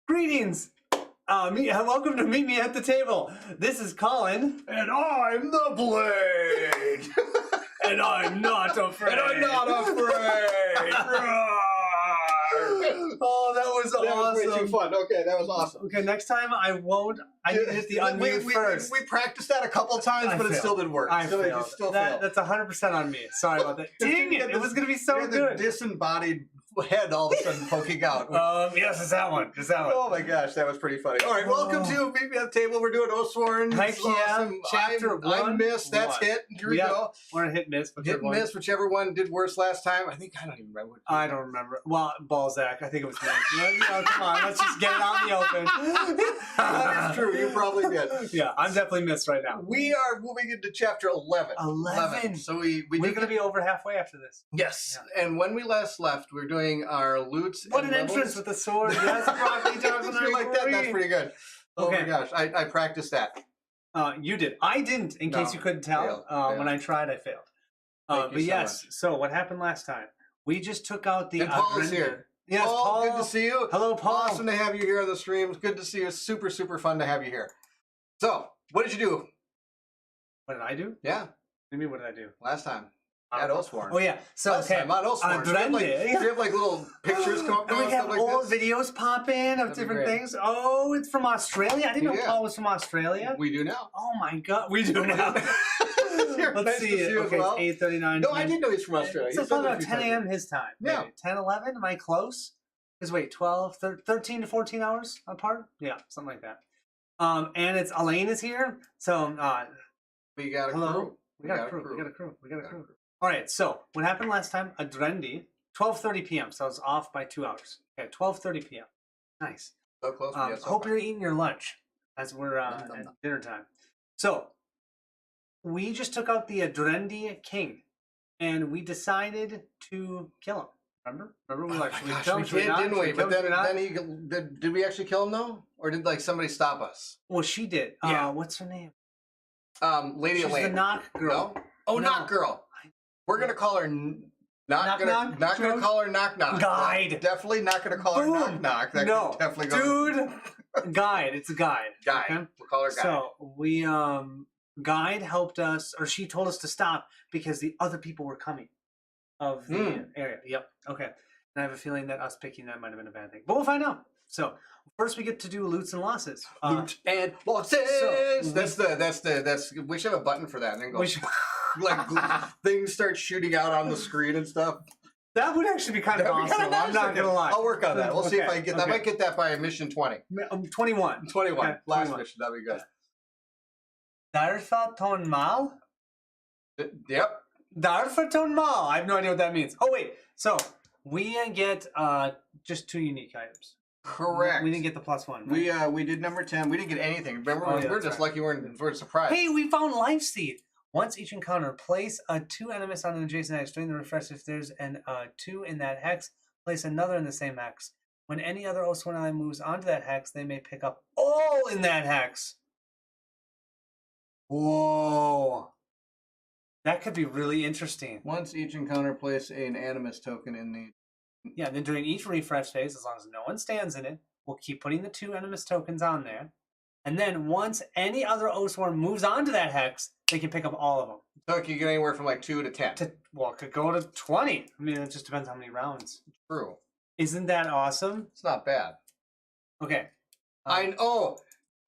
Greetings! Welcome to Meet Me at the Table. This is Colin. And I'm the Blade! And I'm not afraid. And I'm not afraid! Oh, that was awesome. That was way too fun. Okay, that was awesome. Okay, next time I won't. I need to hit the unmute first. We practiced that a couple times, but it still didn't work. I failed. Failed. That's 100% on me. Sorry about that. Dang it! It was going to be so good. The disembodied head all of a sudden poking out. Yes, it's that one. It's that one. Oh my gosh, that was pretty funny. All right, welcome to Meet Me at the Table. We're doing Oathsworn. Heck yeah. Awesome. Chapter I one. missed. That's hit. Here we go. Or hit miss. Hit miss, whichever one did worse last time. I don't even remember. I don't remember. Well, Balzac. I think it was me. Come on, let's just get it out in the open. That is true. You probably did. Yeah, I'm definitely missed right now. We are moving into chapter 11. 11. So we're going to be over halfway after this. Yes. Yeah. And when we last left, we were doing our loots. What and an levels. Entrance with the sword. Yes, broccoli jars. You like that? That's pretty good. Oh okay. my gosh, I practiced that. You did. I didn't, in case you couldn't tell. Failed. When I tried, I failed. But yes, so what happened last time? We just took out the... And Paul is here. Yes, Paul, good to see you. Hello, Paul. Awesome to have you here on the streams. Good to see you. Super, super fun to have you here. So, what did you do? What did I do? Yeah. What do you mean, what did I do? Last time. At Oathsworn. Oh, yeah. So, last time on Oathsworn. Do you have like little pictures come up? And we have like old this? videos pop in of different things. Oh, it's from Australia? I didn't know Paul was from Australia. We do now. Oh, my God. We do now. Let's nice see. Okay, well. it's 8:39. No, I didn't know he's from Australia. So it's probably about 10 a.m. his time. Yeah. Maybe. 10, 11? Am I close? Because wait, 12, 13 to 14 hours apart? Yeah, something like that. And it's Elaine is here. So, we got a hello. crew. We got a crew. All right, so what happened last time? A Drendy, 12:30 p.m. So I was off by 2 hours. Okay, 12:30 p.m. Nice. So close. Hope you're eating your lunch as we're at dinner time. So we just took out the Drendy King, and we decided to kill him. Remember we did, didn't we? But then did we actually kill him though, or did like somebody stop us? Well, she did. Yeah. What's her name? Lady She's Elaine. the knock girl. No? Oh, No. knock girl. We're gonna call her not gonna call her knock knock. Guide. Definitely not gonna call her knock knock. That no, definitely go. Dude. Guide. It's a guide. Guide. Okay? We'll call her guide. So we Guide helped us, or she told us to stop because the other people were coming of the area. Yep. Okay. And I have a feeling that us picking that might have been a bad thing, but we'll find out. So first, we get to do loots and losses. Loot and losses. So that's. We should have a button for that, and then go like things start shooting out on the screen and stuff. That would actually be kind of awesome. Nice. I'm not gonna lie. I'll work on that. We'll see if I get. I might get that by mission 20. 21. 21. Okay, Last 21. mission. That'd be good. Darfa ton mal. Yep. Darfa ton mal. I have no idea what that means. Oh wait. So we get just 2 unique items. Correct. We didn't get the +1. Right? We did number 10. We didn't get anything. Remember, we're just lucky we're surprised. Hey, we found Life Seed. Once each encounter, place a 2 enemies on an adjacent hex. During the refresh, if there's an 2 in that hex, place another in the same hex. When any other Oathsworn ally moves onto that hex, they may pick up all in that hex. Whoa. That could be really interesting. Once each encounter, place an animus token in the... Yeah, then during each refresh phase, as long as no one stands in it, we'll keep putting the 2 animus tokens on there. And then once any other Oathsworn moves onto that hex, they can pick up all of them. So it can get anywhere from like 2 to 10. Well, it could go to 20. I mean, it just depends how many rounds. True. Isn't that awesome? It's not bad. Okay.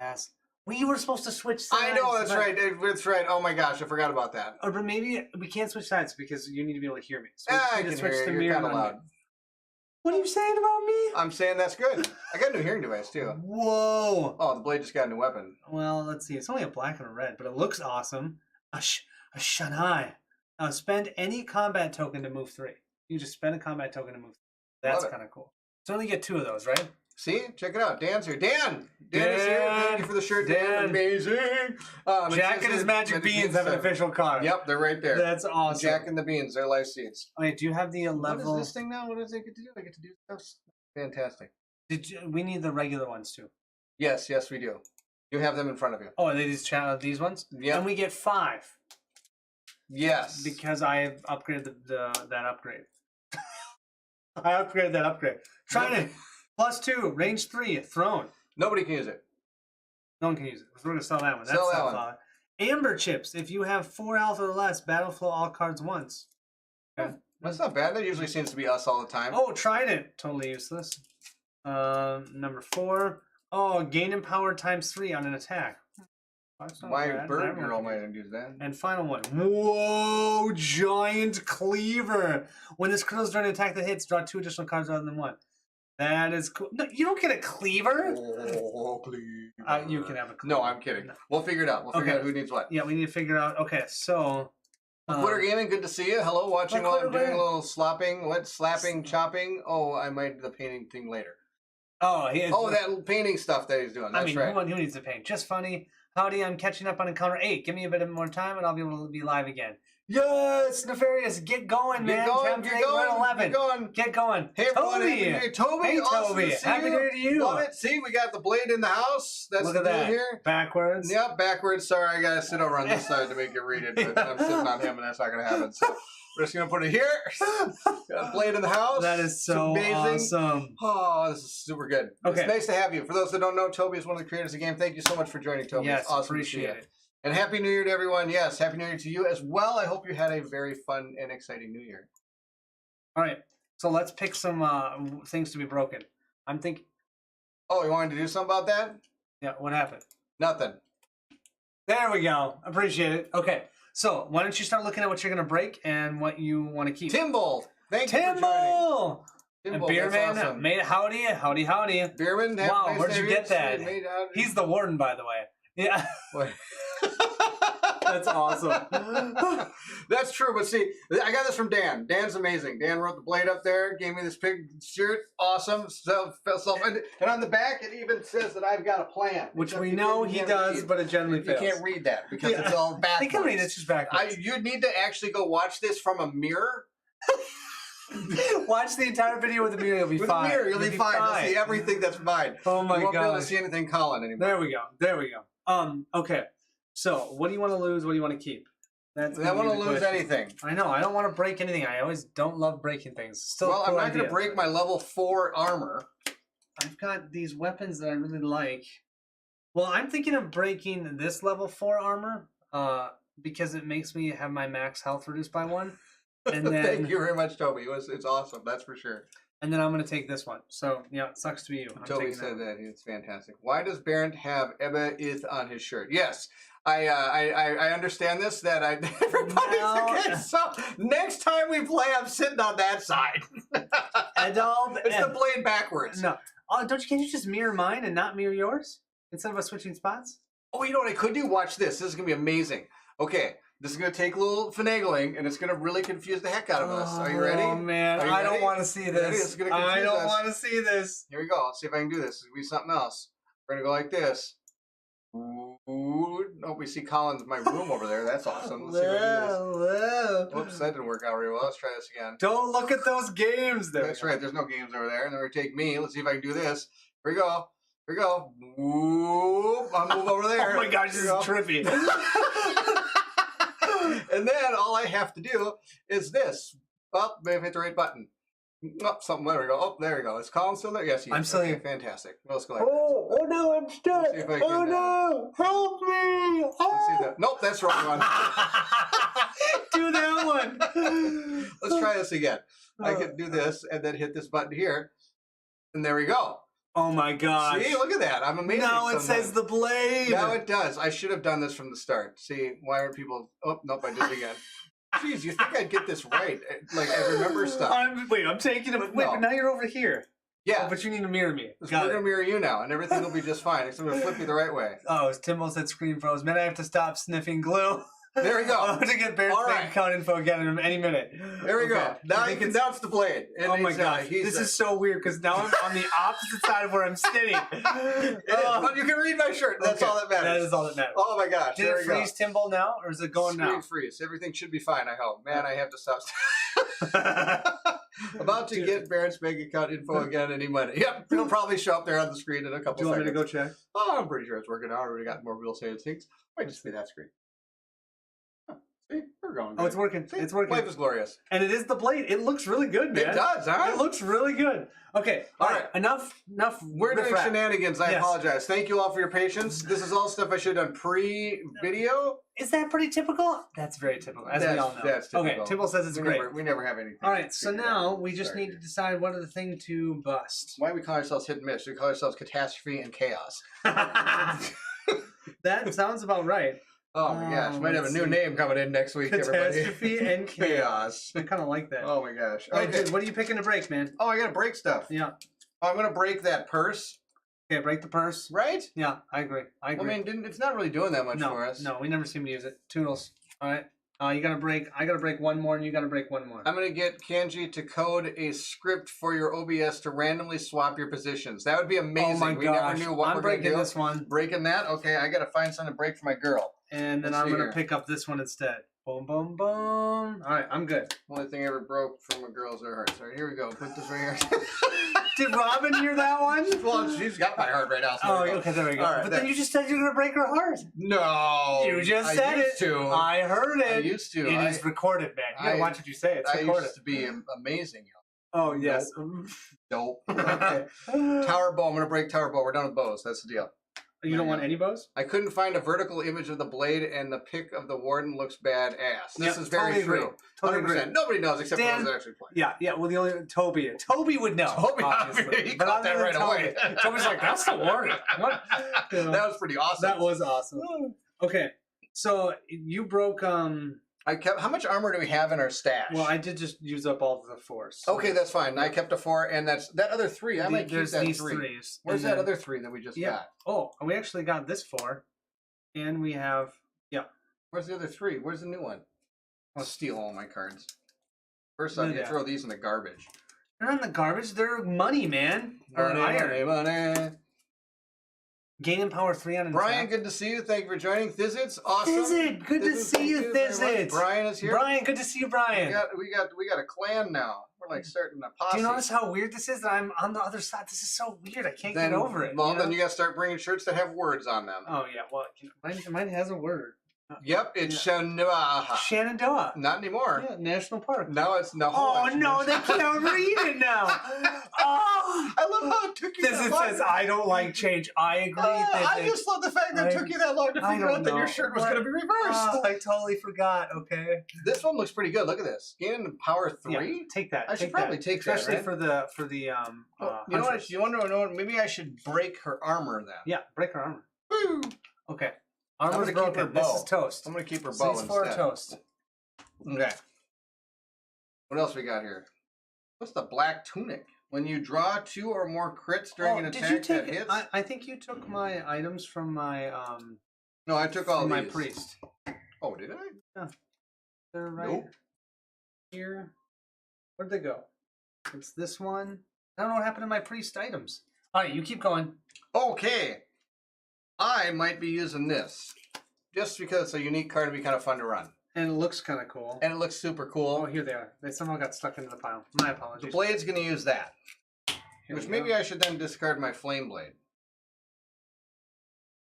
Yes. We were supposed to switch sides. I know, that's right. That's right. Oh my gosh, I forgot about that. Or maybe we can't switch sides because you need to be able to hear me. So I can hear you. You're kind of loud. What are you saying about me? I'm saying that's good. I got a new hearing device too. Whoa. Oh, the blade just got a new weapon. Well, let's see. It's only a black and a red, but it looks awesome. A Shanai. Spend any combat token to move 3. You just spend a combat token to move 3. That's kind of cool. So only get 2 of those, right? See? Check it out. Dan's here. Dan is here. Thank you for the shirt, Dan. Amazing. Jack and his magic beans have an official card. Yep, they're right there. That's awesome. Jack and the beans. They're life seeds. Okay, do you have the level... What is this thing now? What does it get to do? I get to do stuff. Fantastic. We need the regular ones too. Yes, we do. You have them in front of you. Oh, are they these ones? Yeah. And we get 5. Yes. Because I upgraded that upgrade. I upgraded that upgrade. Trident, +2, range 3, throne. Nobody can use it. No one can use it. We're going to sell that one. Sell that one. Amber chips. If you have 4 health or less, battle flow all cards once. Okay. That's not bad. That usually seems to be us all the time. Oh, Trident. Totally useless. Number 4. Oh, gain empowered ×3 on an attack. My bird girl might have used that. And final one. Whoa, giant cleaver. When this criticals during an attack that hits, draw 2 additional cards rather than 1. That is cool. No, you don't get a cleaver. Oh, please. You can have a cleaver. No, I'm kidding. We'll figure it out. We'll figure out who needs what. Yeah, we need to figure out. Okay, so. Quitter Gaming, good to see you. Hello, watching while I'm doing a little slopping. What? Slapping, chopping? Oh, I might do the painting thing later. Oh, that painting stuff that he's doing. That's right. Who needs to paint? Just funny. Howdy, I'm catching up on Encounter 8. Give me a bit more time and I'll be able to be live again. Yes, Nefarious, get going, man. Get going, get going. Get going. Hey, Toby. Hey, Toby. Hey, awesome Toby. To see Happy New Year to you. Love it. See, we got the blade in the house. That's Look at that. Here. Backwards. Yep, backwards. Sorry, I got to sit over on this side to make it read it, but I'm sitting on him and that's not going to happen. So we're just going to put it here. Got a blade in the house. That is so awesome. Oh, this is super good. Okay. It's nice to have you. For those that don't know, Toby is one of the creators of the game. Thank you so much for joining, Toby. Yes, it's awesome appreciate it. And Happy New Year to everyone. Yes, Happy New Year to you as well. I hope you had a very fun and exciting New Year. All right, so let's pick some things to be broken. I'm thinking. Oh, you wanted to do something about that? Yeah, what happened? Nothing. There we go. Appreciate it. Okay, so why don't you start looking at what you're going to break and what you want to keep? Timble! Thank you for joining. And Timble, Beerman, awesome. howdy. Beerman, wow, nice where'd you get that? He's the warden, by the way. Yeah. That's awesome. That's true, but see, I got this from Dan. Dan's amazing. Dan wrote the blade up there, gave me this pig shirt. Awesome. And on the back, it even says that I've got a plan. Which we know he does, but it generally fails. You can't read that because it's all backwards. He can read it, it's just backwards. You need to actually go watch this from a mirror. Watch the entire video with the mirror, you'll be fine. With the mirror, you'll be fine. You'll see everything that's mine. Oh my god. You won't be able to see anything Colin anymore. There we go. Okay. So, what do you want to lose? What do you want to keep? I want to lose anything. I know. I don't want to break anything. I always don't love breaking things. Still well, a cool I'm not going to break my level 4 armor. I've got these weapons that I really like. Well, I'm thinking of breaking this level 4 armor because it makes me have my max health reduced by 1. And then, thank you very much, Toby. It's awesome. That's for sure. And then I'm going to take this one. So, yeah, it sucks to be you. Toby said that. It's fantastic. Why does Barent have Ebba Ith on his shirt? Yes. I understand this, that everybody's okay. So next time we play, I'm sitting on that side. It's the blade backwards. No. Oh, can't you just mirror mine and not mirror yours? Instead of us switching spots? Oh, you know what I could do? Watch this. This is going to be amazing. Okay. This is going to take a little finagling, and it's going to really confuse the heck out of us. Are you ready? Oh, man. I don't want to see this. I don't want to see this. Here we go. Let's see if I can do this. It's going to be something else. We're going to go like this. Ooh. Oh, we see Colin's my room over there. That's awesome. Let's see if we do this. Whoops, that didn't work out very well. Let's try this again. Don't look at those games there. That's right. There's no games over there. And then we're going to take me. Let's see if I can do this. Here we go. Here we go. Whoop. I'll move over there. Oh my gosh, this is trippy. And then all I have to do is this. Oh, may have hit the right button. Oh, something. There we go. Oh, there we go. Is Colin still there? Yes, he is. I'm still here. Fantastic. Let's go like oh no, I'm stuck. Oh no, help me. Let's see that. Nope, that's the wrong one. Do that one. Let's try this again. I can do this and then hit this button here. And there we go. Oh my gosh. See, look at that. I'm amazing. Now it says the blade. Now it does. I should have done this from the start. See, why are people... Oh, nope, I did it again. Jeez, you think I'd get this right. Like, I remember stuff. I'm taking it. Wait, but now you're over here. Yeah. Oh, but you need to mirror me. We're going to mirror you now, and everything will be just fine. Except I'm going to flip you the right way. Oh, Timbo said screen froze. Man, I have to stop sniffing glue. There we go. I'm going to get Barrett's All bank right. account info again in any minute. There we go. Okay. Now I you think can announce the blade. And Oh my he's, god, he's, this is so weird because now I'm on the opposite side of where I'm sitting. It is, but you can read my shirt. That's Okay, all that matters. That is all that matters. Oh my gosh. Did there it we go. freeze Timbal now, or is it going Screen now? freeze. Everything should be fine, I hope. Man, I have to stop. About to get Barrett's bank account info again any minute. Yep, it'll probably show up there on the screen in a couple Do you want me seconds. to go check? Oh, I'm pretty sure it's working out. I already got more real estate things. Might just be that screen. Huh. See, we're going. Oh, it's working. See? It's working. Life is glorious. And it is the blade. It looks really good, man. It does, huh? It looks really good. Okay, all right. Enough. We're doing riff-raff. shenanigans. I Yes. apologize. Thank you all for your patience. This is all stuff I should have done pre-video. Is that pretty typical? That's very typical, as we all know. That's typical. Okay, Timbal says it's great. We never have anything. All right, so figured now out. we just Sorry. need to decide what are the thing to bust. Why do we call ourselves hit and miss? We call ourselves catastrophe and chaos. That sounds about right. Oh my gosh, might have a let's new see. name coming in next week, everybody. Catastrophe and chaos. I kind of like that. Oh my gosh. All right, Okay. dude, what are you picking to break, man? Oh, I gotta break stuff. Yeah. Oh, I'm gonna break that purse, Okay, break the purse. right? Yeah, I agree. I I agree. mean, it's not really doing that much for us. No, we never seem to use it. Toodles. All right. You gotta break. I gotta break one more, and you gotta break one more. I'm gonna get Kanji to code a script for your OBS to randomly swap your positions. That would be amazing. Oh my We gosh. never knew what I'm we're gonna breaking do. this one, Breaking that? Okay, I gotta find something to break for my girl. and then Let's I'm see gonna here. pick up this one instead. Boom, boom, boom. All right, I'm good. Only thing I ever broke from a girl's her heart. Sorry, here we go. Put this right here. Did Robin hear that one? Well, she's got my heart right now. So Oh, there we go. okay, there we go. All right, but there. then you just said you're gonna break her heart. No. You just I said used it. To. I heard it. I used to. It is recorded, man. You gotta I- watch what you say. It's I recorded. used to be amazing. Oh yes. Dope. Okay. Tower bow. I'm gonna break tower bow. We're done with bows. That's the deal. You don't want any bows? I couldn't find a vertical image of the blade, and the pic of the warden looks badass. This Yeah, is very totally agree. true. Totally 100%. agree. Nobody knows except for Dan- those that actually play. Yeah, yeah. Well, the only Toby would know. Toby, obviously. he But caught that other right than away. Toby's like, that's the warden. What? You know, That was pretty awesome. that was awesome. Okay, so you broke. I kept. How much armor do we have in our stash? Well, I did just use up all of the force. Okay, that's fine. I kept a 4, and that's that other 3. I might keep There's that these 3. threes. Where's and that then- other 3 that we just Yeah. got? Oh, and we actually got this 4, and we have Where's the other 3? Where's the new one? I'll steal all my cards. First off, you Yeah. throw these in the garbage. they're not in the garbage. They're money, man. Or Money, iron. money. Gaining power 3 on an Brian, attack. good to see you. Thank you for joining. Thizits, awesome. Thizit, good to Thizit, see thank you, very much. Thizit. Brian is here. Brian, good to see you, Brian. We got a clan now. We're like starting a posse. Do you notice how weird this is? That I'm on the other side. This is so weird. I can't Then, get over it. Well, you then know? you got to start bringing shirts that have words on them. Oh yeah. Well, mine has a word. Yep, it's Shenandoah. Shenandoah. Not anymore. Yeah, national park. Now it's no. Oh no, they can't read it now. Oh. I love how it took you This that it long. says I don't like change. I agree. I Thizit. just love the fact that it took you that long to I figure don't out that your know. shirt was What? going to be reversed. Oh, I totally forgot. Okay. This one looks pretty good. Look at this. Gain power 3. Yeah, take that. I should take probably that. take that, especially right? for the you know hunters. what? You want to know? Maybe I should break her armor then. Yeah, break her armor. Woo! Okay. I'm Armor's gonna keep her broken. This bow. is toast. I'm gonna keep her So bow these 4 are instead. toast. Okay. What else we got here? What's the black tunic? When you draw 2 or more crits during an did attack you take? that hits. I think you took my items from my No, I took all from my these. priest. Oh, did I? They're right Nope. here. Where'd they go? It's this one. I don't know what happened to my priest items. All right, you keep going. Okay. I might be using this. Just because it's a unique card, it'd be kind of fun to run. And it looks kind of cool. And it looks super Oh, cool. here they are. They somehow got stuck into the pile. My The apologies. blade's going to use that. Here Which we maybe go. I should then discard my flame blade.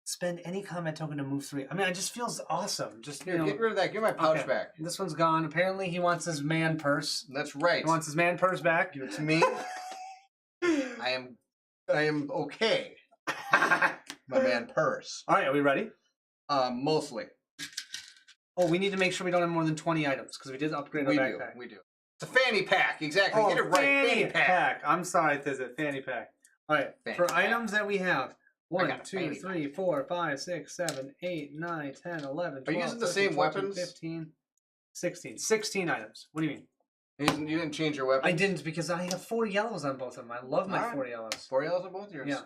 Spend any combat token to move 3. I mean, it just feels awesome. Just Here, you know, get rid of that. Give my pouch okay. back. This one's gone. Apparently, he wants his man purse. That's right. He wants his man purse back. Give it to me. I am okay. My man purse. All right, are we ready? Mostly. Oh, we need to make sure we don't have more than 20 items because we did upgrade our We do. backpack. We do. It's a fanny pack. Exactly. Oh, Get it right. fanny pack. I'm sorry, Thizit. Fanny pack. All right. Fanny For pack. items that we have, I 1, got a 2, fanny 3, 4, 5, 6, 7, 8, 9, 10, 11, 12, Are you using the 13, same 14, weapons? 15, 16. 16 items. What do you mean? You didn't change your weapon? I didn't because I have 4 yellows on both of them. I love my All right. 4 yellows. 4 yellows on both yours? Yeah.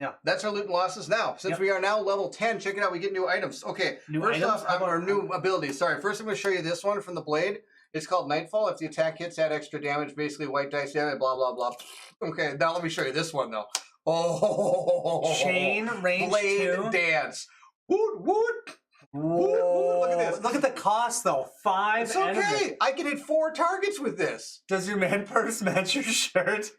Yeah. That's our loot and losses. Now, since we are now level 10, check it out. We get new items. Okay. New first items? off, our new abilities. Sorry. First, I'm going to show you this one from the blade. It's called Nightfall. If the attack hits, add extra damage. Basically, white dice damage, blah, blah, blah. Okay. Now, let me show you this one, though. Oh. Chain range Blade 2. dance. Woot, woot. Whoa. Look at this. Look at the cost, though. 5 It's okay. enemies. I can hit 4 targets with this. Does your man purse match your shirt?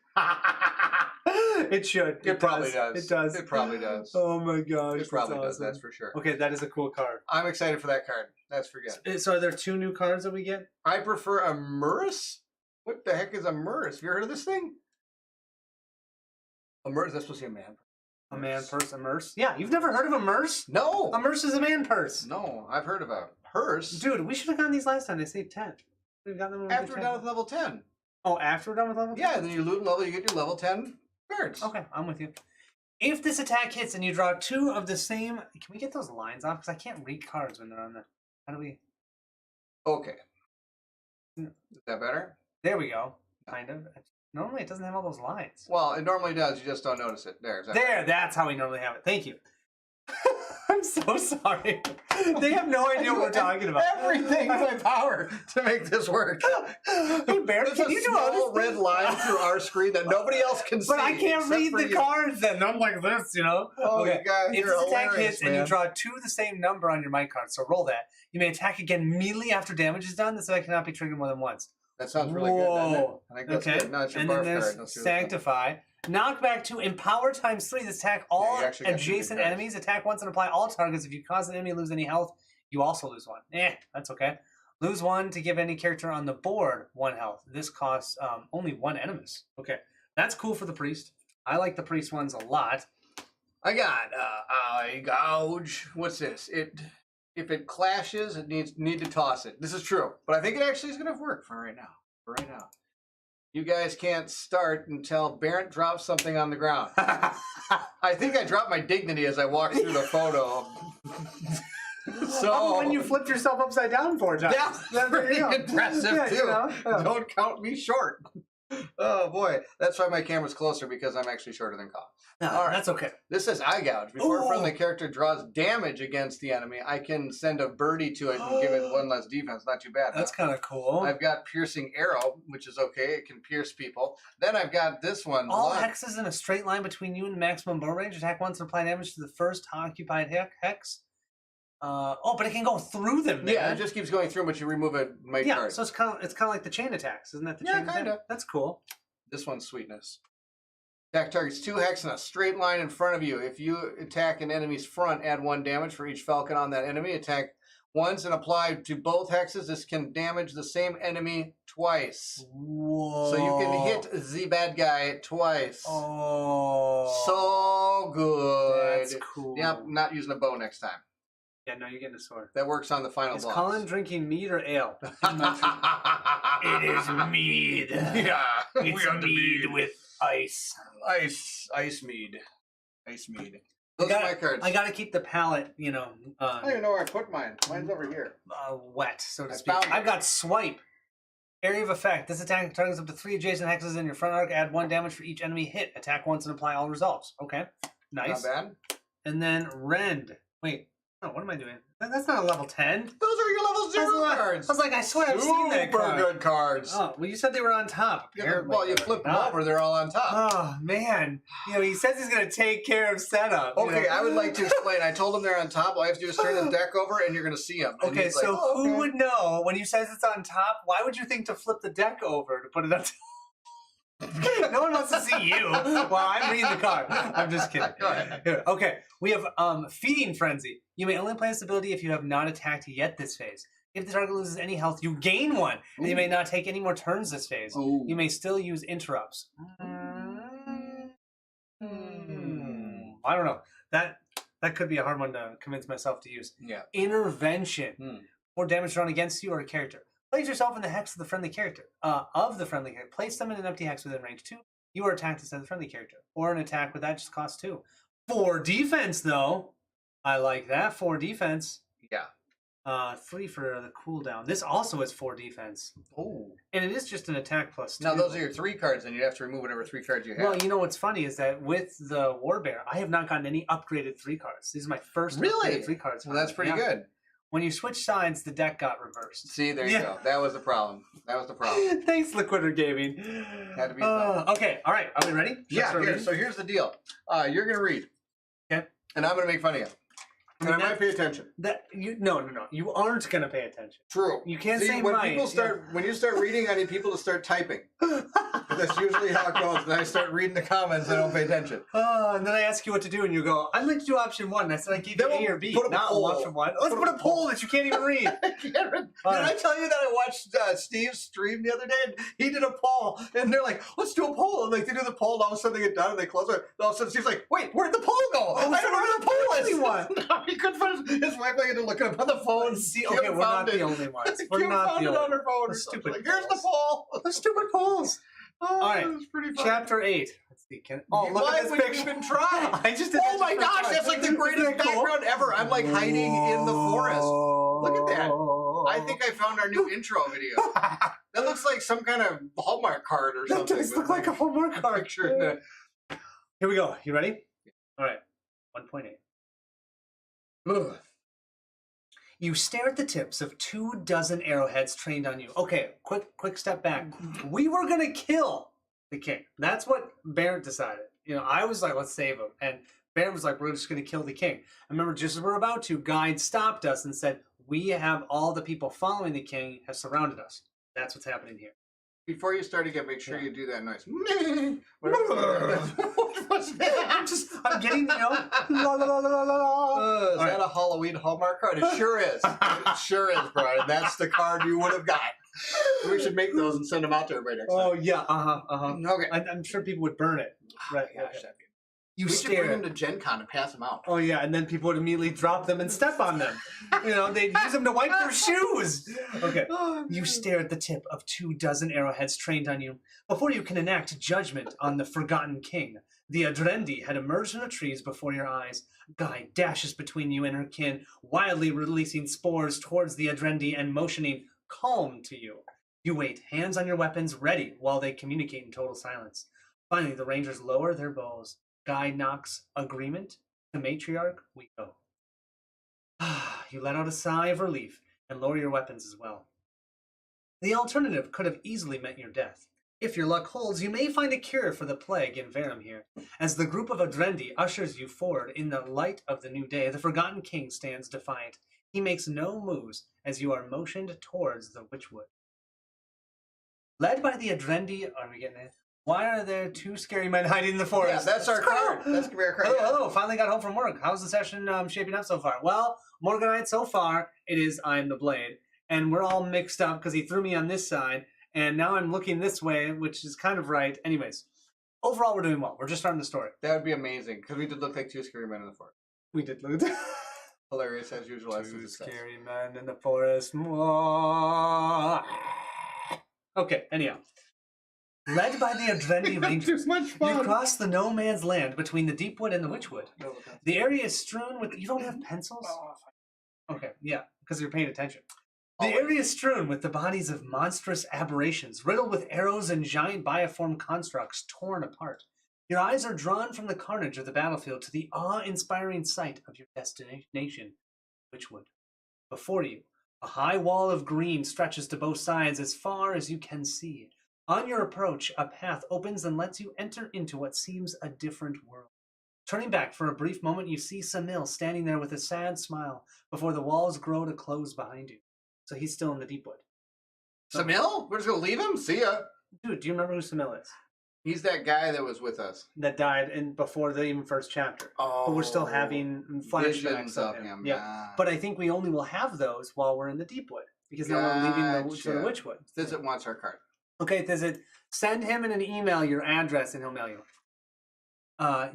It should. It probably does. It does. It probably does. Oh my gosh. It probably does. awesome. That's for sure. Okay, that is a cool card. I'm excited for that card. That's for good. So are there 2 new cards that we get? I prefer a Immerse. What the heck is a Immerse? Have you heard of this thing? Immerse. That's supposed to be a man. A man purse, immerse? Yeah, you've never heard of immerse? No. Immerse is a man purse. No, I've heard about Purse. Dude, we should have gotten these last time. They saved 10. We've gotten them After we're done with level 10. Oh, after we're done with level 10? Yeah, and then you loot and level, you get your level 10 cards. Okay, I'm with you. If this attack hits and you draw 2 of the same... Can we get those lines off? Because I can't read cards when they're on the... How do we... Okay. Is that better? There we go. Kind of. Normally it doesn't have all those lines. Well, it normally does. You just don't notice it. There. Exactly. There, that's how we normally have it. Thank you. I'm so sorry. They have no idea what we're talking about. Everything in my power to make this work. Hey, Bear, There's can a you do small all this? red line through our screen that nobody else can see. But I can't except read for the you. cards then. I'm like this, you know? Oh, okay. you guys, If you're this attack hilarious, hits and you man. draw 2 of the same number on your mic card, so roll that. You may attack again immediately after damage is done. This attack cannot be triggered more than once. That sounds really good, doesn't it? Whoa. I think that's Okay. good. No, it's your And then barf there's card. Let's do this one. Sanctify. Knockback 2, Empower times 3. This attack all you actually got 2 adjacent good cards. enemies. Attack once and apply all targets. If you cause an enemy to lose any health, you also lose 1. That's okay. Lose 1 to give any character on the board 1 health. This costs only 1 animus. Okay. That's cool for the priest. I like the priest ones a lot. I got Eye Gouge. What's this? If it clashes, it need to toss it. This is true, but I think it actually is going to work for right now. You guys can't start until Barrett drops something on the ground. I think I dropped my dignity as I walked through the photo. So when you flipped yourself upside down 4 times. that's pretty impressive Yeah, too. you know, yeah. Don't count me short. Oh boy, that's why my camera's closer, because I'm actually shorter than Colin. No, All right. that's okay. This says Eye Gouge. Before a Ooh. friendly character draws damage against the enemy, I can send a birdie to it and give it 1 less defense. Not too bad. That's huh? kind of cool. I've got Piercing Arrow, which is okay. It can pierce people. Then I've got this one. All Blood. hexes in a straight line between you and maximum bow range. Attack once and apply damage to the first occupied hex. But it can go through them. Man. Yeah, it just keeps going through, but you remove a might card. So it's kind of like the chain attacks, isn't that the Yeah, chain attack? kinda. That's cool. This one's sweetness. Attack targets 2 hex in a straight line in front of you. If you attack an enemy's front, add 1 damage for each falcon on that enemy. Attack once and apply to both hexes. This can damage the same enemy twice. Whoa. So you can hit the bad guy twice. Oh. So good. That's cool. Yep, not using a bow next time. Yeah, no, you're getting a sword. That works on the final Is boss. Colin drinking mead or ale? It is mead. Yeah. It's mead with ice. Ice mead. Those are my cards. I gotta keep the palette, I don't even know where I put mine. Mine's over here. wet, so to I speak. found it. I've got Swipe. Area of effect. This attack targets up to 3 adjacent hexes in your front arc. Add 1 damage for each enemy hit. Attack once and apply all resolves. Okay. Nice. Not bad. And then Rend. Wait. Oh, what am I doing? That's not a level 10. Those are your level 0 cards. I was like, I swear I've seen that Super card. good cards. Oh, well, you said they were on top. Well, you flip them over, they're all on top. Oh, man. He says he's going to take care of setup. Okay, I would like to explain. I told him they're on top. All I have to do is turn the deck over, and you're going to see them. And Okay, he's like, so "Oh, who okay." would know when he says it's on top? Why would you think to flip the deck over to put it on top? No one wants to see you while I'm reading the card. I'm just kidding. Go ahead. Here, okay, we have Feeding Frenzy. You may only play this ability if you have not attacked yet this phase. If the target loses any health, you gain 1, and you may not take any more turns this phase. Ooh. You may still use interrupts. I don't know. That could be a hard one to convince myself to use. Yeah. Intervention. Or damage done against you or a character. Place yourself in the hex of the friendly character. Place them in an empty hex within range 2. You are attacked instead of the friendly character. Or an attack with that just costs 2. 4 defense, though. I like that. 4 defense. Yeah. 3 for the cooldown. This also has 4 defense. Oh. And it is just an attack plus 2. Now, those are your 3 cards, and you have to remove whatever 3 cards you have. Well, you know what's funny is that with the Warbear, I have not gotten any upgraded 3 cards. These are my first upgraded 3 cards. Well, that's pretty good. When you switch sides, the deck got reversed. See, there you go. That was the problem. Thanks, Liquider Gaming. Had to be okay, all right. Are we ready? So here's the deal. You're going to read. Okay. And I'm going to make fun of you. And I might pay attention. No. You aren't going to pay attention. True. You can't say when might. People start, when you start reading, I need people to start typing. That's usually how it goes. And I start reading the comments, I don't pay attention. And then I ask you what to do, and you go, I'd like to do option 1. And I said, I gave you A or B. Put up a poll. Option 1. Let's put a poll that you can't even read. Did I tell you that I watched Steve's stream the other day? And he did a poll, and they're like, let's do a poll. And like, they do the poll, and all of a sudden they get done, and they close it. And all of a sudden Steve's like, wait, where'd the poll go? I don't know where the poll is. No, he couldn't find his wife. I had to look it up on the phone. See, okay, we're not the only ones. We're not the only ones. On her phone. Stupid. Like, here's the poll. The stupid polls. Oh, all right, that was pretty fun. Chapter 8. Let's see. Look Why at this would picture. you even try? I just did oh my gosh, that's like the greatest background ever. I'm like hiding in the forest. Look at that. I think I found our new intro video. That looks like some kind of Hallmark card or something. That does look like a Hallmark card. Picture. Here we go. You ready? All right. 1.8. You stare at the tips of 24 arrowheads trained on you. Okay, quick step back. We were gonna kill the king. That's what Barrett decided. You know, I was like, let's save him. And Barrett was like, we're just gonna kill the king. I remember just as we were about to, Guide stopped us and said, we have all the people following the king have surrounded us. That's what's happening here. Before you start again, make sure you do that noise. What's that? I'm getting, la la la la la la. Is that a Halloween Hallmark card? It sure is. It sure is, Brian. That's the card you would have got. We should make those and send them out to everybody next time. Oh, yeah. Okay. I'm sure people would burn it. Right. Gosh, Okay. we should bring them to Gen Con and pass them out. Oh, yeah, and then people would immediately drop them and step on them. You know, they'd use them to wipe their shoes. Okay. You stare at the tip of 24 arrowheads trained on you. Before you can enact judgment on the forgotten king, the Adrendi had emerged from the trees before your eyes. Guy dashes between you and her kin, wildly releasing spores towards the Adrendi and motioning calm to you. You wait, hands on your weapons, ready, while they communicate in total silence. Finally, the rangers lower their bows. Guy knocks agreement to matriarch. We go. You let out a sigh of relief and lower your weapons as well. The alternative could have easily meant your death. If your luck holds, you may find a cure for the plague in Verum here. As the group of Adrendi ushers you forward in the light of the new day, the Forgotten King stands defiant. He makes no moves as you are motioned towards the Witchwood. Led by the Adrendi, are we getting it? Why are there 2 scary men hiding in the forest? Yeah, that's our card. That's gonna be our card. Hello. Finally got home from work. How's the session shaping up so far? Well, Morganite, so far, it is I'm the Blade. And we're all mixed up because he threw me on this side. And now I'm looking this way, which is kind of right. Anyways, overall, we're doing well. We're just starting the story. That would be amazing because we did look like 2 scary men in the forest. We did look Hilarious as usual. 2 scary men in the forest. Okay, anyhow. Led by the Adrendi Rangers, you cross the no man's land between the Deepwood and the Witchwood. The area is strewn with... You don't have pencils? Okay, yeah, because you're paying attention. The area is strewn with the bodies of monstrous aberrations, riddled with arrows and giant biform constructs torn apart. Your eyes are drawn from the carnage of the battlefield to the awe-inspiring sight of your destination, Witchwood. Before you, a high wall of green stretches to both sides as far as you can see. On your approach, a path opens and lets you enter into what seems a different world. Turning back for a brief moment, you see Samil standing there with a sad smile before the walls grow to close behind you. So he's still in the Deepwood. Samil? We're just gonna leave him? See ya. Dude, do you remember who Samil is? He's that guy that was with us. That died before the even first chapter. Oh. But we're still having flashbacks of him. Yeah. But I think we only will have those while we're in the Deepwood. Because now we're leaving to the Witchwood. Visit wants our card. Okay, Visit. Send him in an email your address and he'll mail you.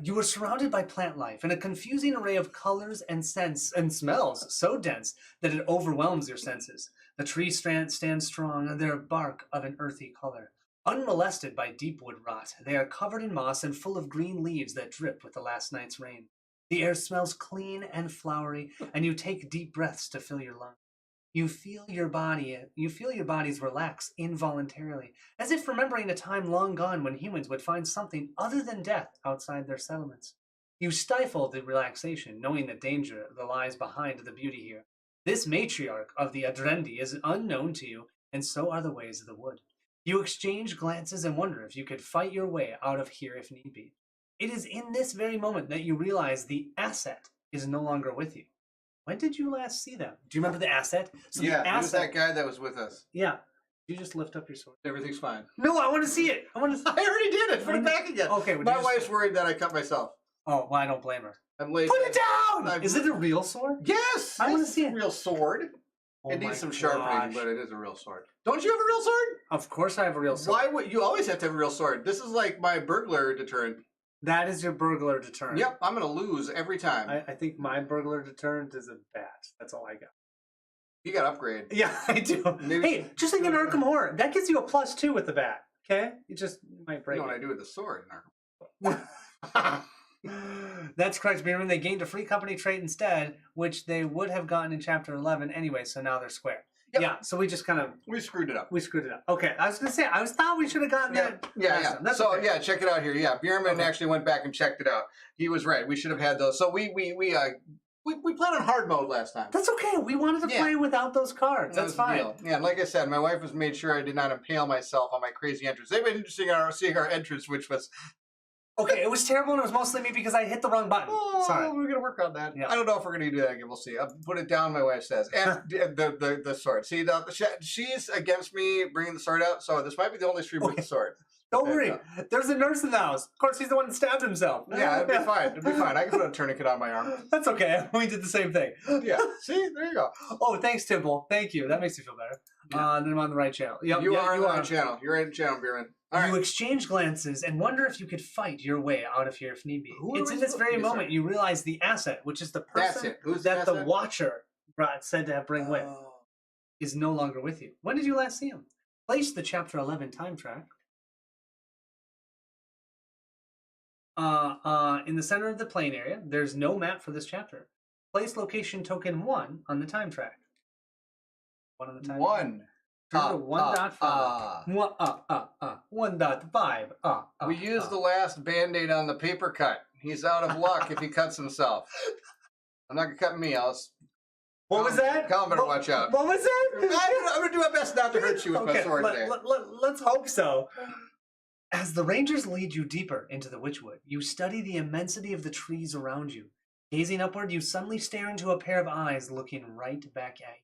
You are surrounded by plant life in a confusing array of colors and scents and smells so dense that it overwhelms your senses. The trees stand strong, and their bark of an earthy color. Unmolested by deepwood rot, they are covered in moss and full of green leaves that drip with the last night's rain. The air smells clean and flowery, and you take deep breaths to fill your lungs. You feel your bodies relax involuntarily, as if remembering a time long gone when humans would find something other than death outside their settlements. You stifle the relaxation, knowing the danger that lies behind the beauty here. This matriarch of the Adrendi is unknown to you, and so are the ways of the wood. You exchange glances and wonder if you could fight your way out of here if need be. It is in this very moment that you realize the asset is no longer with you. When did you last see them? Do you remember the asset? So yeah, the asset, who's that guy that was with us? Yeah. You just lift up your sword. Everything's fine. No, I want to see it. I already did it. Put it back again. Okay. My wife's worried that I cut myself. Oh, well, I don't blame her. I'm late. Put it down! Is it a real sword? Yes! I want to see it. A real sword. Oh it needs some sharpening, but it is a real sword. Don't you have a real sword? Of course I have a real sword. Why would you always have to have a real sword? This is like my burglar deterrent. That is your burglar deterrent. Yep, I'm going to lose every time. I think my burglar deterrent is a bat. That's all I got. You got upgrade. Yeah, I do. Maybe hey, just like in Arkham Horror, that gives you a +2 with the bat. Okay? You just might break You know what it. I do with the sword in Arkham. That's correct, Beerman. They gained a free company trait instead, which they would have gotten in Chapter 11 anyway, so now they're square. Yep. Yeah, so we just kind of... We screwed it up. Okay, I was going to say, I thought we should have gotten that. Yeah. That's so, okay. yeah, check it out here. Yeah, Beerman actually went back and checked it out. He was right. We should have had those. So we played on hard mode last time. That's okay. We wanted to play without those cards. That's fine. Yeah, like I said, my wife was made sure I did not impale myself on my crazy entrance. They've been interesting seeing our entrance, which was... Okay, it was terrible, and it was mostly me because I hit the wrong button. Oh, sorry. We're gonna work on that. Yeah. I don't know if we're gonna do that again. We'll see. I'll put it down. My wife says, and the sword. See, she's against me bringing the sword out, so this might be the only stream with the sword. Don't worry. There's a nurse in the house. Of course, he's the one that stabbed himself. Yeah, it'd be fine. It'd be fine. I can put a tourniquet on my arm. That's okay. We did the same thing. Yeah. See, there you go. Oh, thanks, Timble. Thank you. That makes me feel better. Then I'm on the right channel. Yep, you are on the right channel. You're in the channel, Beerman. You exchange glances and wonder if you could fight your way out of here if need be. It's in this very moment you realize the asset, which is the person that the Watcher said to bring with, is no longer with you. When did you last see him? Place the Chapter 11 time track in the center of the plane area. There's no map for this chapter. Place location token 1 on the time track. 1 on the time track. Turn to 1.5. 1.5. We used the last Band-Aid on the paper cut. He's out of luck if he cuts himself. I'm not going to cut me, Alice. What was that? Colin better watch out. What was that? I'm going to do my best not to hurt you with my sword today. Let's hope so. As the Rangers lead you deeper into the Witchwood, you study the immensity of the trees around you. Gazing upward, you suddenly stare into a pair of eyes looking right back at you.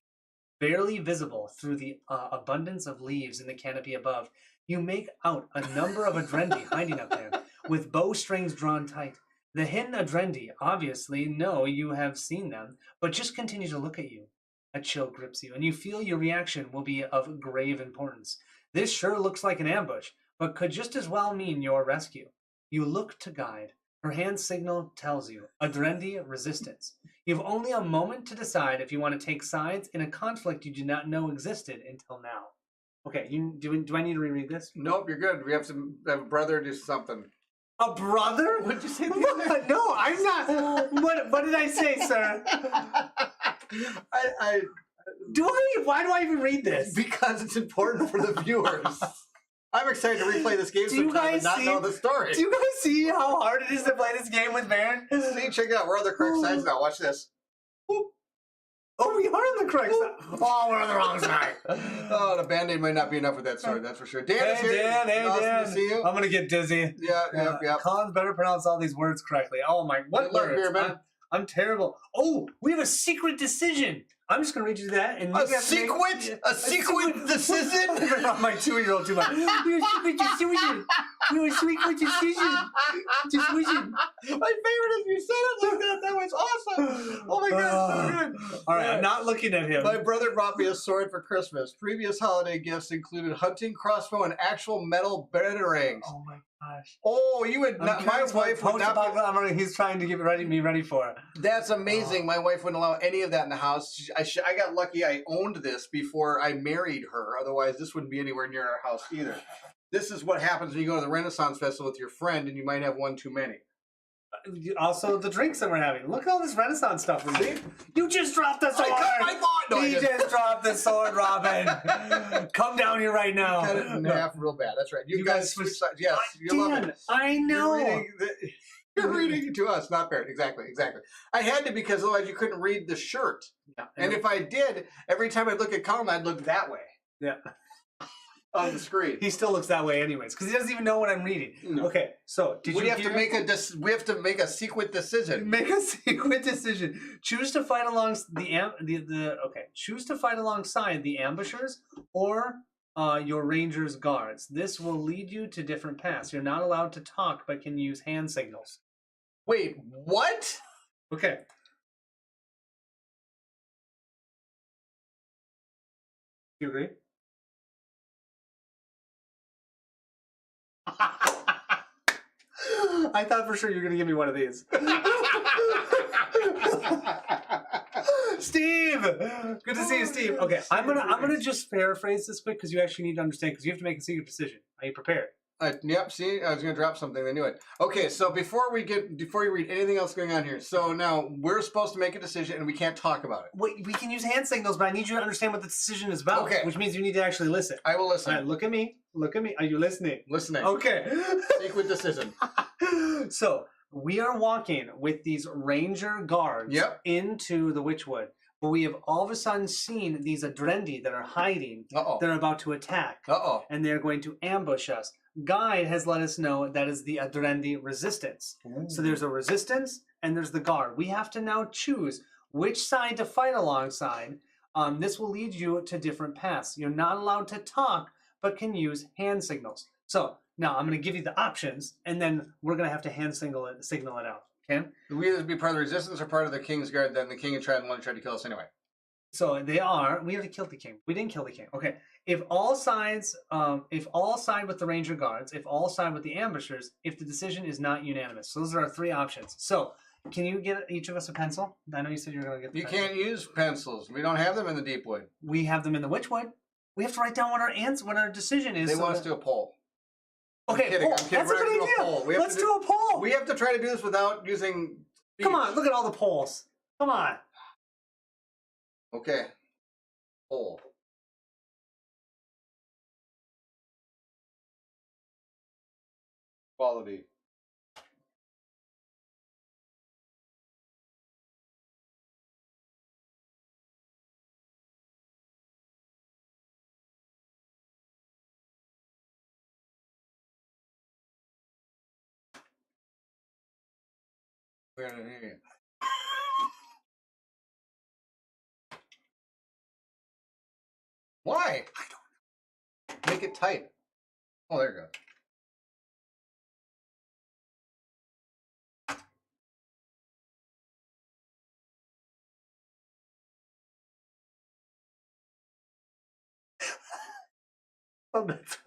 Barely visible through the abundance of leaves in the canopy above, you make out a number of Adrendi hiding up there, with bowstrings drawn tight. The hidden Adrendi obviously know you have seen them, but just continue to look at you. A chill grips you, and you feel your reaction will be of grave importance. This sure looks like an ambush, but could just as well mean your rescue. You look to guide. Her hand signal tells you, Adrendi resistance. You have only a moment to decide if you want to take sides in a conflict you do not know existed until now. Okay, do I need to reread this? Nope, you're good. We have to have a brother do something. A brother? What did you say? No, I'm not. What did I say, sir? Why do I even read this? Because it's important for the viewers. I'm excited to replay this game sometime and not know the story. Do you guys see how hard it is to play this game with Baron? See, check it out. We're on the correct sides now. Watch this. Boop. Oh, we are on the correct side. Oh, we're on the wrong side. Oh, the Band-Aid might not be enough with that sword, that's for sure. Dan is here. Dan, awesome to see you. I'm going to get dizzy. Yeah. Colin's better pronounce all these words correctly. Oh, my. What words? I'm terrible. Oh, we have a secret decision. I'm just going to read you that. And a secret decision? My 2-year-old too much. We have a secret decision. My favorite is you said it like that. That was awesome. Oh my God, so good. All right, I'm not looking at him. My brother brought me a sword for Christmas. Previous holiday gifts included hunting crossbow and actual metal batarangs. Oh my gosh. Oh, you would not. My wife would not. He's trying to get me ready for it. That's amazing. My wife wouldn't allow any of that in the house. I got lucky. I owned this before I married her. Otherwise, this wouldn't be anywhere near our house either. This is what happens when you go to the Renaissance Festival with your friend and you might have one too many. Also, the drinks that we're having. Look at all this Renaissance stuff we're doing. You just dropped the sword! I thought no, He just dropped the sword, Robin. Come down here right now. Cut it in half real bad. That's right. You guys switch sides. Yes, you love Dan, it. I know. You're reading to us, not fair. Exactly. I had to because otherwise you couldn't read the shirt. Yeah, and if I did, every time I'd look at Colin, I'd look that way. Yeah. On the screen. He still looks that way anyways, because he doesn't even know what I'm reading. No. Okay, so we have to make a secret decision. Make a secret decision. Choose to fight along Choose to fight alongside the ambushers or your rangers guards. This will lead you to different paths. You're not allowed to talk, but can use hand signals. Wait, what? Okay. You agree? I thought for sure you were going to give me one of these. Steve! Good to see you, Steve. Okay, I'm gonna just paraphrase this quick because you actually need to understand because you have to make a secret decision. Are you prepared? Yep, see, I was going to drop something, I knew it. Okay, so before you read anything else going on here, so now we're supposed to make a decision and we can't talk about it. Wait, we can use hand signals, but I need you to understand what the decision is about. Okay. Which means you need to actually listen. I will listen. All right, look at me. Look at me. Are you listening? Listening. Okay. Secret decision. So, we are walking with these ranger guards into the Witchwood. But we have all of a sudden seen these Adrendi that are hiding. They're about to attack. And they're going to ambush us. Guide has let us know that is the Adrendi resistance. Ooh. So there's a resistance and there's the guard. We have to now choose which side to fight alongside. This will lead you to different paths. You're not allowed to talk, but can use hand signals. So now I'm going to give you the options, and then we're going to have to hand signal it out. Okay? We either be part of the resistance or part of the king's guard. Then the king and want to try to kill us anyway. So they are. We already killed the king. We didn't kill the king. Okay. If all side with the ranger guards, if all side with the ambushers, if the decision is not unanimous. So those are our three options. So can you get each of us a pencil? I know you said you were going to get. You can't use pencils. We don't have them in the Deepwood. We have them in the Witchwood. We have to write down what our decision is. They want us to do a poll. Okay, I'm kidding. That's a good idea. Let's do a poll. We have to try to do this without using speech. Come on, look at all the polls. Come on. Okay. Poll. Quality. We're gonna hear you. Why? I don't know. Make it tight. Oh, there you go. Oh, that's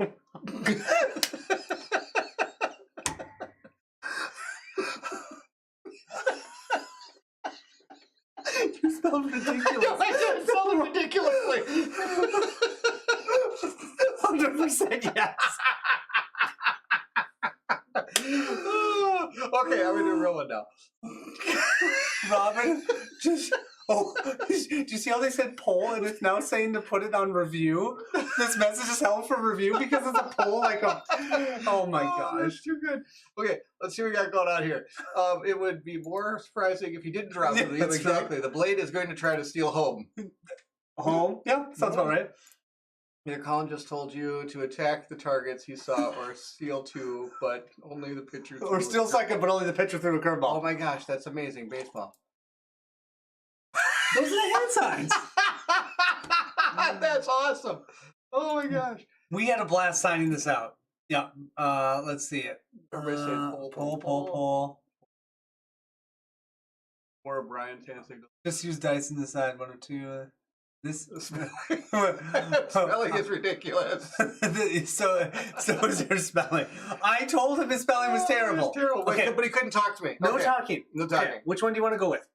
You spelled ridiculous. I spelled ridiculously. 100% yes. Okay, I'm gonna do a real one now. Robin, do you see how they said poll and it's now saying to put it on review? This message is held for review because it's a poll. Oh my gosh, that's too good. Okay, let's see what we got going on here. It would be more surprising if you didn't drop it. Yeah, exactly. The blade is going to try to steal home. Home? Yeah, sounds about right. Yeah, Colin just told you to attack the targets he saw or steal two, but only the pitcher. Or steal second, but only the pitcher threw a curveball. Oh my gosh, that's amazing. Baseball. Those are the hand signs. That's awesome. Oh my gosh. We had a blast signing this out. Yeah. Let's see it. Pull. Or Brian Tansing. Just use dice in the side, one or two. This spelling is ridiculous. so is your spelling. I told him his spelling was terrible. It was terrible. Okay, but he couldn't talk to me. No talking. No talking. Okay. Which one do you want to go with?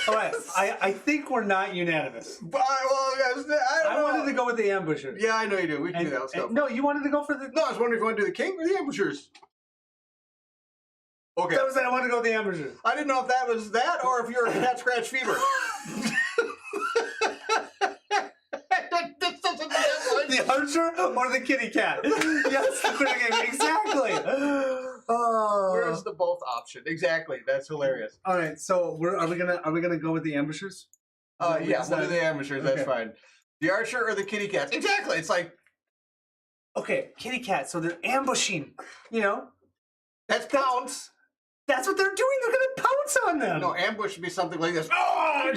All right, I think we're not unanimous. But, I don't know. I wanted to go with the ambusher. Yeah, I know you do. We can do that. Let's go. No, you wanted to go for the. No, I was wondering if you want to do the king or the ambushers. Okay. That was it. I wanted to go with the ambusher. I didn't know if that was that or if you're a cat scratch fever. The archer or the kitty cat? Yes, the critter game. Exactly. Oh. Where's the both option? Exactly. That's hilarious. All right, so are we gonna go with the ambushers? Yeah, we'll do the ambushers. That's fine. The archer or the kitty cat? Exactly. It's like, okay, kitty cat. So they're ambushing. You know, that's pounce. That's what they're doing. They're gonna pounce on them. No, ambush would be something like this. Oh,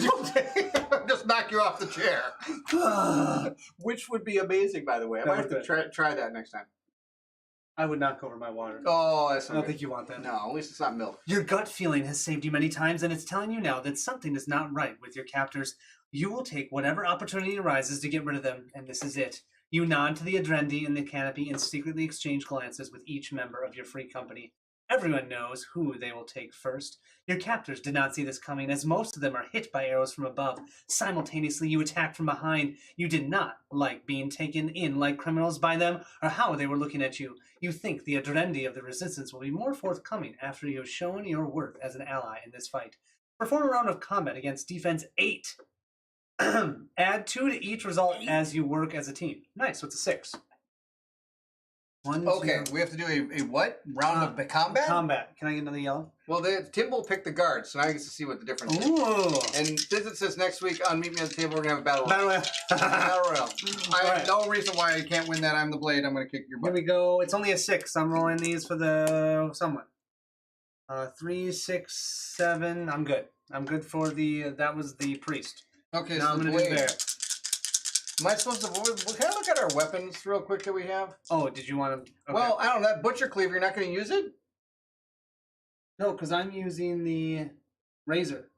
just knock you off the chair. Which would be amazing, by the way. I might have to try that next time. I would not go over my water. Oh, that's not I don't good. think you want that. No, at least it's not milk. Your gut feeling has saved you many times, and it's telling you now that something is not right with your captors. You will take whatever opportunity arises to get rid of them, and this is it. You nod to the Adrendi in the canopy and secretly exchange glances with each member of your free company. Everyone knows who they will take first. Your captors did not see this coming, as most of them are hit by arrows from above. Simultaneously, you attack from behind. You did not like being taken in like criminals by them, or how they were looking at you. You think the Adrendi of the Resistance will be more forthcoming after you have shown your worth as an ally in this fight. Perform a round of combat against Defense 8. Add 2 to each result as you work as a team. Nice, so it's a 6. Okay, we have to do a what? Round of combat? Combat. Can I get another yellow? Well, Tim will pick the guards, so now I get to see what the difference is. And since it says next week on Meet Me at the Table, we're going to have a battle royale. Battle royale. I have no reason why I can't win that. I'm the blade. I'm going to kick your butt. Here we go. It's only a 6. I'm rolling these for the someone. 3, 6, 7. I'm good. I'm good for the, that was the priest. Okay, now so I'm going to do bear. Am I supposed to, can I look at our weapons real quick that we have? Oh, did you want to? Okay. Well, I don't know. That butcher cleaver, you're not going to use it? No, because I'm using the razor.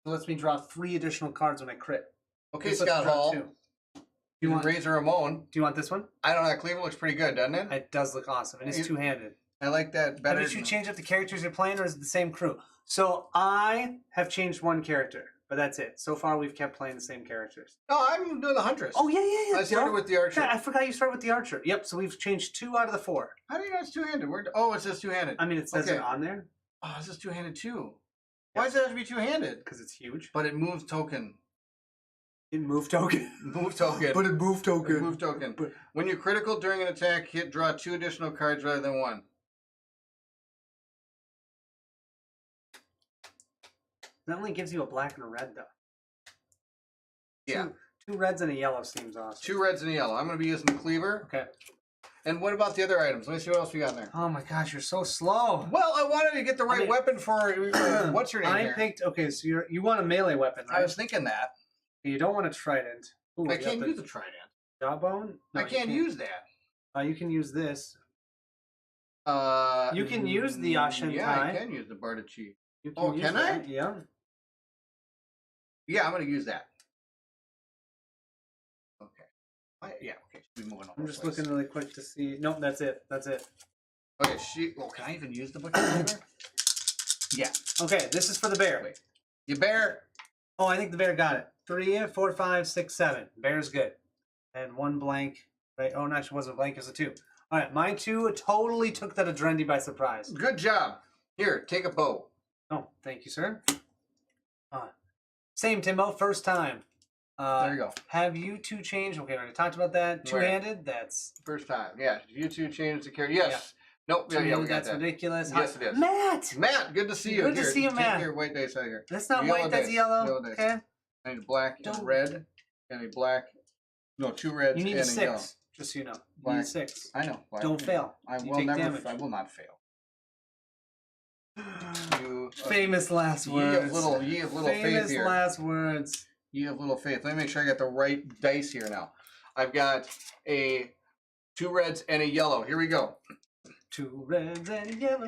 It lets me draw 3 additional cards when I crit. Okay, Scott Hall. You want Razor Ramon. Do you want this one? I don't know. That cleaver looks pretty good, doesn't it? It does look awesome. And it's two-handed. I like that better. Did you change up the characters you're playing, or is it the same crew? So I have changed one character, but that's it. So far, we've kept playing the same characters. No, I'm doing the Huntress. Oh, yeah. I started with the Archer. Yeah, I forgot you started with the Archer. Yep, so we've changed 2 out of the 4. How do you know it's two-handed? Oh, it says two-handed. I mean, it says it on there. Oh, it says two-handed too. Why does it have to be two-handed? Because it's huge. But it moves token. It moved token. Move token. But it moved token. It moved token. But when you're critical during an attack, draw 2 additional cards rather than 1. That only gives you a black and a red, though. Yeah. 2 reds and a yellow seems awesome. 2 reds and a yellow. I'm going to be using the cleaver. Okay. And what about the other items? Let me see what else we got in there. Oh my gosh, you're so slow. Well, I wanted to get the right weapon for what's your name I picked. Okay, so you want a melee weapon, right? I was thinking that. You don't want a trident. Ooh, I can't use a trident. Jawbone? No, I can't use that. You can use this. You can use the Ashentai. Yeah, I can use the Bardachi. Oh, can I? Yeah. Yeah, I'm going to use that. Okay. Yeah, okay. Should be moving on. I'm just looking really quick to see. Nope, that's it. That's it. Okay, can I even use the butcher cleaver? Yeah. Okay, this is for the bear. Wait. You bear. Oh, I think the bear got it. 3, 4, 5, 6, 7. Bear's good. And 1 blank. Right? Oh, no, actually wasn't blank. It was a 2. All right, my 2 totally took that Adrendi by surprise. Good job. Here, take a bow. Oh, thank you, sir. Same, Timbo. First time. There you go. Have you 2 changed? Okay, we already talked about that. Two-handed. That's first time. Yeah. You 2 changed the character. Yes. Yeah. Nope. Yeah, we got that's that. Ridiculous. Yes, it is. Matt, good to see you. Good to see you, Matt. Take your white dice out of here. That's not white. That's yellow. Yellow dice. Okay. I need a black and red, and a black. No, 2 reds. You need and a 6. Yellow. Just so you know. Black. You need 6. I know. Black. Don't fail. I You will take never. damage. I will not fail. Famous last words. Ye have little faith Famous here. last words. You have little faith. Let me make sure I got the right dice here now. I've got 2 reds and a yellow. Here we go. 2 reds and a yellow.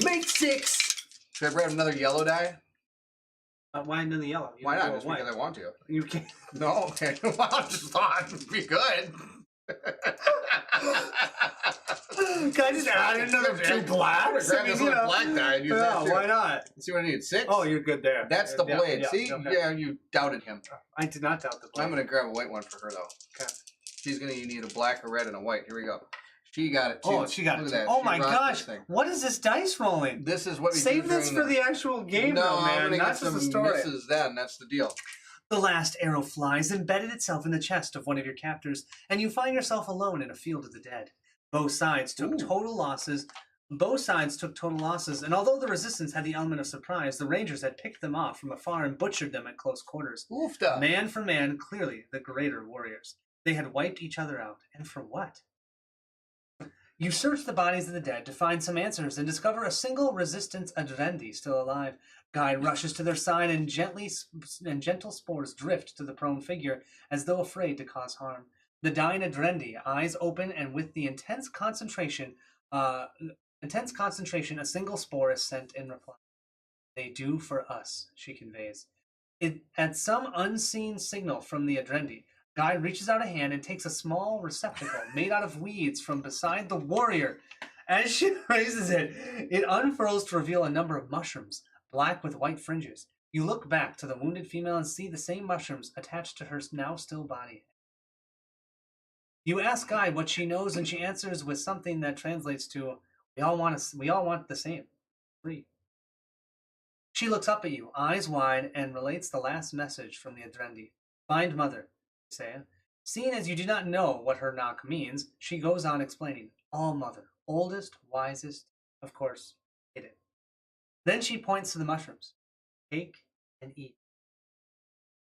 Make 6. Should I grab another yellow die? Why another yellow? Why not? Just because I want to. You can't. No, okay. Well, I just thought it'd be good. Can I just add another 2 blacks? Grab this little black die and use that Yeah, too. why not? Let's see what I need. 6? Oh, you're good there. That's the blade. Yeah, See? okay. Yeah, you doubted him. I did not doubt the blade. I'm going to grab a white one for her, though. Okay. She's going to need a black, a red, and a white. Here we go. She got it, too. Oh, she got it, too. That. Oh, She my rocked gosh. this thing. What is this dice rolling? This is what we Save do this during for the actual game, no, though, I'm man. going to Not get just some the story. misses then. That's the deal. The last arrow flies, embedded itself in the chest of one of your captors, and you find yourself alone in a field of the dead. Both sides took total losses. And although the resistance had the element of surprise, the rangers had picked them off from afar and butchered them at close quarters. Oofda. Man for man, clearly the greater warriors. They had wiped each other out, and for what? You search the bodies of the dead to find some answers and discover a single resistance Adrendi still alive. Guy rushes to their side and gentle spores drift to the prone figure as though afraid to cause harm. The dying Adrendi, eyes open and with the intense concentration, a single spore is sent in reply. They do for us, she conveys. At some unseen signal from the Adrendi, Guy reaches out a hand and takes a small receptacle made out of weeds from beside the warrior. As she raises it, it unfurls to reveal a number of mushrooms, black with white fringes. You look back to the wounded female and see the same mushrooms attached to her now still body. You ask Guy what she knows, and she answers with something that translates to, we all want the same. Free. She looks up at you, eyes wide, and relates the last message from the Adrendi. Find mother. Say, seeing as you do not know what her knock means, she goes on explaining. All mother, oldest, wisest, of course, hid it. Then she points to the mushrooms. Take and eat.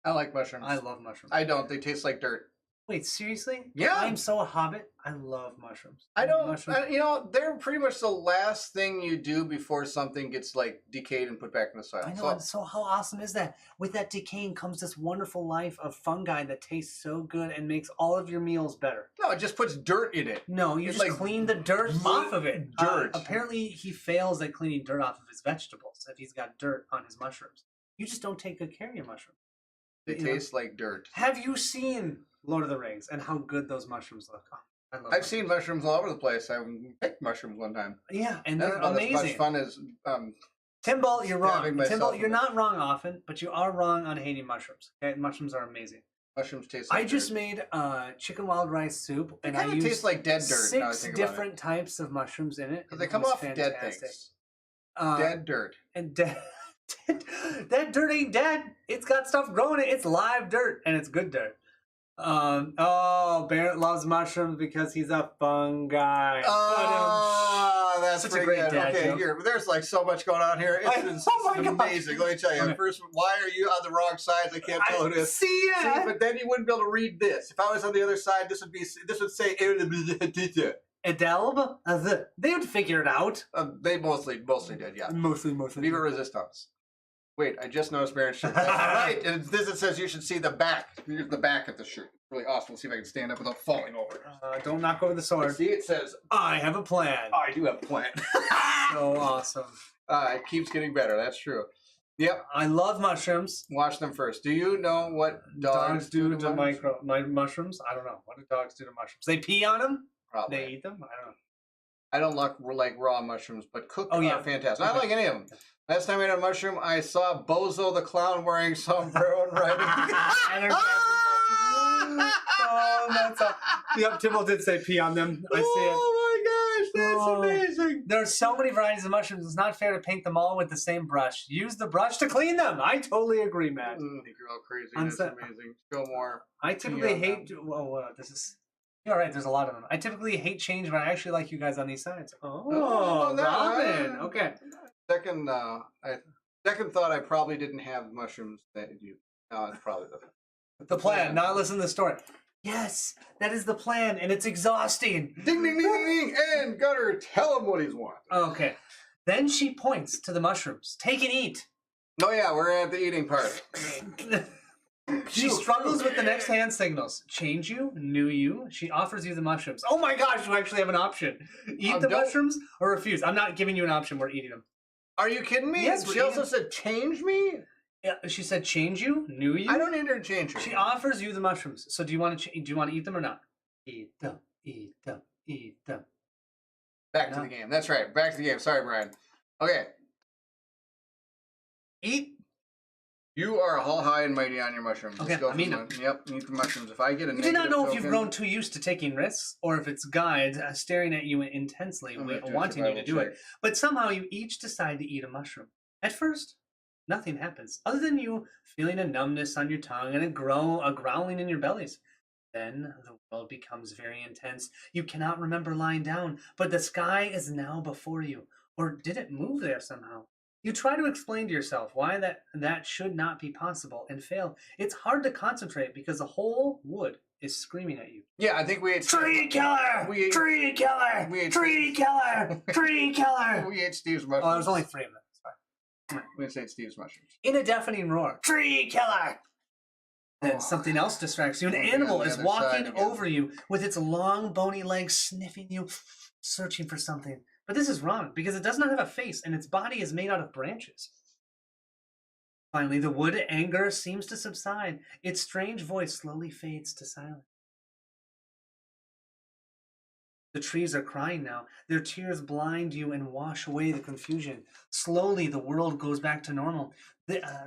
I like mushrooms. I love mushrooms. I don't. They taste like dirt. Wait, seriously? Yeah. I'm so a hobbit. I love mushrooms. I don't, Mushrooms. they're pretty much the last thing you do before something gets like decayed and put back in the soil. I know, so how awesome is that? With that decaying comes this wonderful life of fungi that tastes so good and makes all of your meals better. No, it just puts dirt in it. No, you It's just like clean the dirt off of it. dirt. Apparently, he fails at cleaning dirt off of his vegetables if he's got dirt on his mushrooms. You just don't take good care of your mushrooms. They taste like dirt. Have you seen Lord of the Rings and how good those mushrooms look? Oh, I love I've seen mushrooms all over the place. I picked mushrooms one time. Yeah, and That's they're about amazing. as much fun as Timbal, you're wrong. stabbing myself Timbal, in you're the- not wrong often, but you are wrong on hating mushrooms. Okay, mushrooms are amazing. mushrooms taste like I just dirt. made chicken wild rice soup, They and I kind of used taste like dead dirt. now I 6 think about different types of mushrooms in it. it. They and it come was off dead fantastic. things. Uh, Dead dirt. And that dirt ain't dead. It's got stuff growing in it. It's live dirt, and it's good dirt. Barrett loves mushrooms because he's a fun guy. Oh, that's Such a pretty great good. dad Okay, joke. here, there's like so much going on here. It's Oh my gosh. amazing. Let me tell you. Okay. First, why are you on the wrong side? I can't tell who it is. See See, ya. but then you wouldn't be able to read this. If I was on the other side, this would say. Edelb? They would figure it out. They mostly did, yeah. Mostly. Viva Resistance. Wait, I just noticed Baron's shirt. That's right. And it says you should see the back. Here's the back of the shirt. Really awesome. Let's see if I can stand up without falling over. Don't knock over the sword. See, it says, I have a plan. I do have a plan. So awesome. It keeps getting better. That's true. Yep. I love mushrooms. Watch them first. Do you know what dogs do to my mushrooms? I don't know. What do dogs do to mushrooms? They pee on them? Probably. They eat them? I don't know. I don't like raw mushrooms, but cooked Oh, yeah. are fantastic. I Okay. don't like any of them. Last time I ate a mushroom, I saw Bozo the clown wearing sombrero and riding. And they're oh, that's a... Yep, Tibble did say pee on them. I see it. Oh my gosh, that's Oh. amazing. There are so many varieties of mushrooms. It's not fair to paint them all with the same brush. Use the brush to clean them. I totally agree, Matt. I think you're all crazy. That's amazing. Show more. I typically on hate. This is. You're right. There's a lot of them. I typically hate change, but I actually like you guys on these sides. Oh, no, Robin. Okay. Second thought, I probably didn't have mushrooms that you. No, it's probably The plan, not listen to the story. Yes, that is the plan, and it's exhausting. Ding, ding, ding, ding, ding. And Gunner, tell him what he's want. Okay. Then she points to the mushrooms. Take and eat. Oh, yeah, we're at the eating part. She struggles with the next hand signals. Change you, new you. She offers you the mushrooms. Oh my gosh, you actually have an option. Eat the mushrooms or refuse. I'm not giving you an option. We're eating them. Are you kidding me? Yes, She also said change me? Yeah, she said change you, new you. I don't need her to change her. She offers you the mushrooms. So do you want to eat them or not? Eat them, eat them, eat them. Back to the game. That's right. Back to the game. Sorry, Brian. Okay. Eat. You are all high and mighty on your mushrooms. Okay, Let's go I'm eating them. Yep, eat the mushrooms. If I get a You do not know if you've token, grown too used to taking risks, or if it's guides staring at you intensely, wanting you to do it. But somehow you each decide to eat a mushroom. At first, nothing happens, other than you feeling a numbness on your tongue and a growling in your bellies. Then the world becomes very intense. You cannot remember lying down, but the sky is now before you. Or did it move there somehow? You try to explain to yourself why that should not be possible and fail. It's hard to concentrate because the whole wood is screaming at you. Yeah, I think we ate Tree killer! Tree killer! Tree killer! Tree killer! We ate Steve's mushrooms. Oh, there's only 3 of them. Sorry. We ate Steve's mushrooms. In a deafening roar, tree killer! Then something else distracts you. An animal is walking over you with its long, bony legs, sniffing you, searching for something. But this is wrong, because it does not have a face, and its body is made out of branches. Finally, the wood anger seems to subside. Its strange voice slowly fades to silence. The trees are crying now. Their tears blind you and wash away the confusion. Slowly, the world goes back to normal.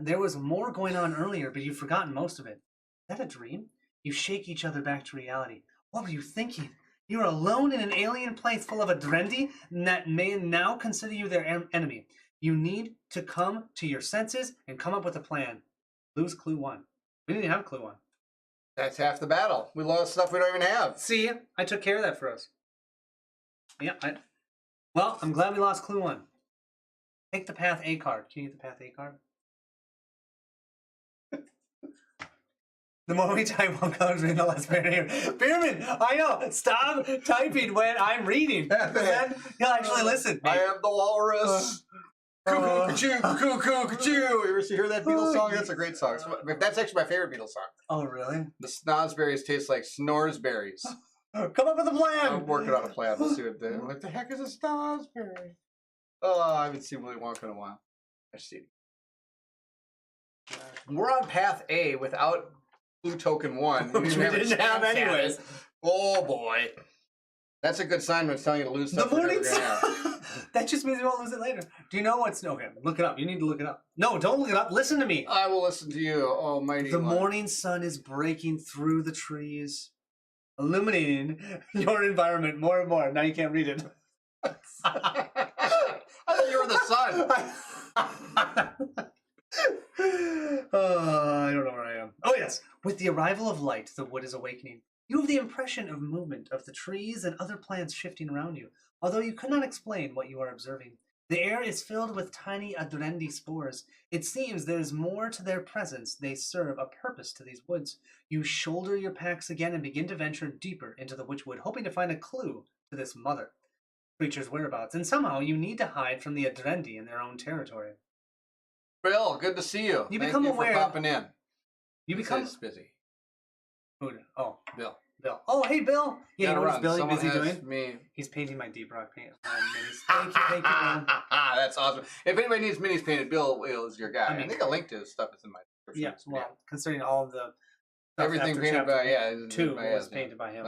There was more going on earlier, but you've forgotten most of it. Is that a dream? You shake each other back to reality. What were you thinking? You're alone in an alien place full of Adrendi that may now consider you their enemy. You need to come to your senses and come up with a plan. Lose clue 1. We didn't have clue 1. That's half the battle. We lost stuff we don't even have. See, I took care of that for us. Yeah, well, I'm glad we lost clue 1. Take the path A card. Can you get the path A card? The more we type one colors, the less Beerman. Beerman, I know. Stop typing when I'm reading. Then you'll actually listen. I am the walrus. Cuckoo, cuckoo, cuckoo, cuckoo. You ever hear that Beatles song? That's a great song. That's actually my favorite Beatles song. Oh, really? The snozberries taste like snoresberries. Come up with a plan. I'm working on a plan. We'll see what the heck is a snozberry? Oh, I haven't seen Willy Wonka in a while. I see. We're on path A without clue token 1. Which we didn't have anyways. Oh boy. That's a good sign when it's telling you to lose stuff. The morning sun. That just means we won't lose it later. Do you know what's... Okay, look it up. You need to look it up. No, don't look it up. Listen to me. I will listen to you, almighty The morning sun is breaking through the trees, illuminating your environment more and more. Now you can't read it. I thought you were the sun. I don't know where I am. Oh, yes. With the arrival of light, the wood is awakening. You have the impression of movement of the trees and other plants shifting around you, although you could not explain what you are observing. The air is filled with tiny Adrendi spores. It seems there is more to their presence. They serve a purpose to these woods. You shoulder your packs again and begin to venture deeper into the Witchwood, hoping to find a clue to this mother creature's whereabouts. And somehow you need to hide from the Adrendi in their own territory. Bill, good to see you. You become aware. For popping in. You become busy. Who? Oh, Bill. Bill. Oh, hey, Bill. Yeah, what's Billy busy doing? Me. He's painting my deep rock paint. Thank you, Bill. That's awesome. If anybody needs minis painted, Bill is your guy. I think a link to his stuff is in my description. Yeah, well, considering all of the everything painted by 2 was painted by him.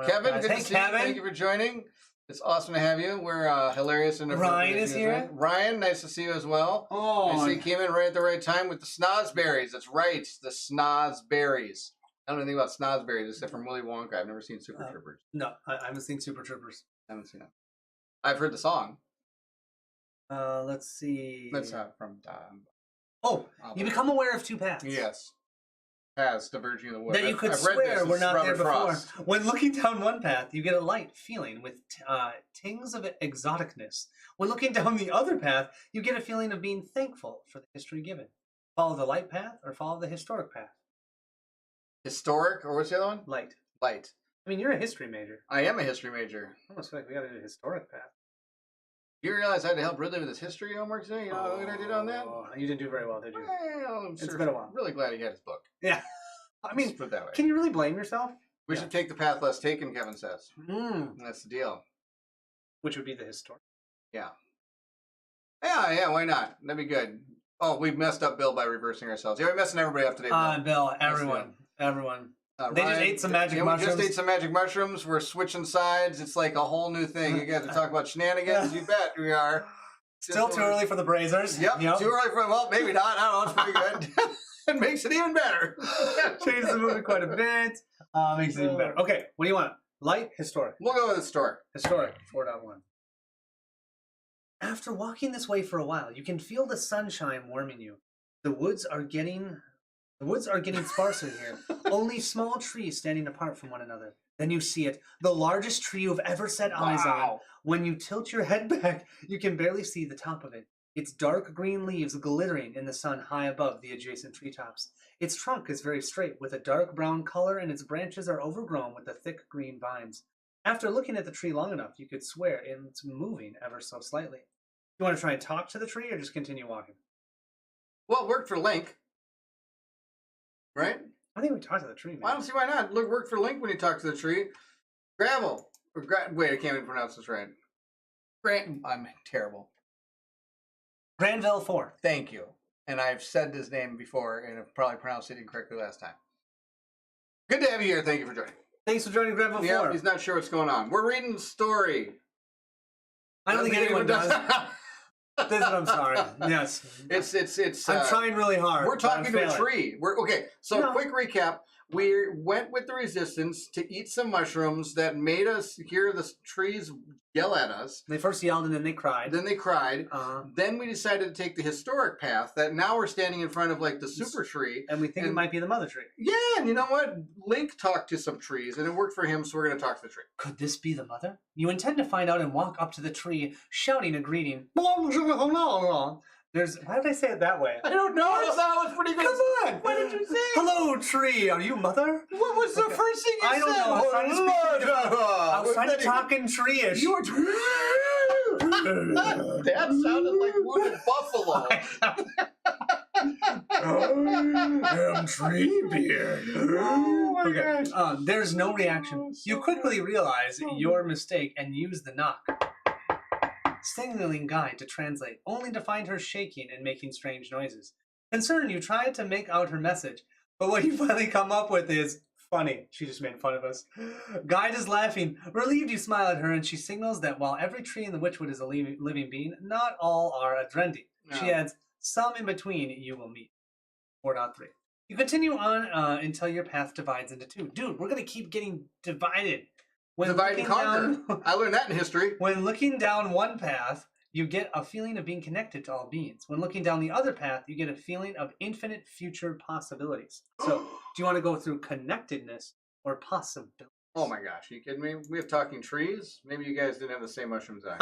Kevin, good to see you. Thank you for joining. It's awesome to have you. We're hilarious. And Ryan is here. Ryan, nice to see you as well. Oh, I see you came in right at the right time with the snozberries. That's right, the snozberries. I don't know anything about snozberries except from Willy Wonka. I've never seen Super Troopers. No, I haven't seen Super Troopers. I haven't seen it. I've heard the song. Let's see. That's from. You become aware of 2 paths. Yes. Paths diverging in the wood. That you could swear were not there before. When looking down one path, you get a light feeling with tings of exoticness. When looking down the other path, you get a feeling of being thankful for the history given. Follow the light path or follow the historic path? Historic, or what's the other one? Light. Light. I mean, you're a history major. I am a history major. I almost feel like we got to do a historic path. You realize I had to help Ridley with his history homework today? You know what I did on that? You didn't do very well, did you? Well, it's been a while. Really glad he had his book. Yeah. I mean, put it that way. Can you really blame yourself? We should take the path less taken, Kevin says. That's the deal. Which would be the historic. Yeah. Yeah, why not? That'd be good. Oh, we messed up Bill by reversing ourselves. Yeah, we're messing everybody up today, Bill. Bill, everyone. They just ate some magic mushrooms. We just ate some magic mushrooms. We're switching sides. It's like a whole new thing. You guys are talking about shenanigans. You bet we are. Still too early for the Brazers. Yep. Too early for well, maybe not. I don't know. It's pretty good. It makes it even better. Changes the movie quite a bit. Makes it even better. Okay, what do you want? Light, historic. We'll go with historic. Historic, 4.1. After walking this way for a while, you can feel the sunshine warming you. The woods are getting sparser here. Only small trees standing apart from one another. Then you see it, the largest tree you've ever set eyes on. When you tilt your head back, you can barely see the top of it. Its dark green leaves glittering in the sun high above the adjacent treetops. Its trunk is very straight, with a dark brown color, and its branches are overgrown with the thick green vines. After looking at the tree long enough, you could swear it's moving ever so slightly. You want to try and talk to the tree, or just continue walking? Well, it worked for Link. Right? I think we talked to the tree, man. Well, I don't see why not. Look, worked for Link when you talk to the tree. Gravel. Wait, I can't even pronounce this right. I'm terrible. Granville 4. Thank you. And I've said his name before and have probably pronounced it incorrectly last time. Good to have you here. Thank you for joining. Thanks for joining Granville 4. Yeah, he's not sure what's going on. We're reading the story. I don't think anyone does. I'm sorry. Yes. It's I'm trying really hard. We're talking to a tree. Quick recap. We went with the resistance to eat some mushrooms that made us hear the trees yell at us. They first yelled and then they cried. Then we decided to take the historic path that now we're standing in front of like the super tree. And we think it might be the mother tree. Yeah, and you know what? Link talked to some trees and it worked for him, so we're going to talk to the tree. Could this be the mother? You intend to find out and walk up to the tree, shouting a greeting. Why did I say it that way? I don't know. That was pretty good. Come on. What did you say? Hello, tree. Are you mother? What was the first thing you said? I don't know. I was trying to talk in tree-ish. You were... That sounded like wounded buffalo. I'm Treebeard. Oh my gosh. There's no reaction. You quickly realize your mistake and use the knock. Signaling Guide to translate, only to find her shaking and making strange noises. Concerned, you try to make out her message, but what you finally come up with is funny. She just made fun of us. Guide is laughing. Relieved, you smile at her, and she signals that while every tree in the Witchwood is a living being, not all are Adrendi. No. She adds, some in between you will meet. 4.3. You continue on until your path divides into two. Dude, we're going to keep getting divided. Divide and conquer. I learned that in history. When looking down one path, you get a feeling of being connected to all beings. When looking down the other path, you get a feeling of infinite future possibilities. So, do you want to go through connectedness or possibilities? Oh my gosh, are you kidding me? We have talking trees? Maybe you guys didn't have the same mushrooms I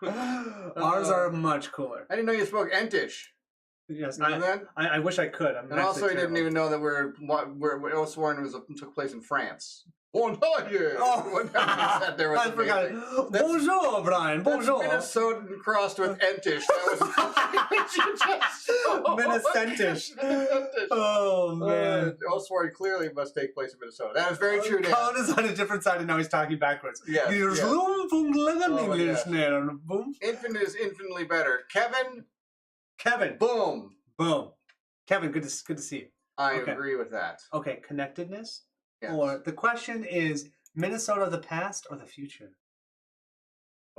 have. Ours are much cooler. I didn't know you spoke Entish. Yes, I wish I could. And also, I didn't even know that Oathsworn took place in France. Oh, no, yeah. I forgot. Bonjour, Brian. Bonjour. Minnesotan crossed with Entish. Minnesentish. Oh, man. Oathsworn clearly must take place in Minnesota. That is very true, Dan. Colin is on a different side, and now he's talking backwards. Yes. Infinite is infinitely better. Kevin. Boom. Kevin, good to see you. I agree with that. Okay, connectedness. Yes. Or the question is Minnesota the past or the future?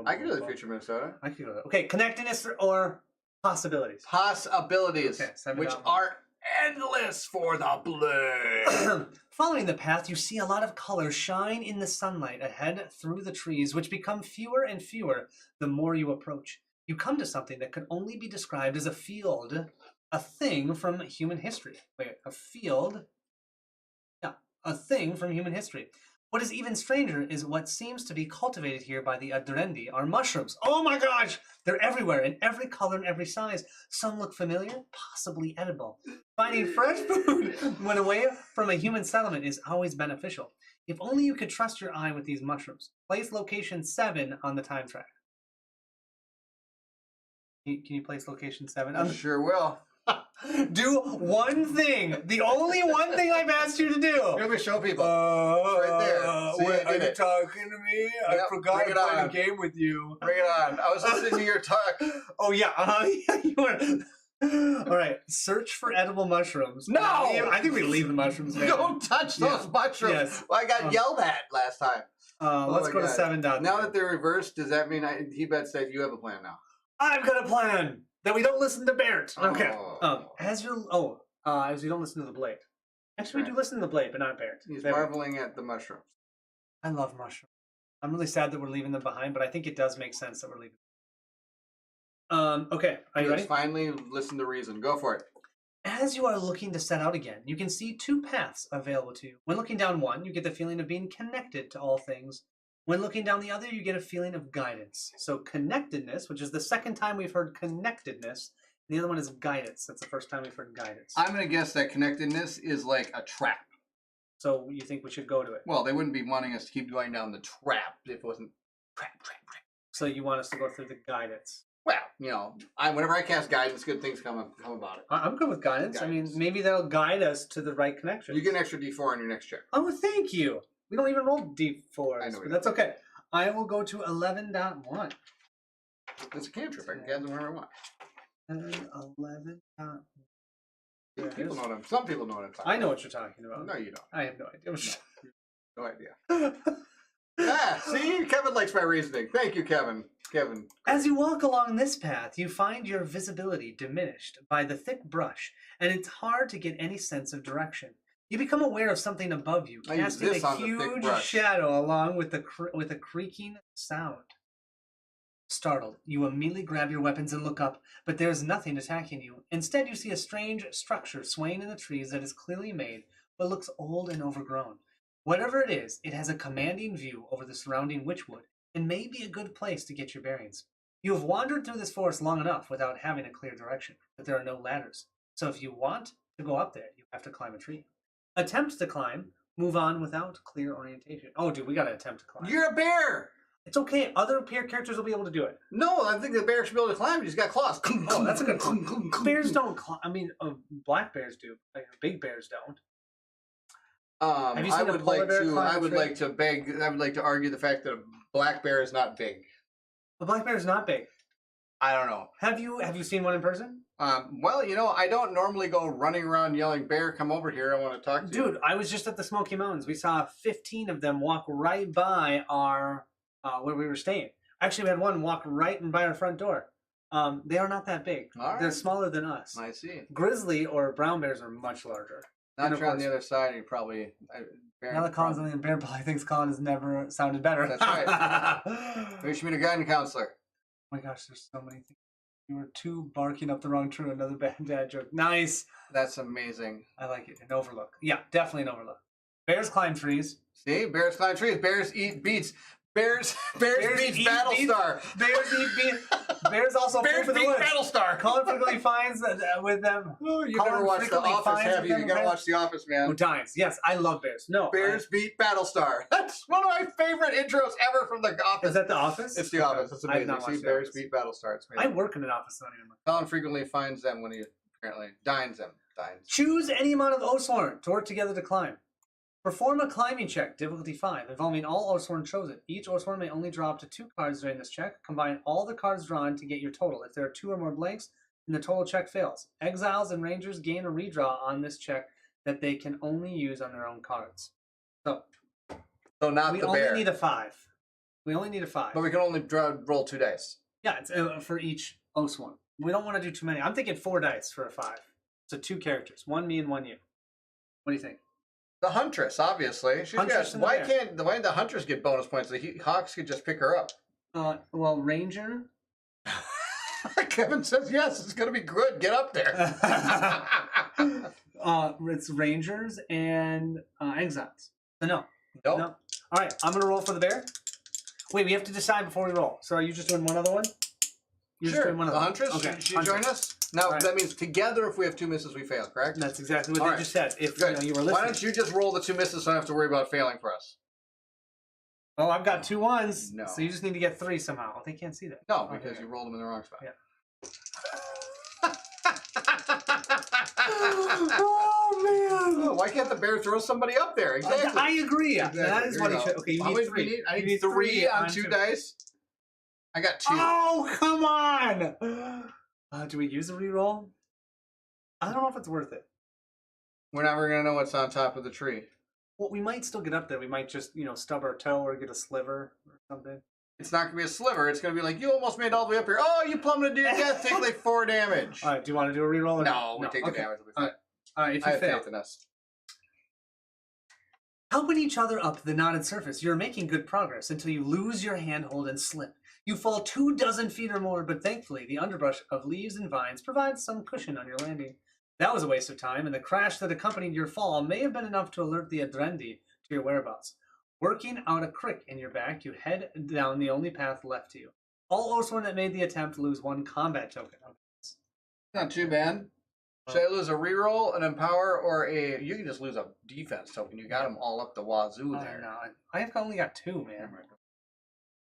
I could go to the future, Minnesota. I could go there. Okay, connectedness or possibilities? Possibilities, okay, which are endless for the blue. Following the path, you see a lot of color shine in the sunlight ahead through the trees, which become fewer and fewer the more you approach. You come to something that could only be described as a field, a thing from human history. Wait, a field... A thing from human history. What is even stranger is what seems to be cultivated here by the Adrendi are mushrooms. Oh my gosh! They're everywhere, in every color and every size. Some look familiar, possibly edible. Finding fresh food when away from a human settlement is always beneficial. If only you could trust your eye with these mushrooms. Place location 7 on the time track. Can you place location 7? I sure will. Do one thing. The only one thing I've asked you to do. Let me show people. Right there. See, wait, are you talking to me? Yep, I forgot to play the game with you. Bring it on. I was listening to your talk. Oh, yeah. Yeah, you were. All right, search for edible mushrooms. No! I think we leave the mushrooms, man. Don't touch those mushrooms. Yes. Well, I got yelled at last time. Let's my go to God. 7. Now that they're reversed, does that mean he bets that you have a plan now? I've got a plan that we don't listen to Barrett. Okay. Oh. As we don't listen to the blade. Actually, we do listen to the blade, but not Barrett. He's marveling at the mushrooms. I love mushrooms. I'm really sad that we're leaving them behind, but I think it does make sense that we're leaving. Okay, are you ready? Finally, listen to reason. Go for it. As you are looking to set out again, you can see 2 paths available to you. When looking down one, you get the feeling of being connected to all things. When looking down the other, you get a feeling of guidance. So connectedness, which is the second time we've heard connectedness. The other one is guidance. That's the first time we've heard guidance. I'm going to guess that connectedness is like a trap. So you think we should go to it? Well, they wouldn't be wanting us to keep going down the trap if it wasn't trap. So you want us to go through the guidance? Well, whenever I cast guidance, good things come about it. I'm good with guidance. I mean, maybe that'll guide us to the right connection. You get an extra D4 on your next check. Oh, thank you. We don't even roll D4s, I know but that's okay. I will go to 11.1. It's a cantrip. I can cast them whenever I want. 11.1. Some people know what I'm talking about. I know what you're talking about. No, you don't. I have no idea. What No idea. Yeah, see? Kevin likes my reasoning. Thank you, Kevin. As you walk along this path, you find your visibility diminished by the thick brush, and it's hard to get any sense of direction. You become aware of something above you, casting a huge shadow along with a creaking sound. Startled, you immediately grab your weapons and look up, but there's nothing attacking you. Instead, you see a strange structure swaying in the trees that is clearly made, but looks old and overgrown. Whatever it is, it has a commanding view over the surrounding Witchwood, and may be a good place to get your bearings. You have wandered through this forest long enough without having a clear direction, but there are no ladders. So if you want to go up there, you have to climb a tree. Attempt to climb, move on without clear orientation. Oh, dude, we gotta attempt to climb. You're a bear! It's okay. Other peer characters will be able to do it. No, I think the bear should be able to climb. He's got claws. Oh, that's a good one. Bears don't climb. I mean, black bears do. Big bears don't. Have you seen I would like to argue the fact that a black bear is not big. A black bear is not big. I don't know. Have you seen one in person? Well, I don't normally go running around yelling, "Bear, come over here! I want to talk to you." Dude, I was just at the Smoky Mountains. We saw 15 of them walk right by our where we were staying. Actually, we had one walk right by our front door. They are not that big. Right. They're smaller than us. I see. Grizzly or brown bears are much larger. Not sure on the other side. You probably. Now that Colin's on the bear probably thinks Colin has never sounded better. That's right. We should meet a guidance counselor. Oh my gosh, there's so many things. You were 2 barking up the wrong tree. Another bad dad joke. Nice. That's amazing. I like it. An overlook. Yeah, definitely an overlook. Bears climb trees. See, bears climb trees. Bears eat beets. Bears beats Battlestar. Bears eat beets. Bears also Bears poop in the beat woods. Battlestar. Colin frequently finds with them. Oh, you never watched The Office, have you? You gotta watch The Office, man. Who dies? Yes, I love bears. No, Bears beat Battlestar. That's one of my favorite intros ever from The Office. Is that The Office? It's The Office. It's amazing. See, Bears beat Battlestar. It's amazing. I work in an office. Not even. Colin frequently finds them when he apparently dines them. Choose any amount of Oathsworn to work together to climb. Perform a climbing check, difficulty 5, involving all Oathsworn chosen. Each Oathsworn may only draw up to 2 cards during this check. Combine all the cards drawn to get your total. If there are 2 or more blanks, then the total check fails. Exiles and Rangers gain a redraw on this check that they can only use on their own cards. So not we the only bear. need a 5. We only need a 5. But we can only roll 2 dice. Yeah, it's for each Oathsworn. We don't want to do too many. I'm thinking 4 dice for a 5. So 2 characters, 1 me and 1 you. What do you think? The Huntress, obviously. Why can't the Huntress get bonus points? The Hawks could just pick her up. Well, Ranger. Kevin says yes. It's gonna be good. Get up there. It's Rangers and Exiles. So no. Nope. No. All right, I'm gonna roll for the bear. Wait, we have to decide before we roll. So are you just doing one other one? You're sure. Just doing one other one. Huntress. Okay. Should join us? Now, that means together, if we have 2 misses, we fail, correct? That's exactly what they just said. If you were listening. Why don't you just roll the 2 misses so I don't have to worry about failing for us? Oh, I've got 2 ones. No. So you just need to get 3 somehow. Oh, they can't see that. No, because you rolled them in the wrong spot. Yeah. Oh, man. Why can't the bear throw somebody up there? Exactly. I agree. Exactly. That is what he should. Okay, you need 3. I need 3 on 2 dice. I got 2. Oh, come on. Do we use a reroll? I don't know if it's worth it. We're never going to know what's on top of the tree. Well, we might still get up there. We might just, stub our toe or get a sliver or something. It's not going to be a sliver. It's going to be like, you almost made it all the way up here. Oh, you plummeted to your death. Take like 4 damage. All right, do you want to do a reroll? No, we take the damage. All right, if you have fail. faith in us. Helping each other up the knotted surface, you're making good progress until you lose your handhold and slip. You fall 24 feet or more, but thankfully the underbrush of leaves and vines provides some cushion on your landing. That was a waste of time, and the crash that accompanied your fall may have been enough to alert the Adrendi to your whereabouts. Working out a crick in your back, you head down the only path left to you. All Oathsworn that made the attempt lose 1 combat token. Not too bad. Should I lose a reroll, an empower, or a... You can just lose a defense token. You got them all up the wazoo there. No, I've only got 2, man.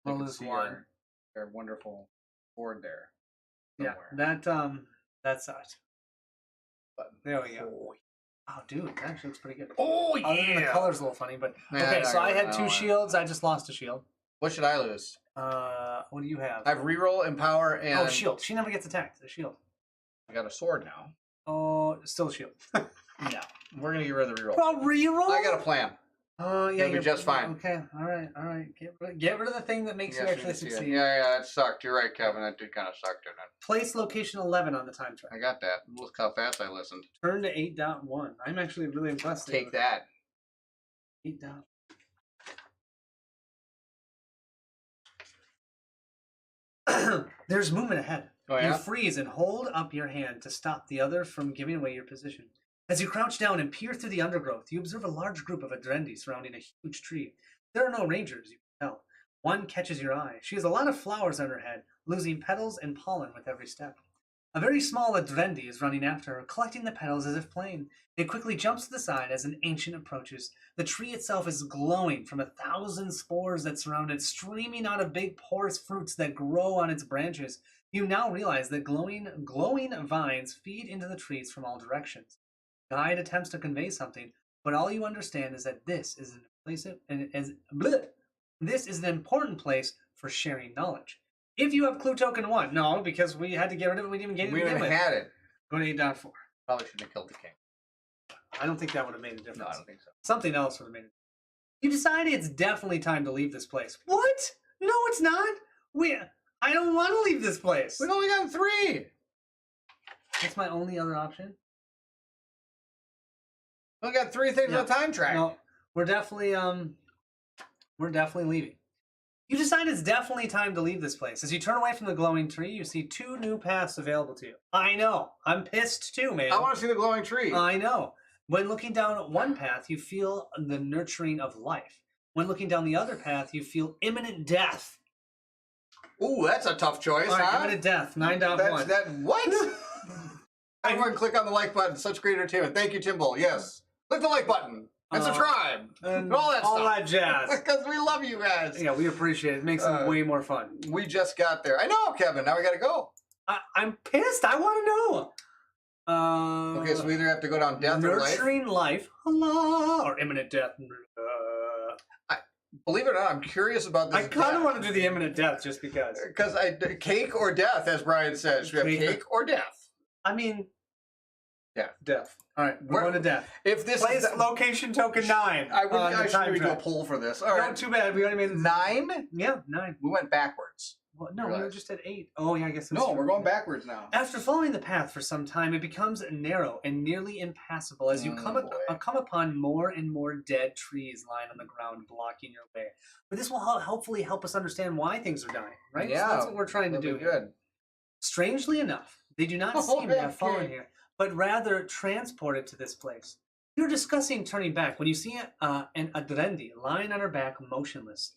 I'll lose 1. Their wonderful board there. Somewhere. Yeah, that sucked. But there we go. Oh, dude, that actually looks pretty good. Oh, yeah! The color's a little funny, but... Yeah, okay, so I had 2 shields. I just lost a shield. What should I lose? What do you have? I have reroll, empower, and... Oh, shield. She never gets attacked. A shield. I got a sword now. Oh, still a shield. No. We're going to get rid of the reroll. Oh, reroll? I got a plan. Oh, yeah. You'll be just fine. Okay, all right. Get rid of the thing that makes you actually succeed. Yeah, that sucked. You're right, Kevin. That did kind of suck, didn't it? Place location 11 on the time track. I got that. Look how fast I listened. Turn to 8.1. I'm actually really impressed. Take that. 8 down. There's movement ahead. Oh, yeah? You freeze and hold up your hand to stop the other from giving away your position. As you crouch down and peer through the undergrowth, you observe a large group of Adrendi surrounding a huge tree. There are no rangers, you can tell. One catches your eye. She has a lot of flowers on her head, losing petals and pollen with every step. A very small Adrendi is running after her, collecting the petals as if playing. It quickly jumps to the side as an ancient approaches. The tree itself is glowing from 1,000 spores that surround it, streaming out of big porous fruits that grow on its branches. You now realize that glowing vines feed into the trees from all directions. Guide attempts to convey something, but all you understand is that this is an important place for sharing knowledge. If you have clue token 1, no, because we had to get rid of it. We didn't even get it. We even had it. Go to 8.4. Probably shouldn't have killed the king. I don't think that would have made a difference. No, I don't think so. Something else would have made it. You decide it's definitely time to leave this place. What? No, it's not. I don't want to leave this place. We've only got 3. That's my only other option. We got 3 things on the time track. No, we're definitely leaving. You decide it's definitely time to leave this place. As you turn away from the glowing tree, you see 2 new paths available to you. I know. I'm pissed too, man. I want to see the glowing tree. I know. When looking down one path, you feel the nurturing of life. When looking down the other path, you feel imminent death. Ooh, that's a tough choice, All right, huh? imminent death, 9.1. What? Everyone click on the like button. Such great entertainment. Thank you, Timble. Yes. Click the like button. And subscribe. And all that stuff. All that jazz. Because we love you guys. Yeah, we appreciate it. It makes it way more fun. We just got there. I know, Kevin. Now we got to go. I'm pissed. I want to know. Okay, so we either have to go down death or life. Nurturing life. Allah, or imminent death. Believe it or not, I'm curious about this. I kind of want to do the imminent death just because. Because cake or death, as Brian says. Should we have cake or death? I mean, death. All right, we're Where- going to death. If this Place is location token 9. I should maybe do a poll for this. All right. No, too bad. We already made it. 9? Yeah, 9. We went backwards. Well, no, we were just at 8. Oh, yeah, I guess that's No, true. we're going backwards now. After following the path for some time, it becomes narrow and nearly impassable as you come upon more and more dead trees lying on the ground, blocking your way. But this will hopefully help us understand why things are dying, right? Yeah, so that's what we're trying to do. Good. Strangely enough, they do not seem to have fallen here, but rather transported to this place. You're discussing turning back when you see an Adrendi lying on her back, motionless.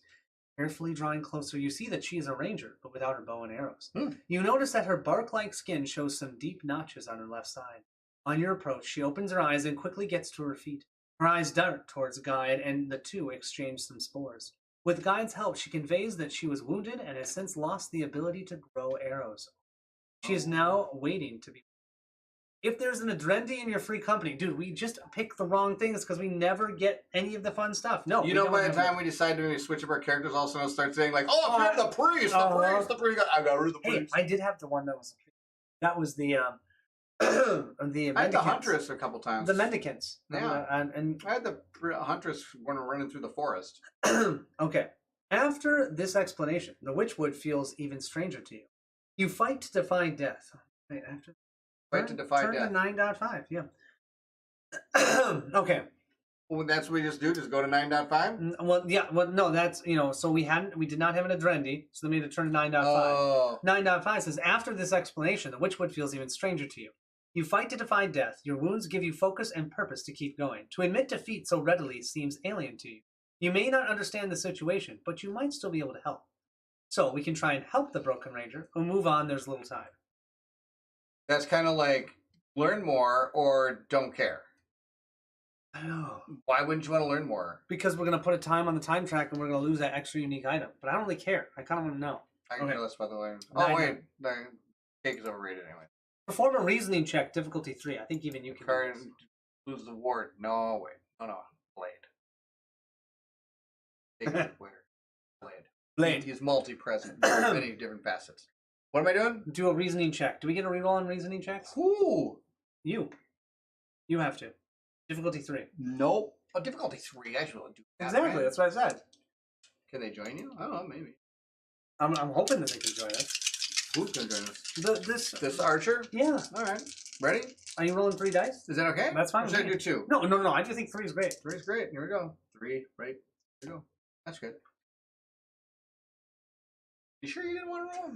Carefully drawing closer, you see that she is a ranger, but without her bow and arrows. You notice that her bark-like skin shows some deep notches on her left side. On your approach, she opens her eyes and quickly gets to her feet. Her eyes dart towards Guide, and the two exchange some spores. With Guide's help, she conveys that she was wounded and has since lost the ability to grow arrows. She is now waiting to be... If there's an Adrendi in your free company, dude, we just pick the wrong things because we never get any of the fun stuff. No, you know, by the time we decide to maybe switch up our characters, all of a sudden start saying like, "Oh, I'm the priest, the priest, the priest." I got rid of the priest. Hey, I did have the one that was the priest. That was the the I had the mendicants. Huntress a couple times. The mendicants. Yeah. And I had the Huntress when we're running through the forest. okay. After this explanation, the Witchwood feels even stranger to you. You fight to defy death. Wait, after Fight to defy turn death. to 9.5, yeah. Okay. Well, that's what we just do. Just go to 9.5. Well, yeah. Well, no. That's So we did not have an Adrendi, so they made it turn to 9.5. Oh. 9.5 says after this explanation, the Witchwood feels even stranger to you. You fight to defy death. Your wounds give you focus and purpose to keep going. To admit defeat so readily seems alien to you. You may not understand the situation, but you might still be able to help. So we can try and help the Broken Ranger, or move on. There's little time. That's kind of like learn more or don't care. I know. Why wouldn't you want to learn more? Because we're going to put a time on the time track and we're going to lose that extra unique item. But I don't really care. I kind of want to know. I can Okay. tell this by the way. Nine. Oh, wait. The cake is overrated anyway. Perform a reasoning check, difficulty 3. I think even you can do Current this. lose the ward. No, wait. No. Blade. Take the Blade. Blade. He's multi-present. Many different facets. What am I doing? Do a reasoning check. Do we get a reroll on reasoning checks? Ooh. You. You have to. Difficulty 3. Nope. Oh, difficulty 3. I should really do that. Exactly. Right? That's what I said. Can they join you? I don't know. Maybe. I'm hoping that they can join us. Who's going to join us? This archer? Yeah. All right. Ready? Are you rolling 3 dice? Is that okay? That's fine Or with should I me. do 2? No. I do think 3 is great. 3 is great. Here we go. 3, right? Here we go. That's good. You sure you didn't want to roll?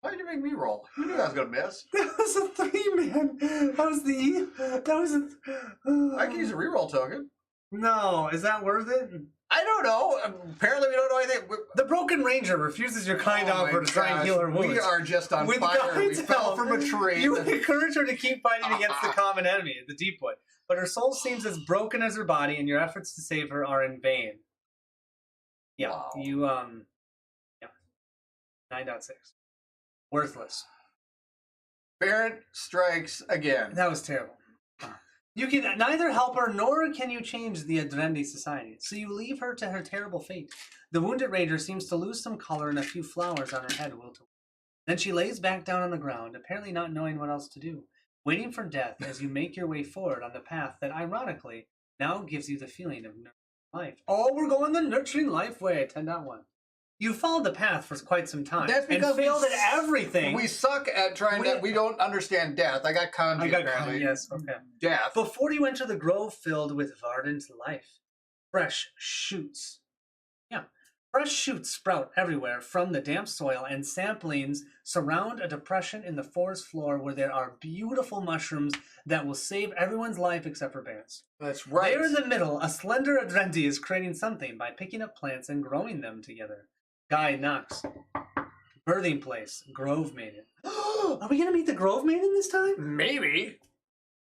Why did you make me roll? You knew I was going to miss. That was a 3, man. That was the... That was a... I can use a reroll token. No. Is that worth it? I don't know. Apparently we don't know anything. The Broken Ranger refuses your kind offer to try and heal her wounds. We are just on With fire. We God's fell help, from a tree. You encourage her to keep fighting against the common enemy, the Deepwood. But her soul seems as broken as her body, and your efforts to save her are in vain. Yeah, Wow. you, yeah. 9.6. Worthless. Barrett strikes again. That was terrible. You can neither help her nor can you change the Adrendi society, so you leave her to her terrible fate. The wounded ranger seems to lose some color and a few flowers on her head wilt away. Then she lays back down on the ground, apparently not knowing what else to do, waiting for death as you make your way forward on the path that, ironically, now gives you the feeling of nurturing life. Oh, we're going the nurturing life way, 10.1. You followed the path for quite some time. That's because and failed at everything. We suck at trying to. We don't understand death. I got kanji apparently. Yes, okay. Death. Before you enter the grove filled with verdant life, fresh shoots. Yeah. Fresh shoots sprout everywhere from the damp soil, and saplings surround a depression in the forest floor where there are beautiful mushrooms that will save everyone's life except for Barrett's. That's right. There in the middle, a slender Adrendi is creating something by picking up plants and growing them together. Guy knocks. Birthing place, Grove Maiden. Are we going to meet the Grove Maiden this time? Maybe.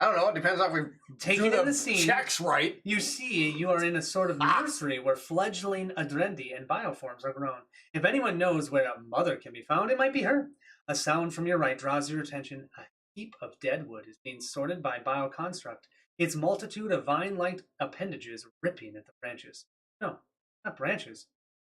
I don't know. It depends on if we Taking do in the scene, checks right. you see you are in a sort of nursery where fledgling Adrendi and bioforms are grown. If anyone knows where a mother can be found, it might be her. A sound from your right draws your attention. A heap of dead wood is being sorted by bioconstruct, its multitude of vine-like appendages ripping at the branches. No, not branches.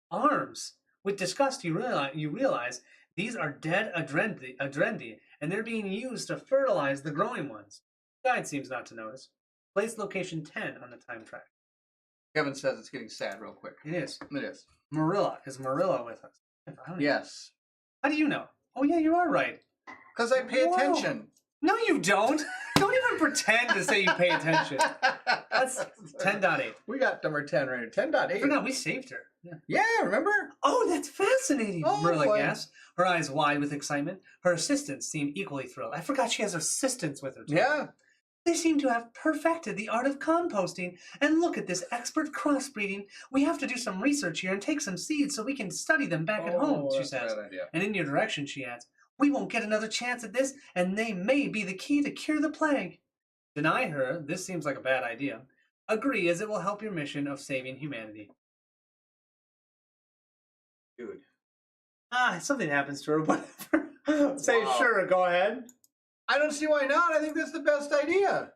Arms. With disgust, you realize these are dead Adrendi, and they're being used to fertilize the growing ones. The guide seems not to notice. Place location 10 on the time track. Kevin says it's getting sad real quick. It is. It is. Marilla. Is Marilla with us? Yes. How do you know? Oh, yeah, you are right. Because I pay Whoa. attention. No, you don't. Don't even pretend to say you pay attention. That's 10.8. We got number 10 right here. 10.8. I forgot we saved her. Yeah. Yeah, remember? Oh, that's fascinating. Oh, Marilla boy. gasped, her eyes wide with excitement. Her assistants seem equally thrilled. I forgot she has assistants with her, too. Yeah. They seem to have perfected the art of composting. And look at this expert crossbreeding. We have to do some research here and take some seeds so we can study them back at home, she that's a says. bad idea. And in your direction, she adds, we won't get another chance at this, and they may be the key to cure the plague. Deny her, this seems like a bad idea. Agree, as it will help your mission of saving humanity. Dude. Something happens to her, whatever. Say, Wow. sure, go ahead. I don't see why not. I think that's the best idea.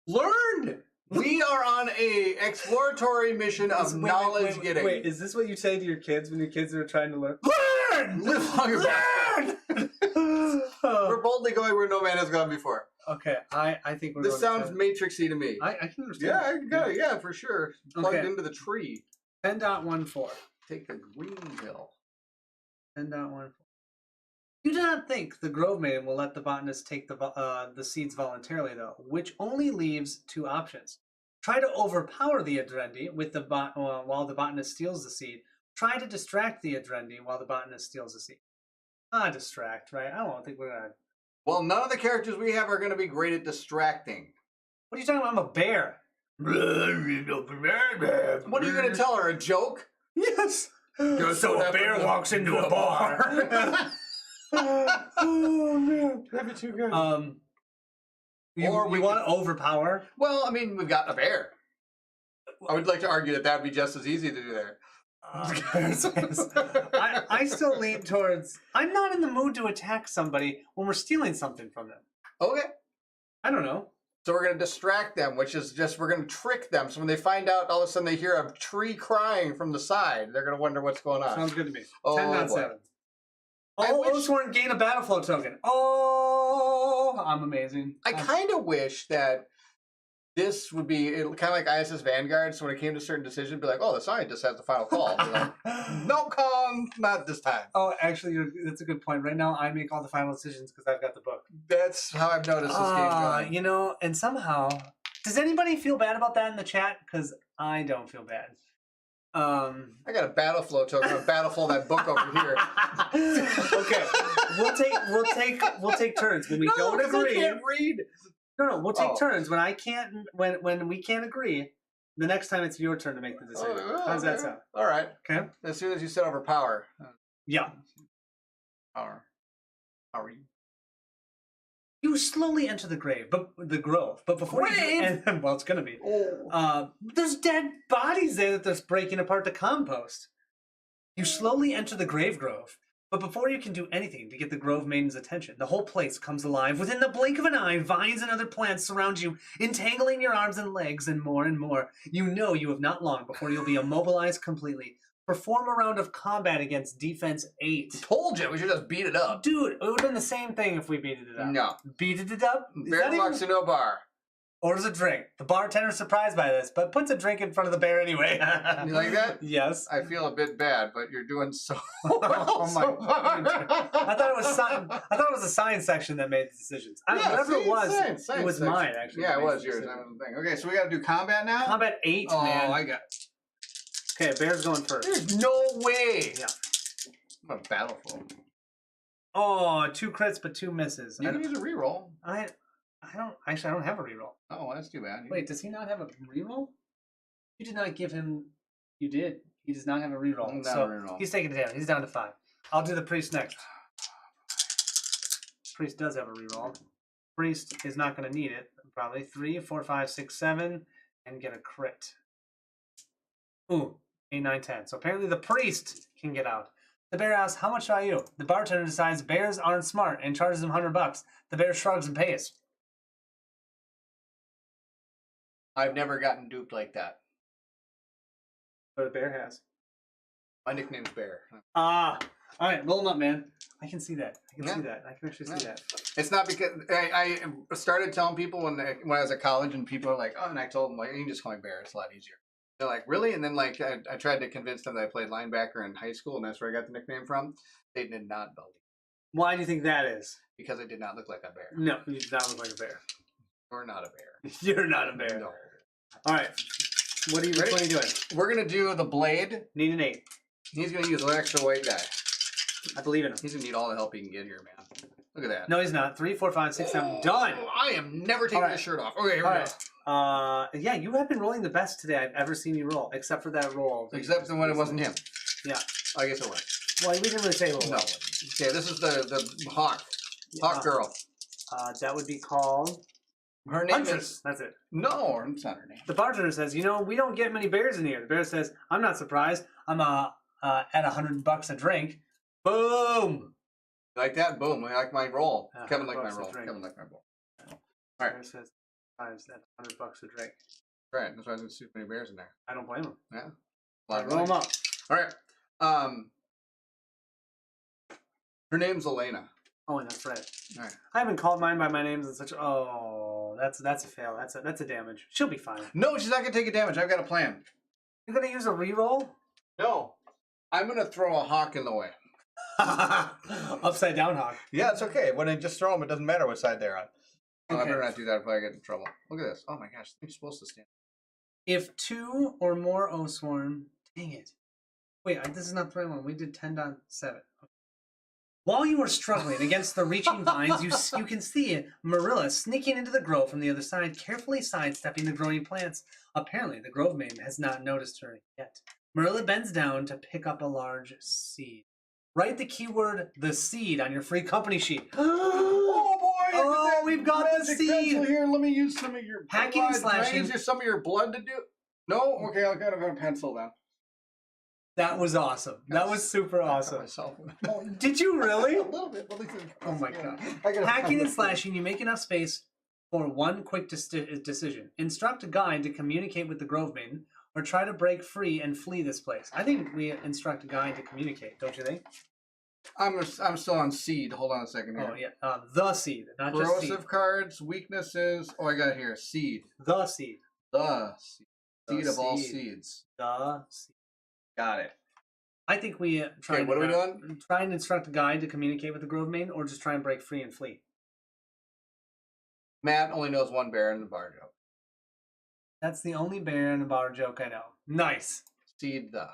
Learn! We are on a exploratory mission of knowledge getting. Wait, is this what you say to your kids when your kids are trying to learn? Learn! Live longer. Learn! We're boldly going where no man has gone before. Okay, I think we're This going sounds to matrixy to me. I can understand. Yeah, I that. got it. Yeah, for sure. Plugged Okay. into the tree. 10.14. Take the green pill. 10.14. You do not think the Grove Maiden will let the botanist take the seeds voluntarily, though, which only leaves two options. Try to overpower the Adrendi with while the botanist steals the seed. Try to distract the Adrendi while the botanist steals the seed. Distract, right? I don't think we're going to... Well, none of the characters we have are going to be great at distracting. What are you talking about? I'm a bear. What are you going to tell her? A joke? Yes. So a bear walks into a bar. Oh man, that'd be too good. We want to overpower. Well, I mean, we've got a bear. I would like to argue that that'd be just as easy to do there. I still lean towards. I'm not in the mood to attack somebody when we're stealing something from them. Okay. I don't know. So we're going to distract them, which is just we're going to trick them. So when they find out, all of a sudden they hear a tree crying from the side. They're going to wonder what's going on. Sounds good to me. Oh, 10.7. Oh, Oathsworn gain a battle flow token. Oh, I'm amazing. I kind of wish that this would be kind of like ISS Vanguard. So when it came to certain decisions, be like, oh, the scientist has the final call. Like, no, Colin, not this time. Oh, actually, that's a good point. Right now, I make all the final decisions because I've got the book. That's how I've noticed this game's going. You know, and somehow, does anybody feel bad about that in the chat? Because I don't feel bad. I got a battle flow token. A battle flow that book over here. Okay, we'll take turns when we don't agree. I can't read. No, we'll take turns when I can't. When we can't agree. The next time it's your turn to make the decision. How does that sound? All right. Okay. As soon as you said overpower. Yeah. Power. How are you? You slowly enter the grove, but before you do, well, it's gonna be. There's dead bodies there that's breaking apart the compost. You slowly enter the grave grove, but before you can do anything to get the Grove Maiden's attention, the whole place comes alive. Within the blink of an eye, vines and other plants surround you, entangling your arms and legs, and more and more. You know you have not long before you'll be immobilized completely. Perform a round of combat against Defense 8. Told you, we should just beat it up. Dude, it would have been the same thing if we beat it up. No. Beat it up? Bear walks into a bar. Orders a drink. The bartender's surprised by this, but puts a drink in front of the bear anyway. You like that? Yes. I feel a bit bad, but you're doing so Oh my God. I thought it was the science section that made the decisions. Whatever it was, science it was section. mine, actually. Yeah, it was yours. That was the thing. Okay, so we got to do combat now? Combat 8, man. Oh, I got... Okay, bear's going first. There's no way. Yeah. I'm a battlefield. Oh, 2 crits, but 2 misses. You can use a reroll. I don't have a reroll. Oh, that's too bad. Wait, does he not have a reroll? You did not give him... You did. He does not have a reroll. Reroll. He's taking it down. He's down to 5. I'll do the priest next. Priest does have a reroll. Priest is not going to need it. Probably 3, 4, 5, 6, 7, and get a crit. Ooh, 8, 9, 10. So apparently the priest can get out. The bear asks, how much are you? The bartender decides bears aren't smart and charges him $100. The bear shrugs and pays. I've never gotten duped like that. But the bear has. My nickname's Bear. All right, roll them up, man. I can see that. I can see that. I can actually see that. It's not because I started telling people when I was at college, and people are like, oh, and I told them, like, you can just call me Bear. It's a lot easier. They're like, really? And then, like, I tried to convince them that I played linebacker in high school, and that's where I got the nickname from. They did not believe it. Why do you think that is? Because I did not look like a bear. No, you do not look like a bear. You're not a bear. You're not a bear. No. All right. What are you doing? We're going to do the blade. Need an 8. He's going to use an extra white die. I believe in him. He's going to need all the help he can get here, man. Look at that. No, he's not. 3, 4, 5, 6, 7. Done. I am never taking this shirt off. Okay, here we go. Yeah, you have been rolling the best today I've ever seen you roll, except for that roll. Except when it wasn't him. Yeah. I guess it was. Well, we didn't really say what it No. was. Okay, this is the hawk. Hawk girl. That would be called... Her name Huntress. is... That's it. No, it's not her name. The bartender says, you know, we don't get many bears in here. The bear says, I'm not surprised. I'm at $100 a drink. Boom! Like that? Boom. I like my roll. Kevin liked my $100 roll. a drink. Kevin liked my roll. All The right. bear says, that's $100 a drink. Right. That's why there's too many bears in there. I don't blame him. Yeah. A lot of Roll them money. up. All right. Her name's Elena. Oh, and that's right. All right. I haven't called mine by my names and such. Oh, that's a fail. That's a damage. She'll be fine. No, she's not gonna take a damage. I've got a plan. You're gonna use a reroll? No, I'm gonna throw a hawk in the way. Upside down hawk. Yeah, it's okay. When I just throw them, it doesn't matter what side they're on. Oh, I Okay. better not do that if I get in trouble. Look at this. Oh my gosh, I'm supposed to stand. If 2 or more Oathsworn, dang it. Wait, this is not the right one. We did 10.7. While you are struggling against the reaching vines, you can see Marilla sneaking into the grove from the other side, carefully sidestepping the growing plants. Apparently, the grove maiden has not noticed her yet. Marilla bends down to pick up a large seed. Write the keyword "the seed" on your free company sheet. Oh boy! Oh, we've got the magic seed. pencil here. Let me use some of your Hacking and blood. Can I slashing. use some of your blood to do? No. Okay, I'll get a pencil then. That was awesome. That was super awesome. Myself. Did you really? A little bit. But Oh my god. I gotta Hacking find and this. slashing, you make enough space for one quick decision. Instruct a guide to communicate with the Grove Maiden, or try to break free and flee this place. I think we instruct a guide to communicate, don't you think? I'm still on seed. Hold on a second here. Oh, yeah. The seed, not just seed. Corrosive cards, weaknesses. Oh, I got it here. Seed. The seed. The seed. The Seed of all seed. seeds. The seed. Got it. I think we try. Okay, what are we doing? Try and instruct a guide to communicate with the Grove Maiden, or just try and break free and flee. Matt only knows one bear in the bar joke. That's the only bear in the bar joke I know. Nice. Seed the.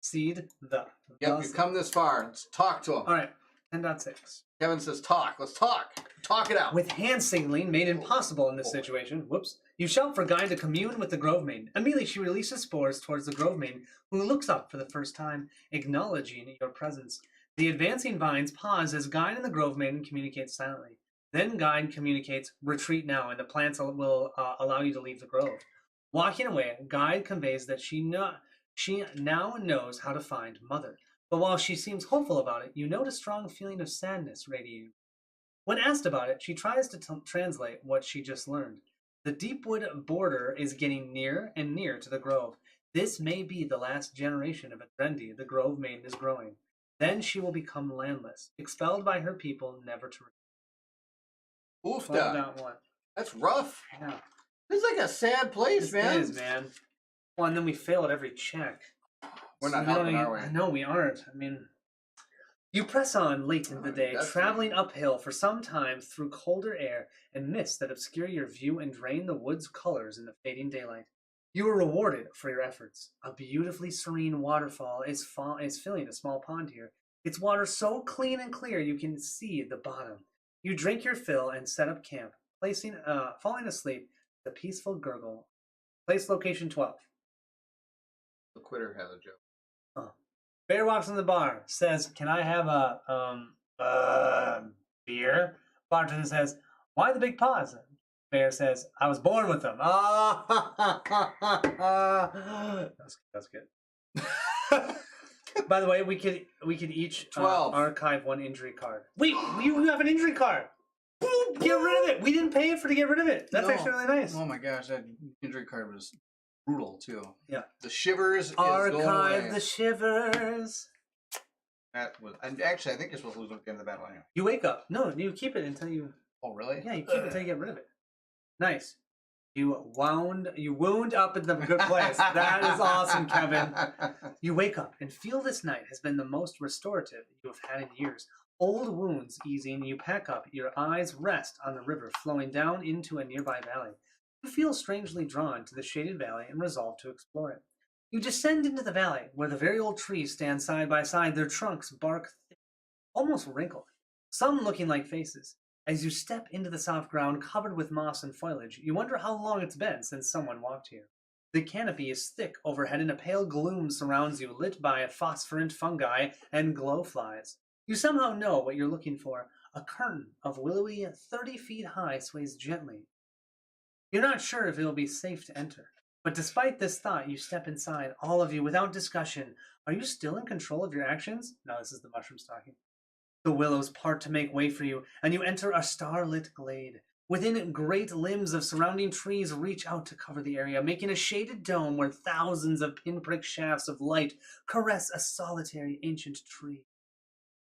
Seed the. Yep, The you've come this far. Let's talk to him. All right. 10.6. Kevin says talk. Let's talk. Talk it out. With hand signaling made impossible in this situation, whoops, you shout for Guy to commune with the Grove Maiden. Immediately she releases spores towards the Grove Maiden, who looks up for the first time, acknowledging your presence. The advancing vines pause as Guide and the Grove Maiden communicate silently. Then Guide communicates, retreat now, and the plants will allow you to leave the grove. Walking away, Guide conveys that she now knows how to find Mother. But while she seems hopeful about it, you note a strong feeling of sadness radiating. When asked about it, she tries to translate what she just learned. The Deepwood border is getting near and near to the grove. This may be the last generation of a Drendy the Grove Maiden is growing. Then she will become landless, expelled by her people, never to return. Oofda. Down one. That's rough. Yeah. This is like a sad place, This man. is, man. Well, and then we fail at every check. We're not we don't helping, even- are we? No, we aren't. I mean, you press on late in the day, that's traveling uphill for some time through colder air and mists that obscure your view and drain the wood's colors in the fading daylight. You are rewarded for your efforts. A beautifully serene waterfall is filling a small pond here. Its water so clean and clear you can see the bottom. You drink your fill and set up camp, falling asleep with a peaceful gurgle. Place location 12. The quitter has a joke. Bear walks in the bar, says, "Can I have a beer?" Bartender says, "Why the big pause?" Bear says, "I was born with them." That's good. By the way, we could each 12. archive one injury card. Wait, you have an injury card. Get rid of it. We didn't pay for to get rid of it. That's No. actually really nice. Oh my gosh, that injury card was brutal too. Yeah. The shivers is going Archive away. the shivers. That was, and actually, I think you're supposed to lose at the end of the battle anyway. You wake up. No, you keep it until you. Oh, really? Yeah, you keep it until you get rid of it. Nice. You wound up in the good place. That is awesome, Kevin. You wake up and feel this night has been the most restorative you have had in years. Old wounds easing, you pack up. Your eyes rest on the river flowing down into a nearby valley. You feel strangely drawn to the shaded valley and resolve to explore it. You descend into the valley, where the very old trees stand side by side, their trunks bark thick, almost wrinkled, some looking like faces. As you step into the soft ground covered with moss and foliage, you wonder how long it's been since someone walked here. The canopy is thick overhead and a pale gloom surrounds you, lit by phosphorant fungi and glowflies. You somehow know what you're looking for. A curtain of willowy 30 feet high sways gently. You're not sure if it will be safe to enter. But despite this thought, you step inside, all of you, without discussion. Are you still in control of your actions? No, this is the mushrooms talking. The willows part to make way for you, and you enter a starlit glade. Within it, great limbs of surrounding trees reach out to cover the area, making a shaded dome where thousands of pinprick shafts of light caress a solitary ancient tree.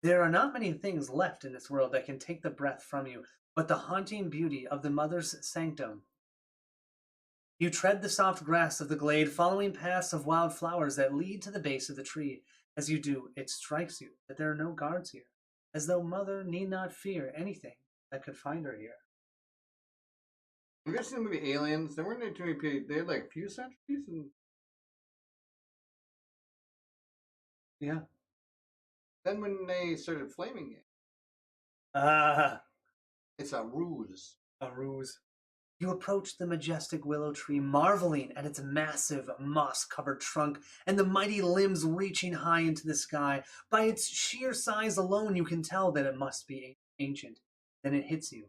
There are not many things left in this world that can take the breath from you, but the haunting beauty of the mother's sanctum. You tread the soft grass of the glade, following paths of wild flowers that lead to the base of the tree. As you do, it strikes you that there are no guards here, as though Mother need not fear anything that could find her here. Have you ever seen the movie Aliens? There weren't too many people. They had like a few centuries, and Yeah. then when they started flaming it, Ah, it's a ruse. a ruse. You approach the majestic willow tree, marveling at its massive, moss-covered trunk and the mighty limbs reaching high into the sky. By its sheer size alone, you can tell that it must be ancient. Then it hits you.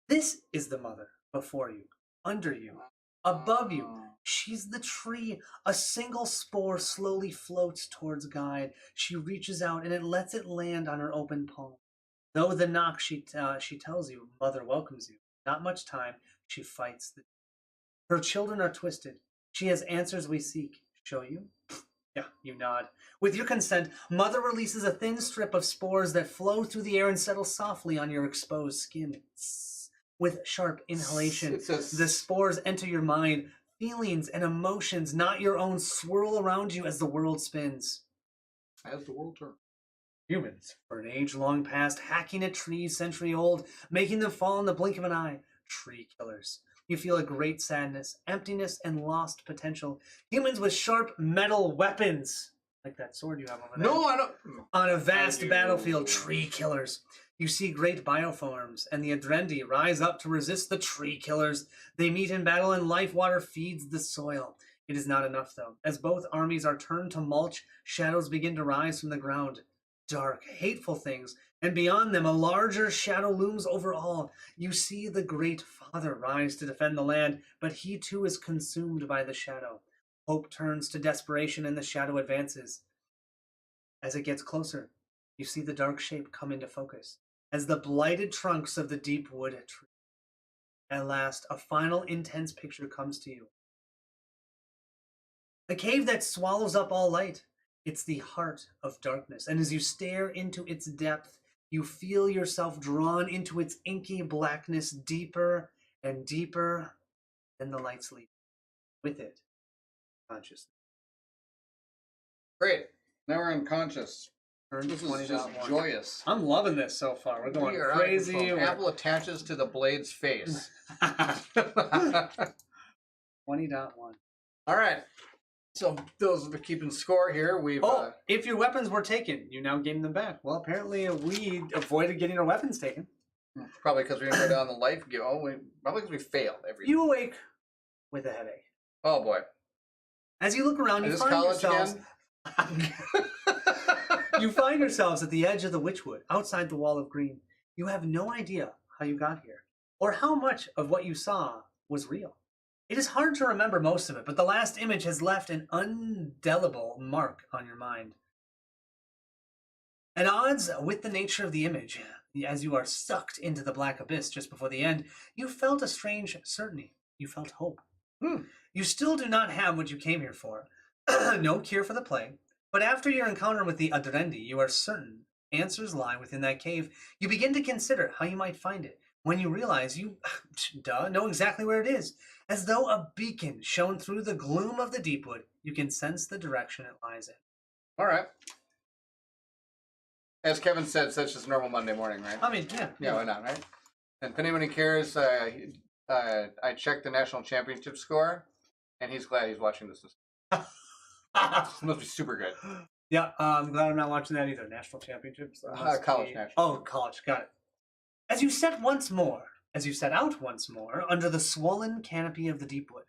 This is the mother before you, under you, above you. She's the tree. A single spore slowly floats towards Guide. She reaches out and it lets it land on her open palm. Though the knock, she tells you, Mother welcomes you. Not much time. She fights. Her children are twisted. She has answers we seek. Show you? Yeah, you nod. With your consent, Mother releases a thin strip of spores that flow through the air and settle softly on your exposed skin. With sharp inhalation, the spores enter your mind. Feelings and emotions, not your own, swirl around you as the world spins. As the world turns. Humans, for an age long past, hacking at trees century old, making them fall in the blink of an eye. Tree killers. You feel a great sadness, emptiness, and lost potential. Humans with sharp metal weapons. Like that sword you have over there. No, I don't. On a vast battlefield, tree killers. You see great bioforms, and the Adrendi rise up to resist the tree killers. They meet in battle, and life water feeds the soil. It is not enough, though. As both armies are turned to mulch, shadows begin to rise from the ground. Dark, hateful things, and beyond them a larger shadow looms over all. You see the great Father rise to defend the land, but he too is consumed by the shadow. Hope turns to desperation, and the shadow advances. As it gets closer, you see the dark shape come into focus, as the blighted trunks of the Deepwood tree. At last, a final intense picture comes to you. A cave that swallows up all light. It's the heart of darkness, and as you stare into its depth, you feel yourself drawn into its inky blackness deeper and deeper, and the lights leave. With it, consciousness. Great. Now we're unconscious. This is just joyous. I'm loving this so far. We're going crazy. Apple attaches to the blade's face. 20.1. All right. So those are keeping score here. We've if your weapons were taken, you now gain them back. Well, apparently we avoided getting our weapons taken. Probably because we didn't go down the life give. Probably because we failed every. You awake with a headache. Oh boy! As you look around, you find yourselves. You find yourselves at the edge of the Witchwood, outside the wall of green. You have no idea how you got here, or how much of what you saw was real. It is hard to remember most of it, but the last image has left an indelible mark on your mind. At odds with the nature of the image, as you are sucked into the black abyss just before the end, you felt a strange certainty. You felt hope. You still do not have what you came here for. No cure for the plague. But after your encounter with the Adrendi, you are certain answers lie within that cave. You begin to consider how you might find it. When you realize you, know exactly where it is. As though a beacon shone through the gloom of the Deepwood, you can sense the direction it lies in. All right. As Kevin said, such just normal Monday morning, right? I mean, yeah. Yeah, why not, right? And if anybody cares, I checked the national championship score, and he's glad he's watching this. It must be super good. Yeah, I'm glad I'm not watching that either. National championships? College national. Oh, college. Got it. As you set out once more under the swollen canopy of the Deepwood,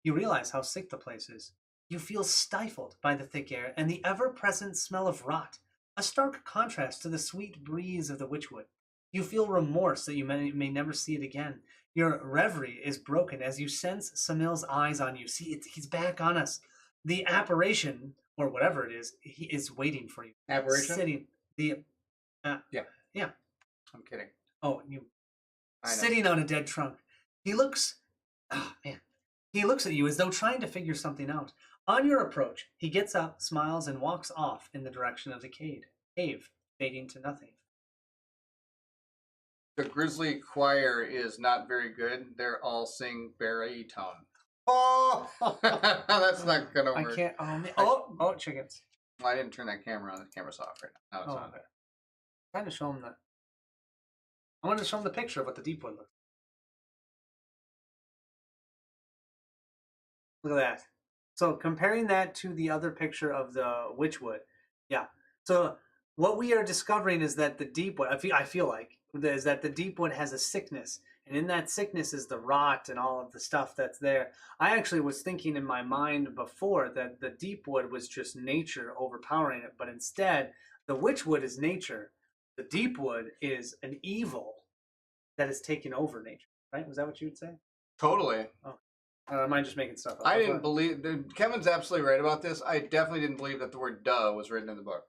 you realize how sick the place is. You feel stifled by the thick air and the ever-present smell of rot, a stark contrast to the sweet breeze of the Witchwood. You feel remorse that you may never see it again. Your reverie is broken as you sense Samil's eyes on you. See, he's back on us. The apparition, or whatever it is, he is waiting for you. Apparition? Sitting. Yeah. Yeah. I'm kidding. Oh, sitting on a dead trunk. He looks at you as though trying to figure something out. On your approach, he gets up, smiles, and walks off in the direction of the cave. cave, fading to nothing. The Grizzly Choir is not very good. They're all sing baritone. Oh, that's not gonna I work. can't. Chickens. Well, I didn't turn that camera on. The camera's off right now. Now it's on. Okay. I'm trying to show them that. I wanted to show them the picture of what the Deepwood looks. Look at that. So comparing that to the other picture of the Witchwood, yeah. So what we are discovering is that the Deepwood, I feel like, is that the Deepwood has a sickness, and in that sickness is the rot and all of the stuff that's there. I actually was thinking in my mind before that the Deepwood was just nature overpowering it, but instead the Witchwood is nature. The Deepwood is an evil that is taking over nature. Right? Was that what you would say? Totally. Oh. Am I just making stuff up? I didn't believe. Kevin's absolutely right about this. I definitely didn't believe that the word "duh" was written in the book.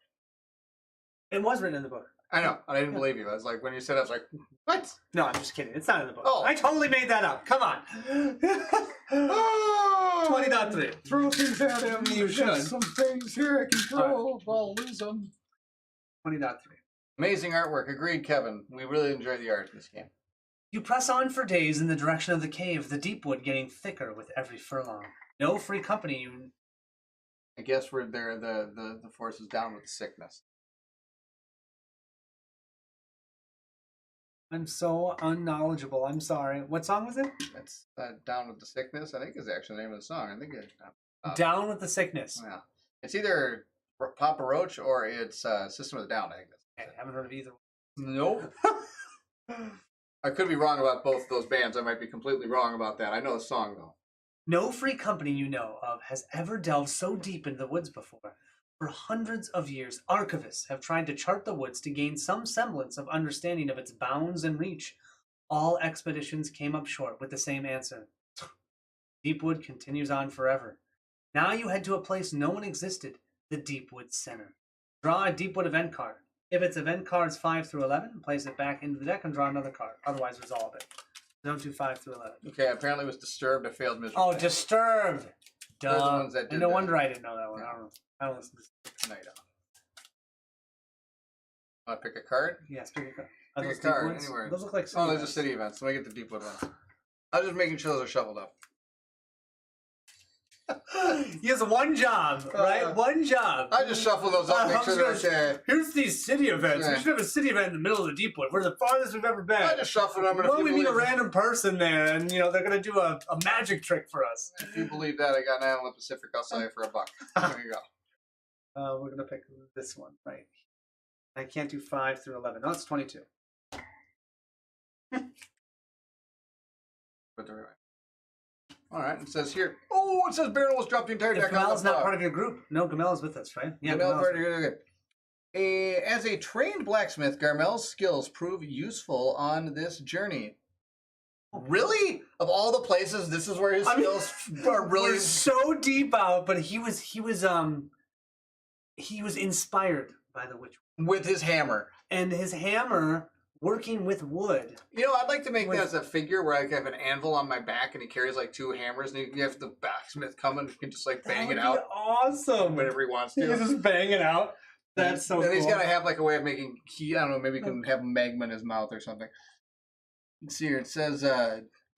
It was written in the book. I know. I didn't believe you. I was like, when you said it, I was like, what? No, I'm just kidding. It's not in the book. Oh. I totally made that up. Come on. 20.3. Throw things at him. You should. Some things here I can throw. I'll lose them. 20.3. Amazing artwork. Agreed, Kevin. We really enjoy the art in this game. You press on for days in the direction of the cave, the Deepwood getting thicker with every furlong. No free company. I guess we're there. The force is down with the sickness. I'm so unknowledgeable. I'm sorry. What song was it? That's Down with the Sickness, I think is actually the name of the song. I think it's Down with the Sickness. Yeah. It's either Papa Roach or it's System of a Down, I think. I haven't heard of either. Nope. I could be wrong about both those bands. I might be completely wrong about that. I know the song, though. No free company you know of has ever delved so deep into the woods before. For hundreds of years, archivists have tried to chart the woods to gain some semblance of understanding of its bounds and reach. All expeditions came up short with the same answer. Deepwood continues on forever. Now you head to a place no one existed, the Deepwood Center. Draw a Deepwood event card. If its event cards 5 through 11, place it back into the deck and draw another card. Otherwise, resolve it. Don't do 5 through 11. Okay, apparently it was Disturbed. I failed miserably. Oh, Disturbed! Duh. They're the ones that did no that. wonder I didn't know that one. Yeah. I don't listen to No, you don't. Want to pick a card? Yes, pick a card. Are Pick a those card, Deepwoods? anywhere. Those look like city Oh, those are events. city events. Let me get the Deepwood ones. I was just making sure those are shuffled up. He has one job, right? One job. I just shuffle those up, make sure they're okay. Here's these city events. Yeah. We should have a city event in the middle of the Deepwood. We're the farthest we've ever been. I just shuffle them, and Well, if we you meet a believe, random person there, and they're gonna do a magic trick for us. if you believe that, I got an Island Pacific. I'll sell you for $1. There you go. We're gonna pick this one, right? I can't do 5 through 11. No, it's 22. Put the right. All right, it says here. Oh, it says Baron almost dropped the entire If deck on the Gamel's not floor. part of your group, no, Gamel's with us, right? Yeah, Gamel's part of your As a trained blacksmith, Garmel's skills prove useful on this journey. Really? Of all the places, this is where his skills are really We're so deep out, but he was inspired by the witch with his hammer. and his hammer working with wood. You know, I'd like to make that as a figure where I have an anvil on my back and he carries like 2 hammers and you have the blacksmith come and he can just like bang it out Awesome. whenever he wants to. He's just bang it out. That's so And cool. he's got to have like a way of making heat. I don't know, maybe he can have magma in his mouth or something. Let's see here. It says,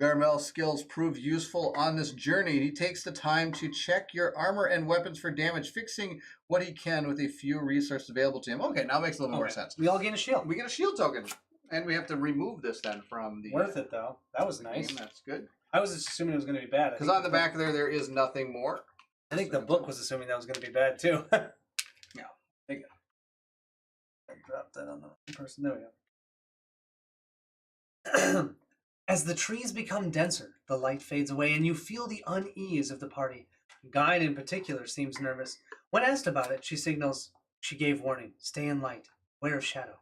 Garmel's skills prove useful on this journey. He takes the time to check your armor and weapons for damage, fixing what he can with a few resources available to him. Okay, now it makes a little more sense. We all gain a shield. We get a shield token. And we have to remove this then from the... Worth it, though. That was nice. Game. That's good. I was just assuming it was going to be bad. Because on the back there is nothing more. I think the book was assuming that was going to be bad, too. Yeah. I dropped that on the wrong person. There we go. As the trees become denser, the light fades away, and you feel the unease of the party. Guide, in particular, seems nervous. When asked about it, she signals, she gave warning, stay in light, wear of shadow.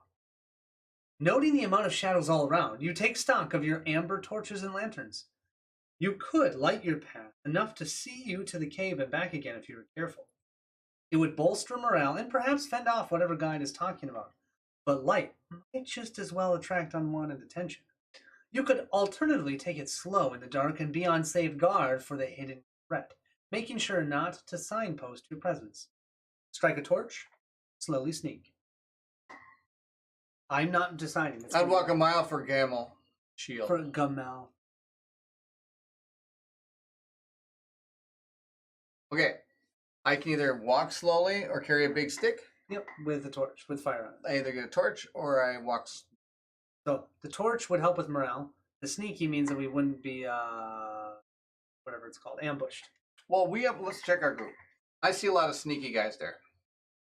Noting the amount of shadows all around, you take stock of your amber torches and lanterns. You could light your path enough to see you to the cave and back again if you were careful. It would bolster morale and perhaps fend off whatever guide is talking about. But light might just as well attract unwanted attention. You could alternatively take it slow in the dark and be on safe guard for the hidden threat, making sure not to signpost your presence. Strike a torch, slowly sneak. I'm not deciding. It's I'd walk a mile for Gamel. Shield. for Gamel. Okay. I can either walk slowly or carry a big stick. Yep, with the torch, with fire on it. I either get a torch or I walk. So the torch would help with morale. The sneaky means that we wouldn't be, whatever it's called, ambushed. Well, let's check our group. I see a lot of sneaky guys there.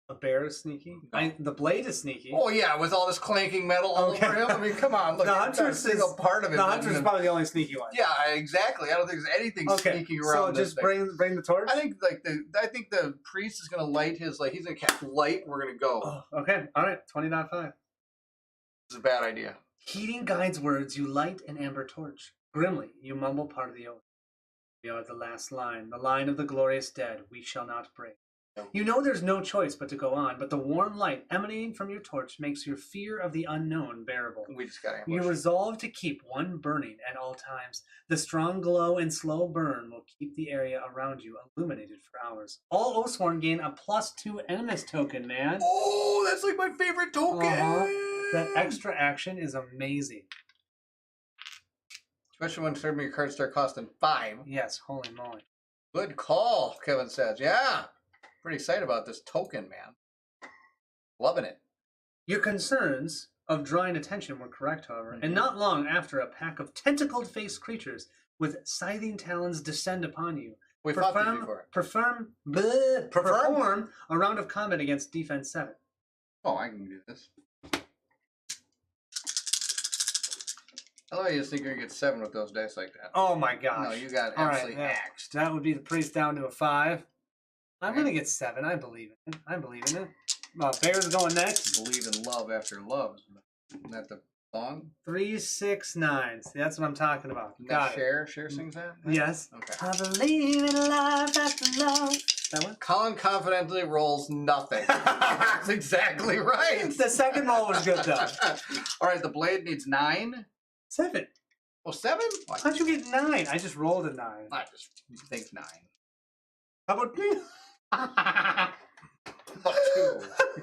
A bear is sneaky. The blade is sneaky. Oh yeah, with all this clanking metal all over him. I mean, come on, look, The not a single part of it. The hunter is probably the only sneaky one. Yeah, exactly. I don't think there's anything sneaking around. So just bring the torch. I think the priest is gonna light his he's gonna cast light. We're gonna go. Oh, okay, all right, 20.5. It's a bad idea. Heeding Guide's words, you light an amber torch. Grimly, you mumble part of the oath. We are the last line, the line of the glorious dead. We shall not break. You know there's no choice but to go on, but the warm light emanating from your torch makes your fear of the unknown bearable. We just got ambushed. You resolve to keep one burning at all times. The strong glow and slow burn will keep the area around you illuminated for hours. All Oathsworn gain a +2 enemies token, man. Oh, that's like my favorite token. That extra action is amazing. Especially when certain cards start costing 5. Yes, holy moly. Good call, Kevin says. Yeah. Pretty excited about this token, man. Loving it. Your concerns of drawing attention were correct, however, and not long after a pack of tentacled-faced creatures with scything talons descend upon you. We fought these before. Perform a round of combat against Defense 7. Oh, I can do this. I love how you just think you're going to get 7 with those dice like that. Oh my gosh. No, you got All absolutely right, axed. That would be the priest down to a 5. I'm going to get 7. I believe in it. I believe in it. Bear's going next. Believe in love after love. Isn't that the song? 3, 6, 9. See, that's what I'm talking about. Got it. Cher sings that? Yes. Okay. I believe in love after love. That one? Colin confidently rolls nothing. That's exactly right. The second roll was good, though. All right, the blade needs 9. 7. Oh, 7? How'd you get 9? I just rolled a 9. I just think 9. How about 2? 2.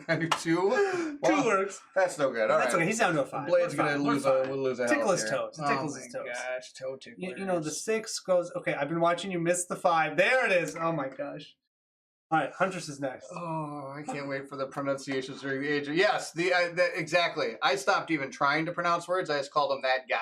Can I do 2? 2 works. That's no good. All That's right. okay. He's down to a 5. The blade's going to lose a health Tickle his here. toes. Tickles his toes. Gosh, toe tickler. You know, the 6 goes... Okay, I've been watching you miss the 5. There it is. Oh, my gosh. All right, Huntress is next. Oh, I can't wait for the pronunciations during the age. Yes, exactly. I stopped even trying to pronounce words. I just called him that guy.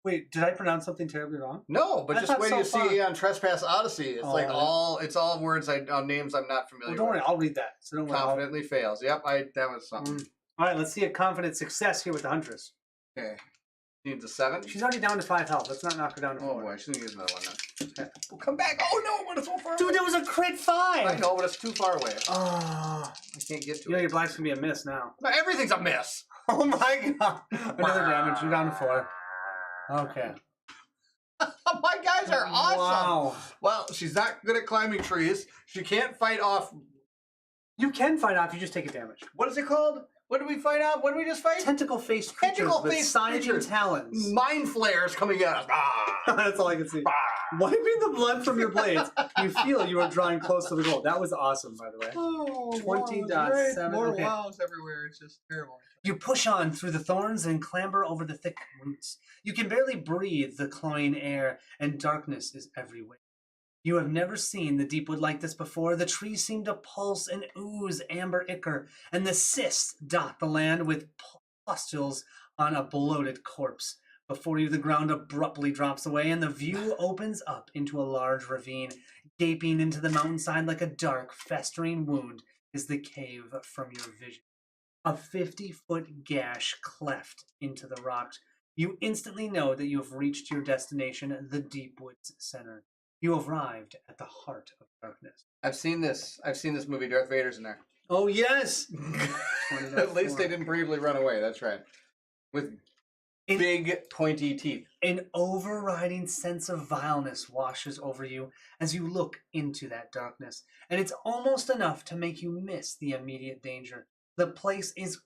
Wait, did I pronounce something terribly wrong? No, but I just thought wait till you so far. see on Trespass Odyssey. It's it's all words names I'm not familiar Well, don't worry, with. I'll read that. So don't worry. Confidently fails. Yep, that was something. All right, let's see a confident success here with the Huntress. Okay. Needs a 7. She's already down to 5 health. Let's not knock her down to 4. Oh boy, she's gonna use another one then. Okay. We'll come back. Oh no, but it's so far Dude, away. there was a crit 5! I know, but it's too far away. Oh. I can't get to You know it. your black's going to be a miss now. No, everything's a miss. Oh my god. Another damage. You're down to 4. Okay. My guys are awesome. Wow. Well, she's not good at climbing trees. She can't fight off. You can fight off, you just take a damage. What is it called? What did we fight off? What did we just fight? Tentacle-faced creatures with Tentacle-faced scything creatures. talons. Mind flares coming at us. Ah! That's all I can see. Ah! Wiping the blood from your blades, you feel you are drawing close to the goal. That was awesome, by the way. Oh, 20.7. More Okay. wows everywhere. It's just terrible. You push on through the thorns and clamber over the thick roots. You can barely breathe the cloying air, and darkness is everywhere. You have never seen the Deepwood like this before. The trees seem to pulse and ooze amber ichor, and the cysts dot the land with pustules on a bloated corpse. Before you, the ground abruptly drops away, and the view opens up into a large ravine. Gaping into the mountainside like a dark, festering wound is the cave from your vision. A 50-foot gash cleft into the rock. You instantly know that you have reached your destination, the Deepwood's center. You have arrived at the heart of darkness. I've seen this movie. Darth Vader's in there. Oh, yes! At least they didn't bravely run away. That's right. With big, pointy teeth. An overriding sense of vileness washes over you as you look into that darkness, and it's almost enough to make you miss the immediate danger. The place is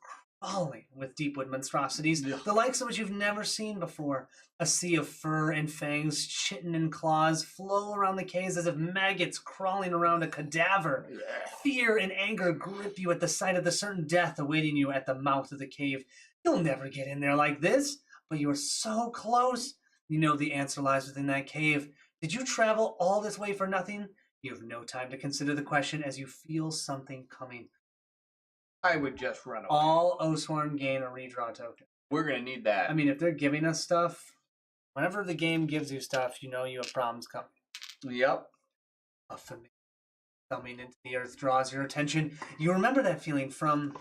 falling with Deepwood monstrosities, the likes of which you've never seen before. A sea of fur and fangs, chitin and claws flow around the caves as if maggots crawling around a cadaver. Fear and anger grip you at the sight of the certain death awaiting you at the mouth of the cave. You'll never get in there like this, but you are so close. You know the answer lies within that cave. Did you travel all this way for nothing? You have no time to consider the question as you feel something coming. I would just run away. All Oathsworn gain a redraw token. We're going to need that. I mean, if they're giving us stuff, whenever the game gives you stuff, you know you have problems coming. Yep. A familiar coming into the earth draws your attention. You remember that feeling from...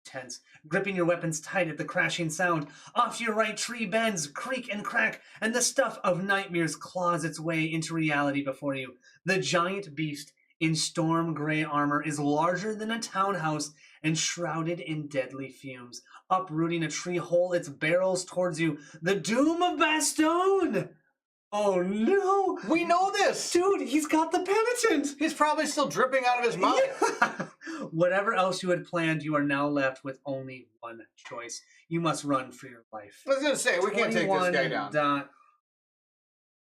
tense, gripping your weapons tight at the crashing sound. Off to your right, tree bends, creak and crack, and the stuff of nightmares claws its way into reality before you. The giant beast in storm gray armor is larger than a townhouse and shrouded in deadly fumes. Uprooting a tree hole its barrels towards you. The doom of Bastogne! Oh no! We know this! Dude, he's got the penitent! He's probably still dripping out of his mouth. Yeah. Whatever else you had planned, you are now left with only one choice. You must run for your life. I was going to say, we can't take this guy down.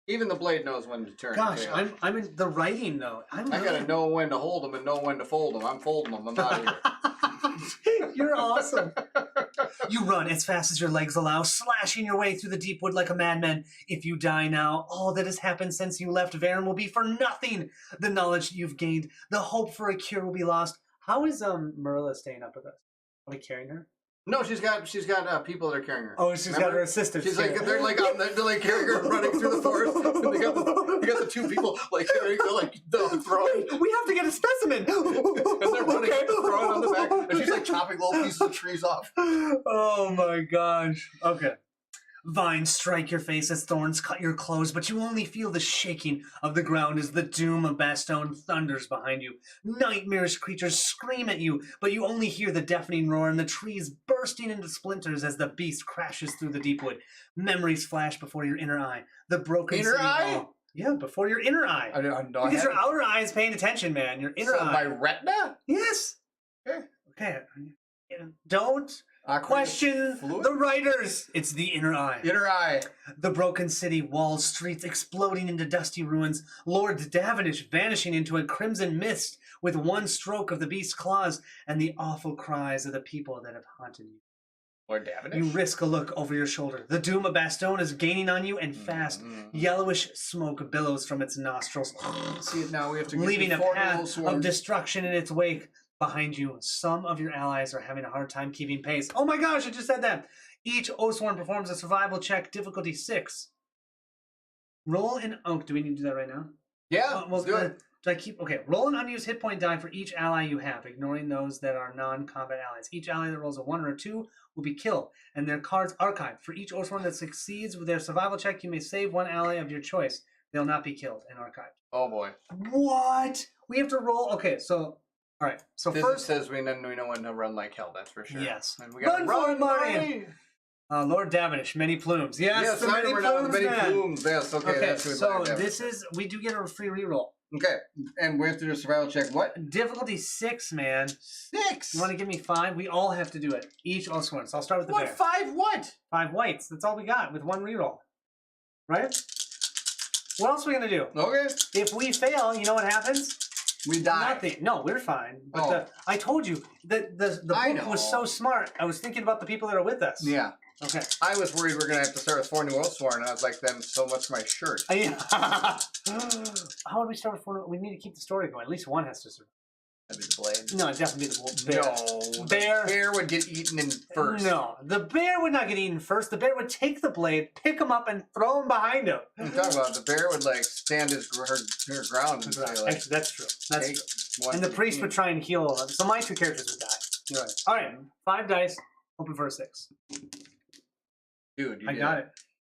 Even the blade knows when to turn. Gosh, I'm in the writing though. I gotta know when to hold him and know when to fold him. I'm folding him. I'm out of here. You're awesome. You run as fast as your legs allow, slashing your way through the deep wood like a madman. If you die now, all that has happened since you left Varen will be for nothing. The knowledge you've gained, the hope for a cure will be lost. How is Marilla staying up with us? Are we carrying her? No, she's got people that are carrying her. Oh, she's got her assistants. She's like they're like carrying her running through the forest. And they got the two people like carrying her like throwing. We have to get a specimen. And they're running throwing on the back, and she's like chopping little pieces of trees off. Oh my gosh. Okay. Vines strike your face as thorns cut your clothes, but you only feel the shaking of the ground as the doom of Bastogne thunders behind you. Nightmarish creatures scream at you, but you only hear the deafening roar and the trees bursting into splinters as the beast crashes through the deep wood. Memories flash before your inner eye. The broken inner eye? Wall. Yeah, before your inner eye. I know. Because your outer eye is paying attention, man. Your inner eye. My retina? Yes. Okay. Don't question fluid? the writers. It's the inner eye. Inner eye. The broken city, walls, streets exploding into dusty ruins. Lord Davenish vanishing into a crimson mist with one stroke of the beast's claws and the awful cries of the people that have haunted you. Lord Davenish? You risk a look over your shoulder. The doom of Bastogne is gaining on you and fast. Yellowish smoke billows from its nostrils. See it now. We have to get leaving a path of destruction in its wake. Behind you, some of your allies are having a hard time keeping pace. Oh my gosh, I just said that. Each Oathsworn performs a survival check, difficulty 6. Roll an... Oh, do we need to do that right now? Yeah, let's do it. Do I keep... Okay, roll an unused hit point die for each ally you have, ignoring those that are non-combat allies. Each ally that rolls a 1 or a 2 will be killed, and their cards archived. For each Oathsworn that succeeds with their survival check, you may save one ally of your choice. They'll not be killed and archived. Oh boy. What? We have to roll... Okay, so... All right, so this first says we know when to run like hell. That's for sure. Yes, and we got run for money. Lord Davenish, many plumes. Yes, the many plumes. Yes, okay. That's who so this is we do get a free reroll. Okay, and we have to do a survival check. What? Difficulty 6, man. 6. You want to give me 5? We all have to do it. Each Oathsworn. So I'll start with the bear. 5 what? 5 whites. That's all we got with one reroll. Right? What else are we gonna do? Okay. If we fail, you know what happens? We die. Nothing. No, we're fine. But I told you that the book was so smart. I was thinking about the people that are with us. Yeah. Okay. I was worried we're gonna have to start with 4 new Oathsworn, and I was like, then so much for my shirt. How would we start with 4? We need to keep the story going. At least one has to survive. That'd be the blade. No, it'd definitely be the bear. No, bear. The bear would get eaten in first. No, the bear would not get eaten first. The bear would take the blade, pick him up, and throw him behind him. What are you talking about? The bear would like stand her ground and say like, actually, that's true. That's true. And the priest would try and heal him. So my 2 characters would die. You're right. All right, 5 dice. Hoping for a 6. Dude, I got it.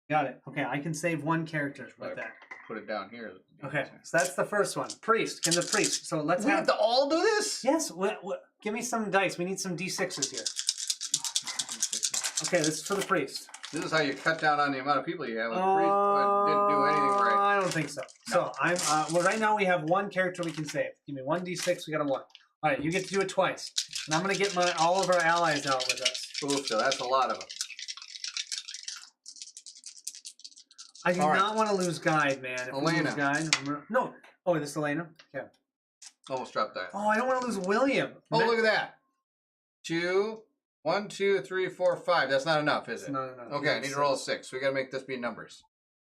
Got it. Okay, I can save 1 character with that. Put it down here. Okay, so that's the first one. Priest. Can the priest? So let's have to all do this? Yes. Give me some dice. We need some d6s here. Okay, this is for the priest. This is how you cut down on the amount of people you have. The priest didn't do anything right. I don't think so. No. So I'm. Well, right now we have 1 character we can save. Give me 1 d6. We got a 1. All right, you get to do it twice. And I'm going to get all of our allies out with us. Oof, so that's a lot of them. I do not want to lose Guide, man. If we lose Guide, no. Oh, this is Elena? Okay. Almost dropped that. Oh, I don't want to lose William. Oh, look at that. 1, 2, 3, 4, 5. That's not enough, is it? Not enough. Okay, I need to roll a 6. We got to make this be numbers.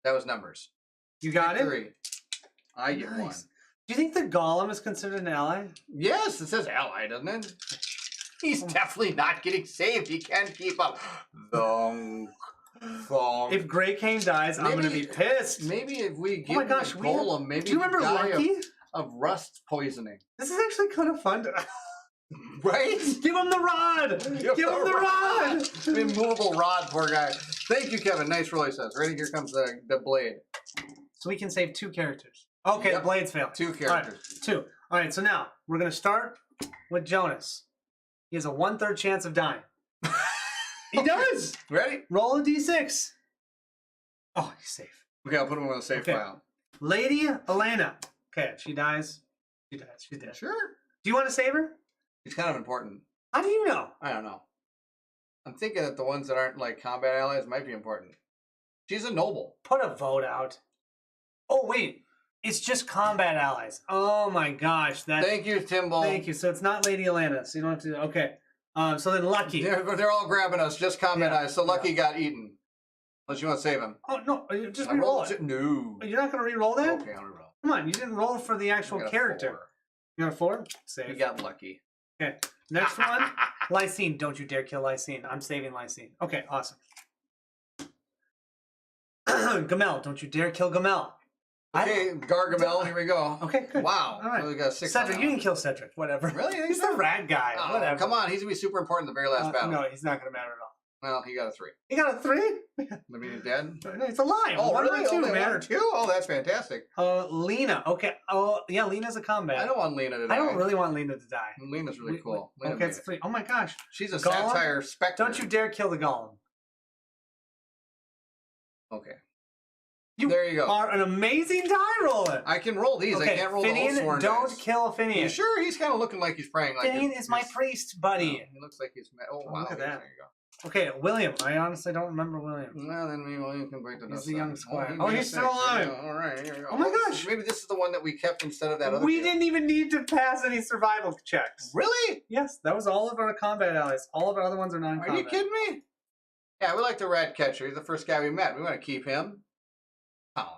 That was numbers. You got it? 3. I get 1. Do you think the Golem is considered an ally? Yes, it says ally, doesn't it? He's definitely not getting saved. He can't keep up. Thong. If Grey Cane dies, I'm going to be pissed. Maybe if we give him the Golem, maybe do you remember Lucky? Of rust poisoning. This is actually kind of fun to... Right? Give him the rod! Give him the rod! Immovable rod, poor guy. Thank you, Kevin. Nice roll, he says. Ready? Here comes the blade. So we can save 2 characters. Okay, the blade's failing. 2 characters. Right, 2. All right, so now we're going to start with Jonas. He has a 1/3 chance of dying. He does! Ready? Roll a d6. Oh, he's safe. Okay, I'll put him on the safe file. Lady Elena. Okay, she dies. She dies. She's dead. Sure. Do you want to save her? She's kind of important. How do you know? I don't know. I'm thinking that the ones that aren't like combat allies might be important. She's a noble. Put a vote out. Oh, wait. It's just combat allies. Oh, my gosh. Thank you, Timble. Thank you. So it's not Lady Elena, so you don't have to... Okay. So then Lucky. They're all grabbing us, just combat allies. So Lucky got eaten. Unless you want to save him. Oh, no. Just re-roll it. No. You're not going to re-roll that? Okay, I'll re-roll. Come on. You didn't roll for the actual character. 4. You got a 4? Save. You got Lucky. Okay. Next one. Lysine. Don't you dare kill Lysine. I'm saving Lysine. Okay, awesome. Gamel. Don't you dare kill Gamel. Okay, Gargamel, here we go. Okay, good. Wow. All right. So we got 6. Cedric, you can kill Cedric. Whatever. Really? He's the rat guy. Oh, whatever. Come on, he's going to be super important in the very last battle. No, he's not going to matter at all. Well, he got a 3. He got a 3? Maybe he's dead? No, he's alive. Oh, One really? or 2, Only man. 1 or 2? Oh, that's fantastic. Lena. Okay. Oh, yeah, Lena's a combat. I don't want Lena to die. I don't really want Lena to die. Lena's really cool. Lena Okay, it's 3. Oh, my gosh. She's a Golem? satire spectre. Don't you dare kill the Golem. Okay. There you go. Are an amazing die roller. I can roll these. Okay, I can't roll Finian, the Oathsworn don't dice. kill Finian. You sure? He's kind of looking like he's praying. Like Finian is my priest, buddy. Oh, he looks like he's... Oh, wow. Look at that. There you go. Okay, William. I honestly don't remember William. Well, then maybe William can break the He's the young squire. Oh, He's still alive. All right, here we go. Oh my gosh. Maybe this is the one that we kept instead of that other We kid. didn't even need to pass any survival checks. Really? Yes, that was all of our combat allies. All of our other ones are non-combat. Are you kidding me? Yeah, we like the rat catcher. He's the first guy we met. We want to keep him. Colin.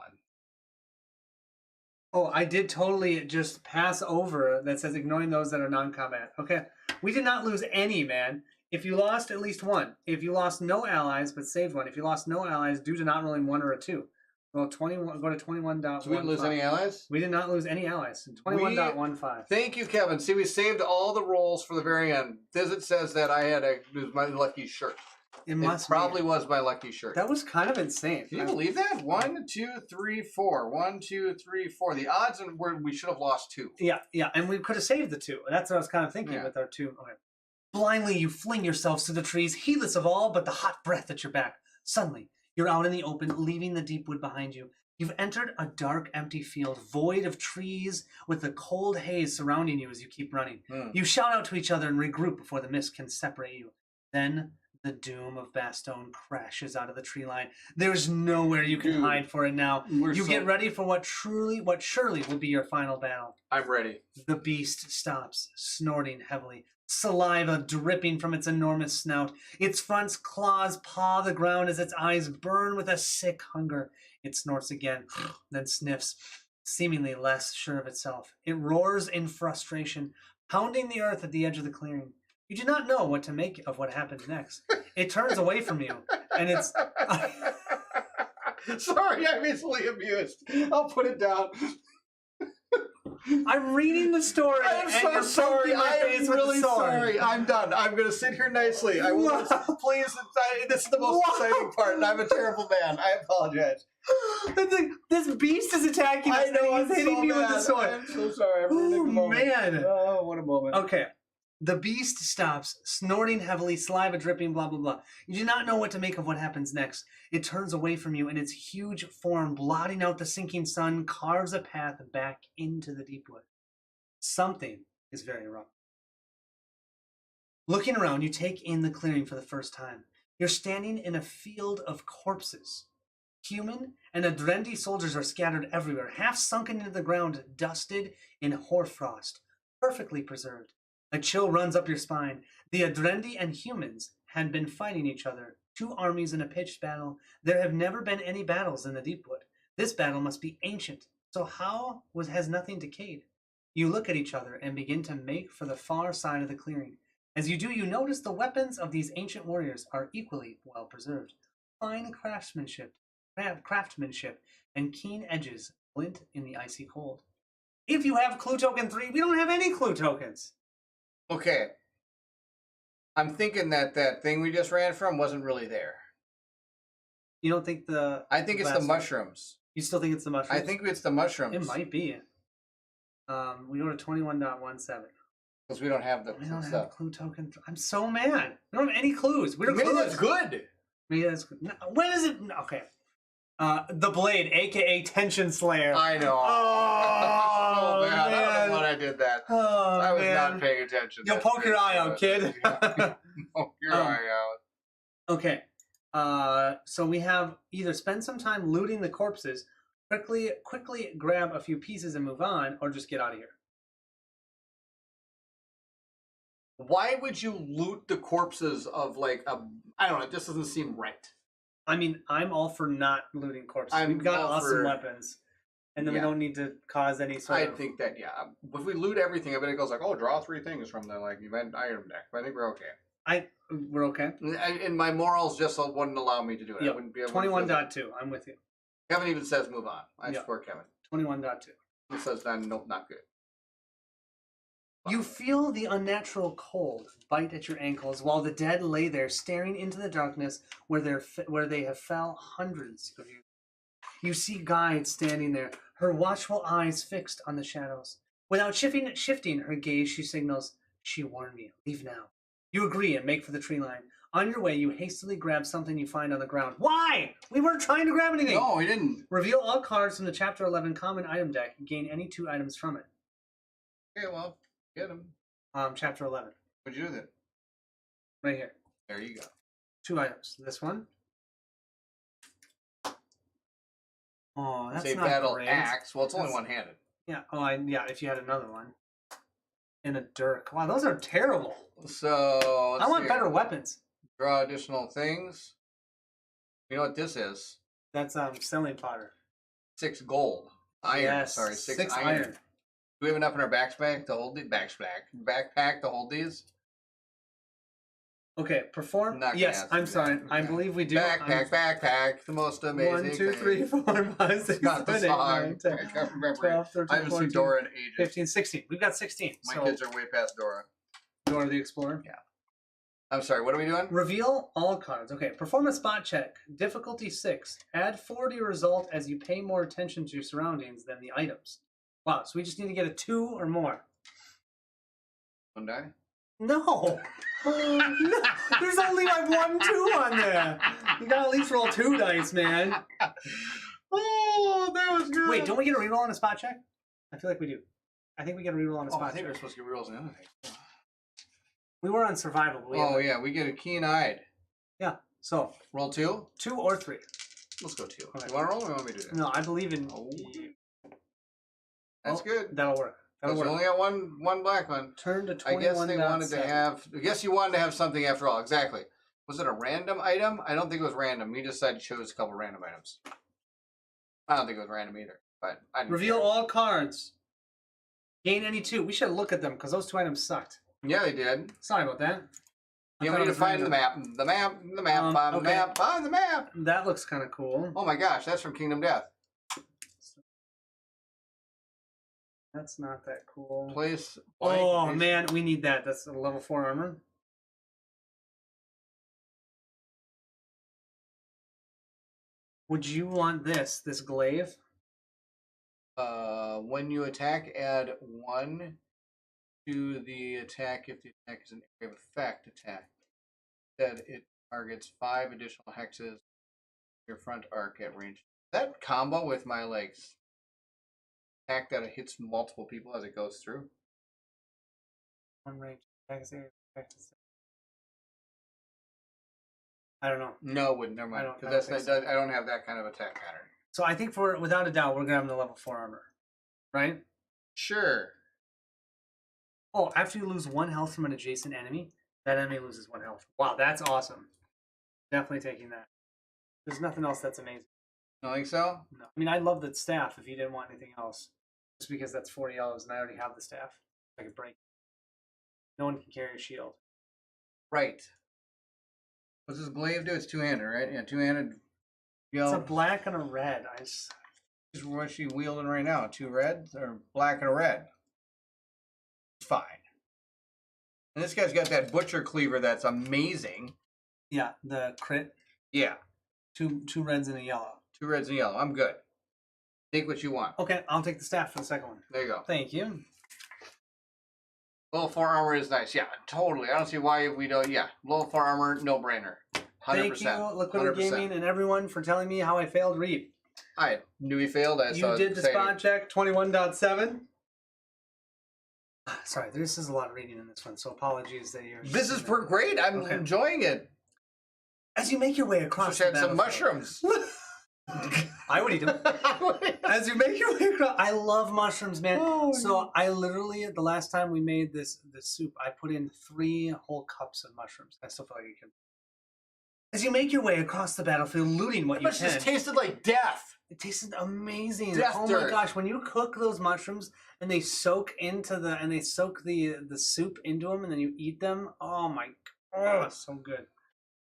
Oh, I did totally just pass over that says ignoring those that are non-combat. Okay. We did not lose any, man. If you lost at least 1. If you lost no allies but saved 1. If you lost no allies due to not rolling 1 or a 2. Well, 21. Go to 21.15. So we didn't lose any allies? We did not lose any allies. 21.15. Thank you, Kevin. See, we saved all the rolls for the very end. Visit says that I had it was my lucky shirt. It probably was my lucky shirt. That was kind of insane. Can you believe that? 1, 2, 3, 4. 1, 2, 3, 4. The odds were we should have lost 2. Yeah, and we could have saved the 2. That's what I was kind of thinking with our 2. Okay. Blindly, you fling yourselves to the trees, heedless of all but the hot breath at your back. Suddenly, you're out in the open, leaving the deep wood behind you. You've entered a dark, empty field, void of trees, with the cold haze surrounding you as you keep running. You shout out to each other and regroup before the mist can separate you. Then the doom of Bastogne crashes out of the tree line. There's nowhere you can hide for it now. You get ready for what surely will be your final battle. I'm ready. The beast stops, snorting heavily, saliva dripping from its enormous snout. Its front claws paw the ground as its eyes burn with a sick hunger. It snorts again, then sniffs, seemingly less sure of itself. It roars in frustration, pounding the earth at the edge of the clearing. You do not know what to make of what happens next. It turns away from you, and it's... Sorry, I'm easily amused. I'll put it down. I'm reading the story. I'm so sorry. I'm really sorry. I'm done. I'm going to sit here nicely. I will. Please. This is the most exciting part, and I'm a terrible man. I apologize. This beast is attacking us. I know. He's hitting me with the sword. I'm so sorry. Oh, man. Oh, what a moment. Okay. The beast stops, snorting heavily, saliva dripping, blah, blah, blah. You do not know what to make of what happens next. It turns away from you, and its huge form, blotting out the sinking sun, carves a path back into the deep wood. Something is very wrong. Looking around, you take in the clearing for the first time. You're standing in a field of corpses. Human and Adrendi soldiers are scattered everywhere, half sunken into the ground, dusted in hoarfrost, perfectly preserved. A chill runs up your spine. The Adrendi and humans had been fighting each other, two armies in a pitched battle. There have never been any battles in the Deepwood. This battle must be ancient, so how has nothing decayed? You look at each other and begin to make for the far side of the clearing. As you do, you notice the weapons of these ancient warriors are equally well preserved. Fine craftsmanship and keen edges glint in the icy cold. If you have clue token 3, we don't have any clue tokens. Okay. I'm thinking that that thing we just ran from wasn't really there. You don't think the... I think it's the mushrooms. You still think it's the mushrooms? I think it's the mushrooms. It might be. We go to 21.17. Because we don't have the We don't stuff. have clue token. I'm so mad. We don't have any clues. We don't Maybe clues. that's good. Maybe that's good. No, when is it? Okay. The Blade, a.k.a. Tension Slayer. I know. Oh, man. I don't man. know what I did that. Oh, I was man. not paying attention. You'll poke your eye out, kid. Poke your eye out. Okay. So we have either spend some time looting the corpses, quickly grab a few pieces and move on, or just get out of here. Why would you loot the corpses of like a? I don't know. It just doesn't seem right. I mean, I'm all for not looting corpses. I'm We've got all awesome for- weapons, and then we Yeah. don't need to cause any sort I of... think that if we loot everything, I bet it goes like, oh, draw 3 things from the like event item deck. But I think we're okay. We're okay. And my morals just wouldn't allow me to do it. Yep. I wouldn't be able. 21.2. I'm with you. Kevin even says move on. I Yep. support Kevin. 21.2. He says nope, not good. You feel the unnatural cold bite at your ankles while the dead lay there staring into the darkness where they have fell hundreds of years. You see Guide standing there, her watchful eyes fixed on the shadows. Without shifting her gaze, she signals, "She warned me. Leave now." You agree and make for the tree line. On your way, you hastily grab something you find on the ground. Why? We weren't trying to grab anything. No, he didn't. Reveal all cards from the Chapter 11 common item deck and gain any 2 items from it. Okay, well, get him. Chapter 11. What'd you do then? Right here. There you go. 2 items. This one. Oh, that's Say not battle great. axe. Well, it's only That's- one-handed. Yeah. Oh, yeah. If you had another one. And a dirk. Wow, those are terrible. So I want better weapons. Draw additional things. You know what this is? That's selling fodder. 6 gold. Iron. Yes, Sorry, 6 6 iron. iron. Do we have enough in our backpack to hold the backpack to hold these? Okay, perform. Not gonna Yes, ask I'm you sorry. that. I believe we do. Backpack, the most amazing 1, 2, thing. 3, 4, 5, 6, Got the 7, 8, song. 9, 10, I can't remember. 12, 13, I haven't 14, seen Dora in ages. 15, 16. We've got 16. My So, kids are way past Dora. Dora the Explorer. Yeah. I'm sorry, what are we doing? Reveal all cards. Okay, perform a spot check. Difficulty 6. Add 4 to your result as you pay more attention to your surroundings than the items. Wow, so we just need to get a 2 or more. 1 die? No! No, there's only like 1 2 on there. You gotta at least roll 2 dice, man. Oh, that was good. Wait, don't we get a reroll on a spot check? I feel like we do. I think we get a reroll on a Oh, spot I think we're check. supposed to get rerolls and anything. We were on survival. But we Oh, haven't- yeah, we get a keen-eyed. Yeah, so Roll 2? 2 or 3. Let's go 2. Okay. You want to roll or you want me to do that? No, I believe in Oh. you. That's Oh, good. That'll work. That'll Because work. you only got one black one. Turn to I 21. guess they wanted to have. I guess you wanted to have something after all. Exactly. Was it a random item? I don't think it was random. We decided to choose a couple random items. I don't think it was random either. But I didn't Reveal care. all cards. Gain any 2. We should look at them because those 2 items sucked. Yeah, they did. Sorry about that. I Yeah, thought we it need to was find the random. map. The map. The map. On the Okay. map. On the map. That looks kind of cool. Oh my gosh, that's from Kingdom Death. That's not that cool. Place. Oh blank. man, we need that. That's a level 4 armor. Would you want this glaive? When you attack, add 1 to the attack if the attack is an area of effect attack. Instead, it targets 5 additional hexes your front arc at range. That combo with my legs attack that it hits multiple people as it goes through. One range. I don't know. No, it wouldn't. Never mind. I Because don't that's think not, so. I don't have that kind of attack pattern. So I think without a doubt, we're grabbing the level 4 armor. Right? Sure. Oh, after you lose 1 health from an adjacent enemy, that enemy loses 1 health. Wow, that's awesome. Definitely taking that. There's nothing else that's amazing. Don't think so? No. I mean, I love the staff if you didn't want anything else. Just because that's 40 yellows and I already have the staff. I could break. No one can carry a shield. Right. What's this glaive do? It's two-handed, right? Yeah, two-handed. It's a black and a red. What's she wielding right now? 2 reds or black and a red? Fine. And this guy's got that butcher cleaver that's amazing. Yeah, the crit. Yeah. Two reds and a yellow. 2 reds and yellow. I'm good. Take what you want. Okay, I'll take the staff for the second one. There you go. Thank you. Level 4 armor is nice. Yeah, totally. I don't see why we don't. Yeah, level 4 armor, no brainer. 100%. Thank you, Liquid Gaming, and everyone for telling me how I failed Reap. I knew he failed. You did the spot check 21.7. Sorry, this is a lot of reading in this one, so apologies that you're. This is great. I'm enjoying it. As you make your way across the some mushrooms. I would eat them. As you make your way across, I love mushrooms, man. Oh, so I literally, the last time we made this soup, I put in 3 whole cups of mushrooms. I still feel like I can. As you make your way across the battlefield, looting what you can. It just tasted like death. It tasted amazing. Death oh dirt. My gosh, when you cook those mushrooms and they soak into the soup into them and then you eat them, oh my god, so good.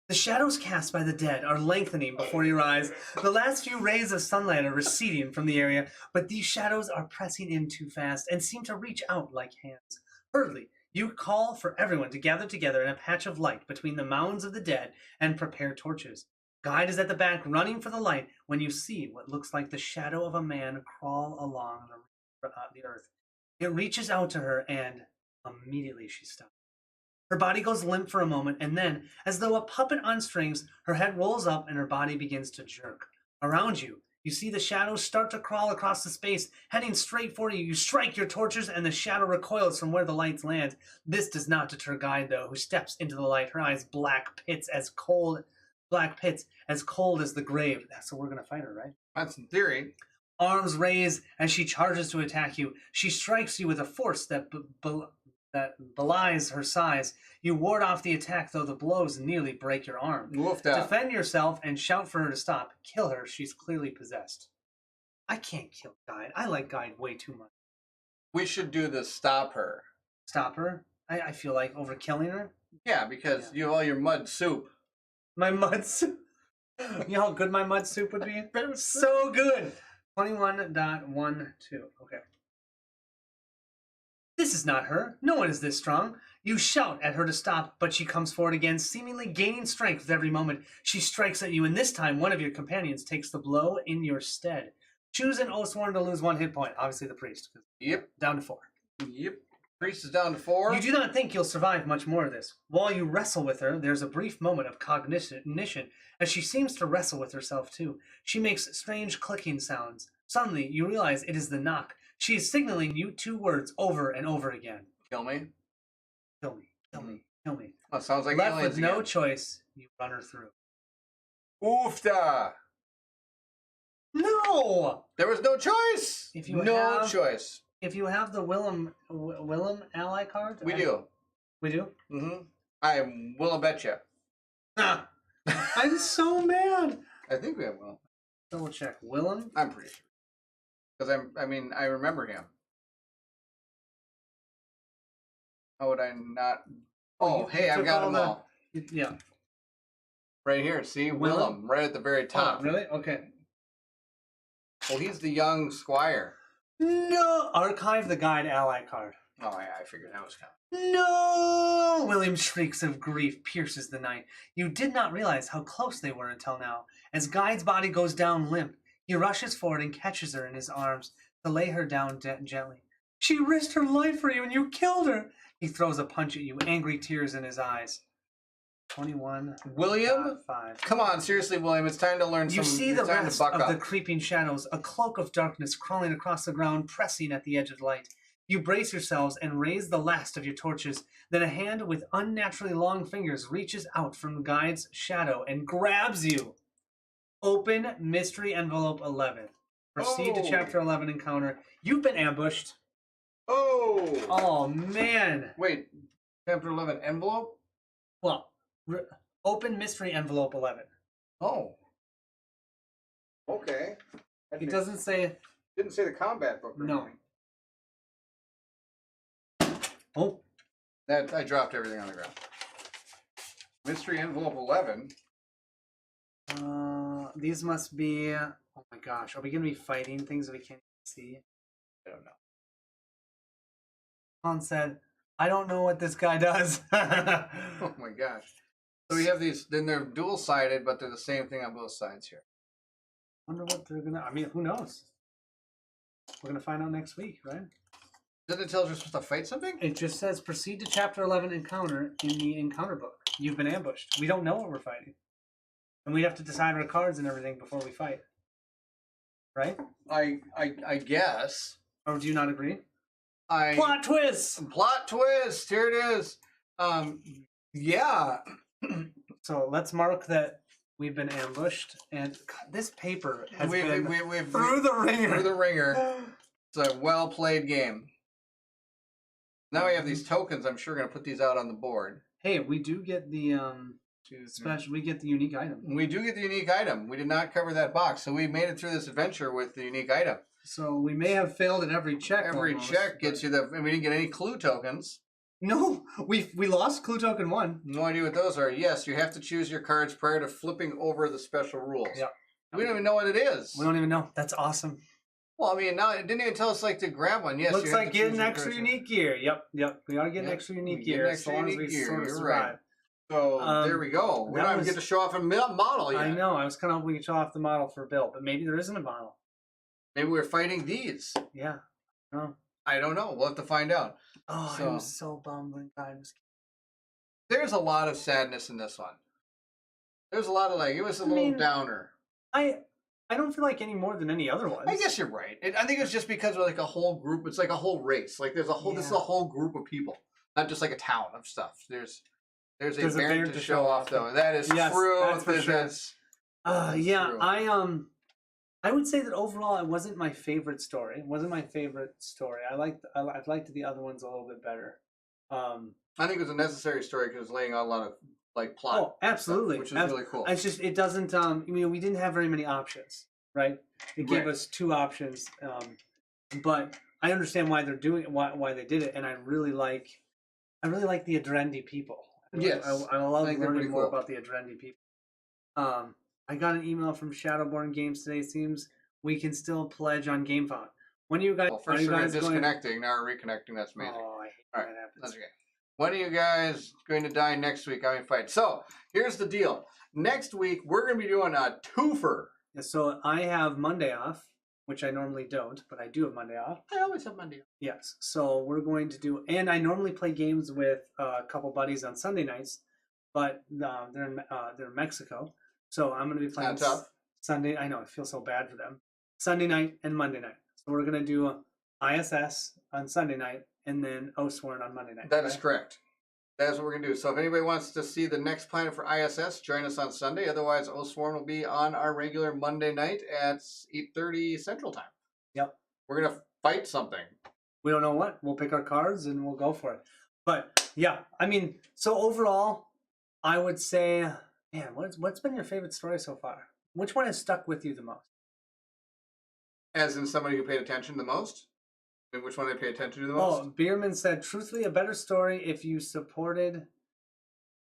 The shadows cast by the dead are lengthening before your eyes. The last few rays of sunlight are receding from the area, but these shadows are pressing in too fast and seem to reach out like hands. Hurriedly, you call for everyone to gather together in a patch of light between the mounds of the dead and prepare torches. Guide is at the back running for the light when you see what looks like the shadow of a man crawl along the earth. It reaches out to her and immediately she stops. Her body goes limp for a moment and then, as though a puppet on strings, her head rolls up and her body begins to jerk. Around you, you see the shadows start to crawl across the space, heading straight for you. You strike your torches and the shadow recoils from where the lights land. This does not deter Guide, though, who steps into the light, her eyes black pits as cold as the grave. That's what we're going to fight her, right? That's in theory. Arms raised as she charges to attack you. She strikes you with a force that belies her size. You ward off the attack, though the blows nearly break your arm. Defend yourself and shout for her to stop. Kill her. She's clearly possessed. I can't kill Guide. I like Guide way too much. We should do the stop her. Stop her? I feel like over killing her? Yeah, because you have all your mud soup. My mud soup? You know how good my mud soup would be? So good! 21.12. Okay. This is not her. No one is this strong. You shout at her to stop, but she comes forward again, seemingly gaining strength with every moment. She strikes at you, and this time one of your companions takes the blow in your stead. Choose an Oathsworn to lose 1 hit point. Obviously the priest. Yep. Down to 4. Yep. Priest is down to 4. You do not think you'll survive much more of this. While you wrestle with her, there's a brief moment of cognition as she seems to wrestle with herself too. She makes strange clicking sounds. Suddenly, you realize it is the knock. She is signaling you 2 words over and over again. Kill me. Kill me. Kill me. Kill me. Well, sounds like left aliens with no again. choice, you run her through. Oofda! No! There was no choice! If you choice. If you have the Willem ally card... We do. We do? Mm-hmm. I will bet you. Ah, I'm so mad! I think we have Willem. Double check. Willem? I'm pretty sure. Because I remember him. How would I not... Oh, hey, I've got them all. Yeah. Right here, see? Willem, right at the very top. Oh, really? Okay. Well, he's the young squire. No! Archive the Guide ally card. Oh, yeah, I figured that was coming. No! William's shrieks of grief pierces the night. You did not realize how close they were until now. As Guide's body goes down limp, he rushes forward and catches her in his arms to lay her down gently. She risked her life for you and you killed her! He throws a punch at you, angry tears in his eyes. 21. William? 5. Come on, seriously, William. It's time to learn some... You see the rest of the the creeping shadows, a cloak of darkness crawling across the ground, pressing at the edge of light. You brace yourselves and raise the last of your torches. Then a hand with unnaturally long fingers reaches out from the guide's shadow and grabs you. Open Mystery Envelope 11. Proceed to Chapter 11 encounter. You've been ambushed. Oh! Oh, man. Wait, Chapter 11 envelope? Well, open Mystery Envelope 11. Oh. Okay. It doesn't say... Didn't say the combat book. Or No. anything. Oh. That I dropped everything on the ground. Mystery envelope 11. These must be... Oh my gosh. Are we going to be fighting things that we can't see? I don't know. Colin said, I don't know what this guy does. Oh my gosh. So we have these, then they're dual-sided, but they're the same thing on both sides here. Wonder what they're going to... I mean, who knows? We're going to find out next week, right? Doesn't it tell us we're supposed to fight something? It just says, proceed to Chapter 11 encounter in the encounter book. You've been ambushed. We don't know what we're fighting. And we have to decide our cards and everything before we fight. Right? I guess. Or do you not agree? Plot twist! Plot twist! Here it is. Yeah. So let's mark that we've been ambushed. And God, this paper has been we've through the ringer. Through the ringer. It's a well-played game. Now we have these tokens. I'm sure going to put these out on the board. Hey, we do get the special. We get the unique item. We do get the unique item. We did not cover that box, so we made it through this adventure with the unique item. So we may have failed at every check. Every check gets you the. And we didn't get any clue tokens. No, we lost clue token 1. No idea what those are. Yes, you have to choose your cards prior to flipping over the special rules. Yeah. We don't even know what it is. We don't even know. That's awesome. Well, I mean, now it didn't even tell us like to grab one. Yes, looks you have like to getting choose your extra cards. unique gear. Yep. We are getting extra unique gear as long as we sort of survive. Right. So there we go. We don't even get to show off a model yet. I know. I was kind of hoping we could show off the model for Bill, but maybe there isn't a model. Maybe we're fighting these. Yeah. No. I don't know. We'll have to find out. Oh, I was so bummed when God was. There's a lot of sadness in this one. There's a lot of it was a little downer. I don't feel like any more than any other ones. I guess you're right. I think it's just because we're like a whole group. It's like a whole race. Like there's a whole. This is a whole group of people, not just like a town of stuff. There's a Baron to show off though. That is true. That's for sure. Yeah, true. I would say that overall it wasn't my favorite story. It wasn't my favorite story. I liked the other ones a little bit better. I think it was a necessary story because it was laying out a lot of plot. Oh, absolutely, stuff, which is really cool. It's just it doesn't. We didn't have very many options, right? It gave us 2 options, but I understand why they're doing it, why they did it, and I really like the Adrendi people. Yes, I love learning more about the Adrendi people. I got an email from Shadowborn Games today. It seems we can still pledge on GameFound. When are you guys? Well, first we're disconnecting, now we're reconnecting. That's amazing. Oh, I hate when that happens. That's okay. When are you guys going to die next week? I mean, fight. So here's the deal. Next week we're going to be doing a twofer. Yeah, so I have Monday off, which I normally don't, but I do have Monday off. I always have Monday off. Yes. So we're going to do, and I normally play games with a couple buddies on Sunday nights, but they're in Mexico. So I'm going to be playing Sunday. I know, I feel so bad for them. Sunday night and Monday night. So we're going to do ISS on Sunday night and then Oathsworn on Monday night. That is correct. That's what we're going to do. So if anybody wants to see the next planet for ISS, join us on Sunday. Otherwise, Oathsworn will be on our regular Monday night at 8:30 Central Time. Yep. We're going to fight something. We don't know what. We'll pick our cards and we'll go for it. But yeah, I mean, so overall, I would say, man, what's been your favorite story so far? Which one has stuck with you the most? As in somebody who paid attention the most? And which one they pay attention to the most? Oh, Bierman said, truthfully, a better story if you supported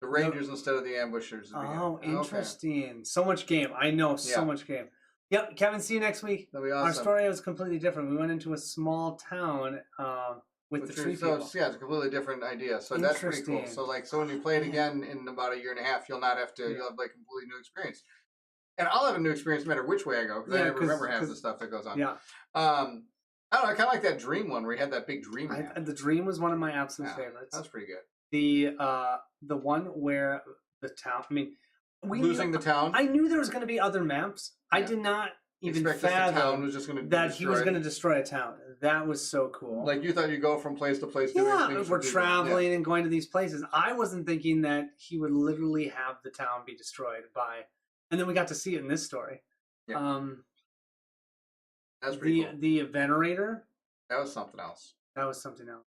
the Rangers instead of the Ambushers. Oh, interesting. Okay. So much game. I know, so much game. Yep, Kevin, see you next week. That'll be awesome. Our story was completely different. We went into a small town with the tree people. Yeah, it's a completely different idea. So that's pretty cool. So when you play it again in about a year and a half, you'll not have to, you'll have a completely new experience. And I'll have a new experience no matter which way I go, because I never remember half the stuff that goes on. Yeah. I don't know, I kind of like that dream one where you had that big dream. The dream was one of my absolute favorites. That's pretty good. The one where the town, I mean, losing the town. I knew there was going to be other maps. Yeah. I did not even expect us the town fathom was just going to that he was going to destroy a town. That was so cool. Like you thought you'd go from place to place doing yeah, things. we're traveling and going to these places. I wasn't thinking that he would literally have the town be destroyed by, and then we got to see it in this story. Yeah. That's pretty cool. The Venerator. That was something else. That was something else.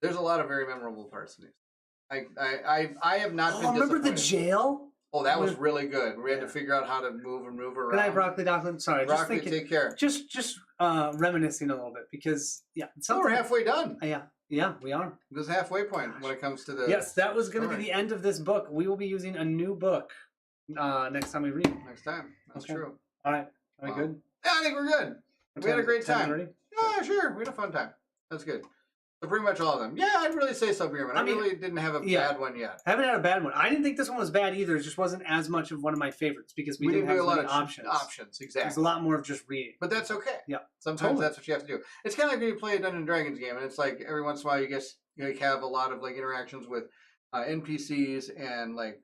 There's a lot of very memorable parts in these. I have not been. Remember the jail? Oh, that was really good. We had to figure out how to move around. Good night, Broccoli Docklin. Sorry, Broccoli, take care. Just reminiscing a little bit because we're halfway done. Yeah, we are. This halfway point when it comes to the. Yes, that was going to be the end of this book. We will be using a new book next time we read. Next time, that's true. All right, are we good? Yeah, I think we're good. We had a great time. 10:30? Yeah, sure. We had a fun time. That's good. So pretty much all of them. Yeah, I'd really say so, Beerman. I really didn't have a bad one yet. I haven't had a bad one. I didn't think this one was bad either. It just wasn't as much of one of my favorites because we didn't have do a lot of options. Exactly. There's a lot more of just reading. But that's okay. Yeah. Sometimes that's what you have to do. It's kind of like when you play a Dungeons and Dragons game, and it's like every once in a while you have a lot of like interactions with NPCs and like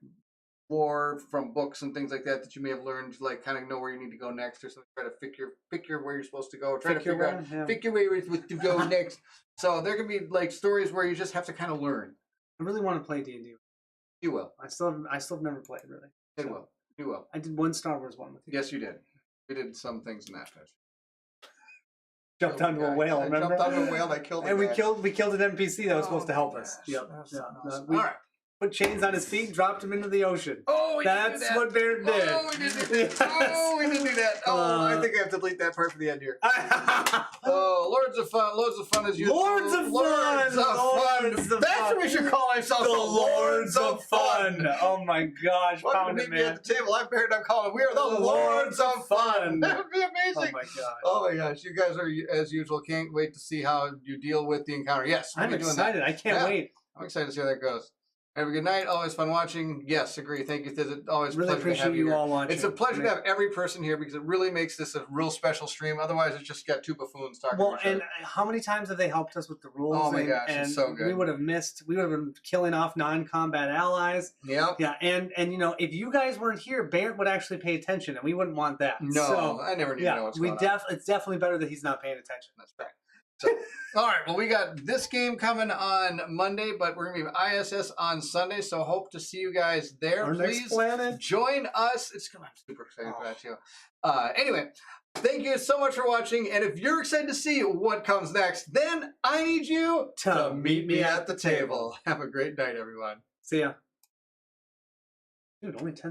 lore from books and things like that you may have learned to like kind of know where you need to go next or something. Try to figure where you're supposed to go. Try to figure out where you're supposed to go next. So there can be like stories where you just have to kind of learn. I really want to play D&D. You will. I still have never played really. You will. I did one Star Wars one with you. Yes, you did. We did some things in that. Jumped onto a whale. Remember? Jumped onto a whale. I killed. And we killed an NPC that was supposed to help us. Yep. All right. Put chains on his feet, dropped him into the ocean. Oh, that's what Bear did. Oh, we didn't do that. Oh, we didn't do that. Oh, I think I have to delete that part for the end here. Oh, loads of fun as usual. Lords of fun. That's what we should call ourselves. The Lords of Fun. Oh my gosh, pound it, man. At the table, I'm Bear and I'm Colin. We are the Lords of Fun. That would be amazing. Oh my gosh. Oh my gosh, you guys are as usual. Can't wait to see how you deal with the encounter. Yes, I'm excited. I can't wait. I'm excited to see how that goes. Have a good night. Always fun watching. Yes, agree. Thank you. It's always really pleasure to have you all watching. It's a pleasure to have every person here because it really makes this a real special stream. Otherwise, it's just got two buffoons talking. Well, and how many times have they helped us with the rules? Oh my gosh, it's so good. We would have been killing off non-combat allies. Yep. Yeah, and if you guys weren't here, Barrett would actually pay attention, and we wouldn't want that. No, so, I never need to know what's going on. It's definitely better that he's not paying attention. That's right. So, all right, well, we got this game coming on Monday, but we're going to be ISS on Sunday, so hope to see you guys there. Please join us. I'm super excited for that, too. Anyway, thank you so much for watching, and if you're excited to see what comes next, then I need you to meet me at the table. Have a great night, everyone. See ya. Dude, only 10